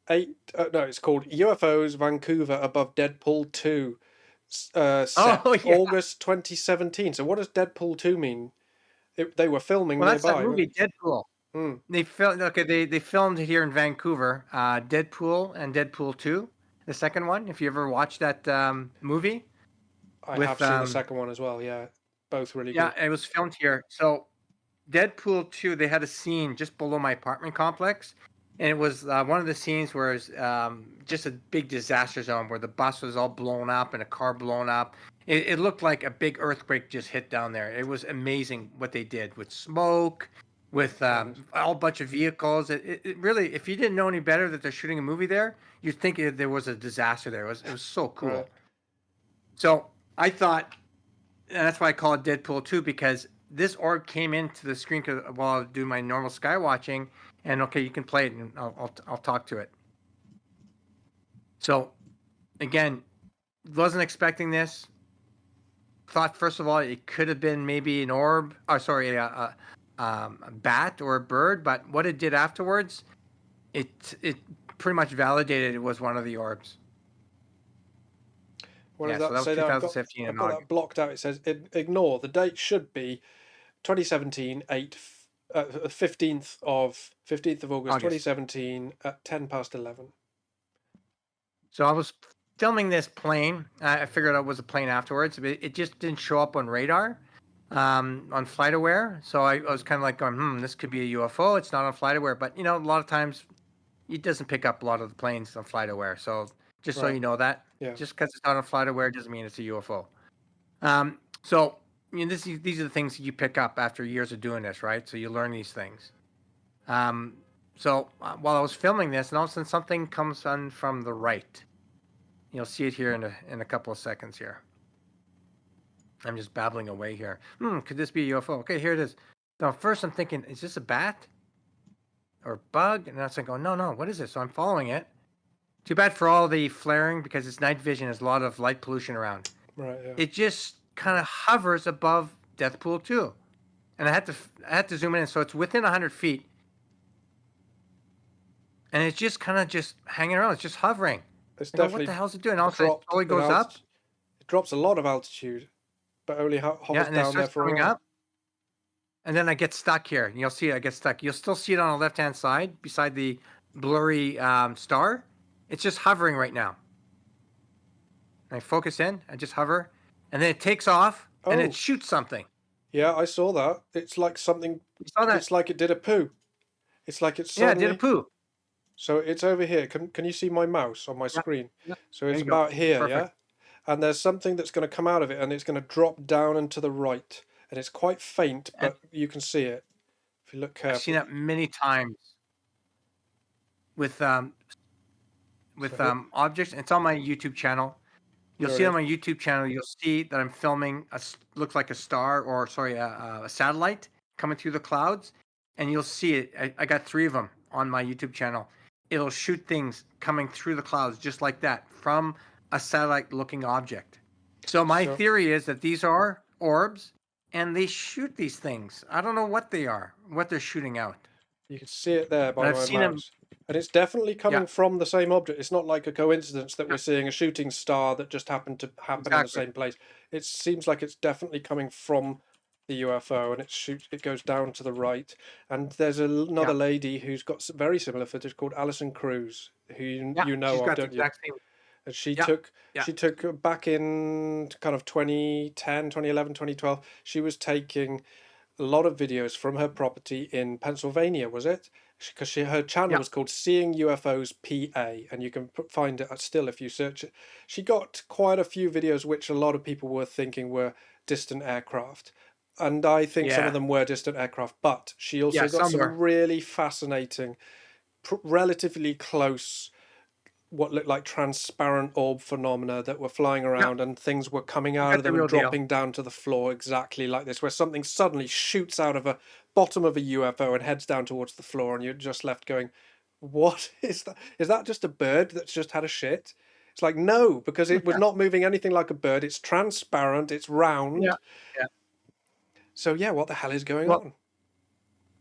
No, it's called UFOs Vancouver above Deadpool 2, set Oh yeah. August 2017. So what does Deadpool 2 mean? They were filming Well, that's that nearby, weren't movie Deadpool. they? Hmm. They filmed. Okay, they filmed it here in Vancouver. Deadpool and Deadpool 2, the second one. If you ever watched that movie I have with seen the second one as well, yeah. Both really yeah, good. it was filmed here. So Deadpool 2, they had a scene just below my apartment complex. And it was one of the scenes where it's just a big disaster zone where the bus was all blown up and a car blown up. It looked like a big earthquake just hit down there. It was amazing what they did with smoke, with Right. all bunch of vehicles. It really, if you didn't know any better that they're shooting a movie there, you'd think there was a disaster there. It was so cool. Right. So I thought, and that's why I call it Deadpool 2, because this orb came into the screen while I was doing my normal sky watching, and okay, you can play it, and I'll talk to it. So, again, wasn't expecting this. Thought first of all it could have been maybe an orb, or sorry, a bat or a bird, but what it did afterwards, it pretty much validated it was one of the orbs. What Yeah, does so that that was say there? 2017 I've in got that August. blocked out. It says, ignore. The date should be 2017, 15th of August, August. 2017 at 10 past 11. So I was filming this plane. I figured out it was a plane afterwards, but it just didn't show up on radar, on FlightAware. So I was kind of like going, this could be a UFO. It's not on FlightAware, but a lot of times it doesn't pick up a lot of the planes on FlightAware. So just so Right. you know that, Yeah. just because it's not on FlightAware doesn't mean it's a UFO. So these are the things that you pick up after years of doing this, right? So you learn these things. So while I was filming this, and all of a sudden something comes on from the right. You'll see it here in a couple of seconds here. I'm just babbling away here. Could this be a UFO? Okay, here it is. Now, first I'm thinking, is this a bat or bug? And that's like, oh, no, what is this? So I'm following it. Too bad for all the flaring because it's night vision. There's a lot of light pollution around. Right, yeah. It just kind of hovers above Deathpool 2. And I had to zoom in, so it's within 100 feet. And it's just kind of just hanging around. It's just hovering. It's What definitely the hell is it doing? Also, it dropped slowly in goes up. It drops a lot of altitude, but only hovers Yeah, and it down there starts for a coming while. up. And then I get stuck here. And you'll see I get stuck. You'll still see it on the left-hand side beside the blurry star. It's just hovering right now. And I focus in. I just hover. And then it takes off and Oh. it shoots something. Yeah, I saw that. It's like something. You saw that? It's like it did a poo. It's like it's Yeah, it suddenly. did a poo. So it's over here. Can you see my mouse on my screen? Yeah. So There it's you go. about here, Perfect. yeah? And there's something that's going to come out of it and it's going to drop down and to the right. And it's quite faint, but you can see it if you look carefully. I've seen that many times with objects. It's on my YouTube channel. You'll There see it on my YouTube channel. You'll see that I'm filming looks like a star, or sorry, a satellite coming through the clouds, and you'll see it. I got 3 of them on my YouTube channel. It'll shoot things coming through the clouds just like that from a satellite-looking object. So my theory is that these are orbs, and they shoot these things. I don't know what they are, what they're shooting out. You can see it there by But I've my seen 'em- mouse. And it's definitely coming Yeah. from the same object. It's not like a coincidence that we're seeing a shooting star that just happened to happen in the Exactly. same place. It seems like it's definitely coming from the UFO, and it goes down to the right. And there's another lady who's got very similar footage called Alison Cruz, who you know she's of, got the don't you? exact same. And she Yeah, took yeah. she took back in kind of 2010, 2011, 2012. She was taking a lot of videos from her property in Pennsylvania, was it? Because her channel was called Seeing UFOs PA, and you can find it still if you search it. She got quite a few videos which a lot of people were thinking were distant aircraft, and I think some Yeah. of them were distant aircraft. But she also Yeah, got some some were. really fascinating, relatively close, what looked like transparent orb phenomena that were flying around, and things were coming out got of the them and real deal. dropping down to the floor exactly like this, where something suddenly shoots out of a bottom of a UFO and heads down towards the floor, and you're just left going, what is that? Is that just a bird that's just had a shit? It's like, no, because it was not moving anything like a bird. It's transparent, it's round. Yeah. Yeah. So yeah, what the hell is going Well, on?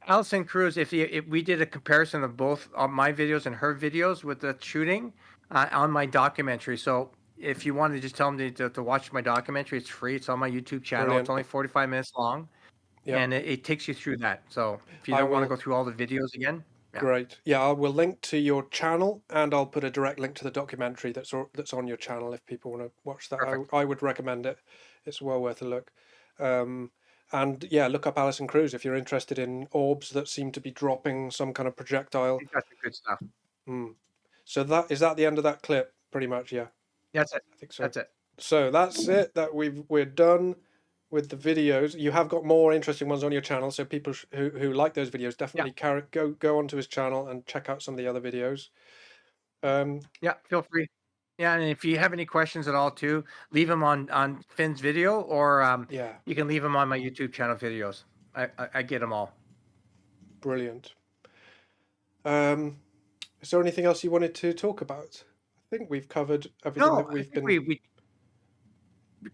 Alison Cruz, if we did a comparison of both my videos and her videos with the shooting on my documentary. So if you want to just tell them to watch my documentary, it's free. It's on my YouTube channel. It's Brilliant. only 45 minutes long, Yeah, and it takes you through that. So if you I don't want to go will. through all the videos again, yeah, Great. Yeah, I will link to your channel, and I'll put a direct link to the documentary that's on your channel if people want to watch that. perfect. I would recommend it. It's well worth a look. Um, and yeah, look up Alison Cruz if you're interested in orbs that seem to be dropping some kind of projectile. You've got some good stuff. Mm. So that the end of that clip, pretty much. Yeah, That's it. I think so. That's it. So that's it. We're done with the videos. You have got more interesting ones on your channel, so people who like those videos Yeah, definitely go onto his channel and check out some of the other videos. yeah. Feel free. Yeah, and if you have any questions at all, too, leave them on Finn's video, or Yeah, you can leave them on my YouTube channel videos. I get them all. brilliant. Is there anything else you wanted to talk about? I think we've covered everything No, that I we've think been. we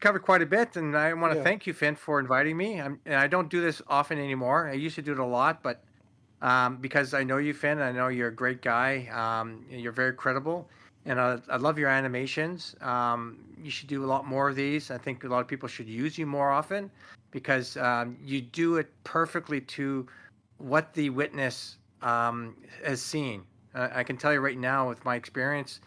covered quite a bit, and I want to Yeah, thank you, Finn, for inviting me. And I don't do this often anymore. I used to do it a lot, but because I know you, Finn, I know you're a great guy. You're very credible, and I love your animations. You should do a lot more of these. I think a lot of people should use you more often because you do it perfectly to what the witness has seen. I can tell you right now, with my experience,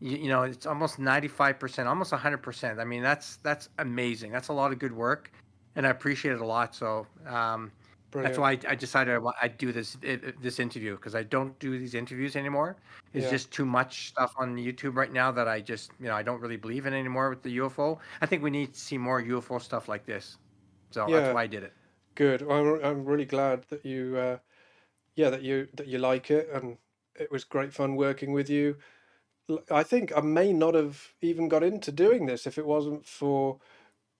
it's almost 95%, almost 100%. I mean, that's amazing. That's a lot of good work, and I appreciate it a lot. So that's brilliant. why I decided I'd do this interview, because I don't do these interviews anymore. It's Yeah, just too much stuff on YouTube right now that I just I don't really believe in anymore with the UFO. I think we need to see more UFO stuff like this. So that's yeah, why I did it. good. I'm really glad that you yeah that you like it, and it was great fun working with you. I think I may not have even got into doing this if it wasn't for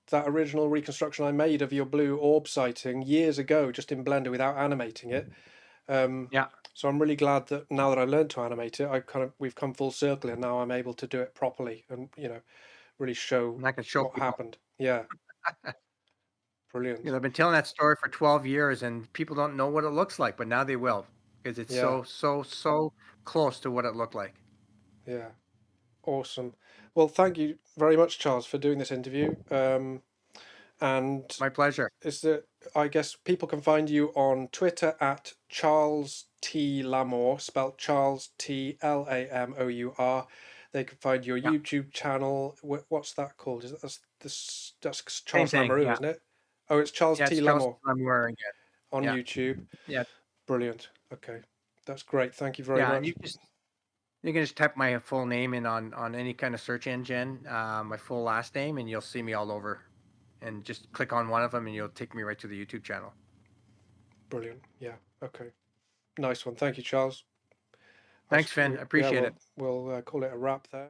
that original reconstruction I made of your blue orb sighting years ago, just in Blender without animating it. Um, Yeah, so I'm really glad that now that I learned to animate it, we've come full circle, and now I'm able to do it properly and really show and I can show what people. happened. Yeah, brilliant. I've been telling that story for 12 years, and people don't know what it looks like, but now they will, because it's Yeah, so close to what it looked like. yeah, awesome. Well, thank you very much, Charles, for doing this interview. And My pleasure. is that I guess people can find you on Twitter at Charles T Lamour, spelled Charles T Lamour. They can find your Yeah, YouTube channel. What's that called? Is that that's same Charles thing. Lamoureux, Yeah, isn't it? Oh, it's Charles yeah. T It's Charles Lamour Lamoureux again. on Yeah, YouTube. yeah, Brilliant. Okay, that's great. Thank you very yeah. And much. you can just type my full name in on any kind of search engine, my full last name, and you'll see me all over. And just click on one of them, and you'll take me right to the YouTube channel. Brilliant. Yeah. Okay. Nice one. Thank you, Charles. Thanks, Finn. I Yeah, appreciate it. we'll call it a wrap there.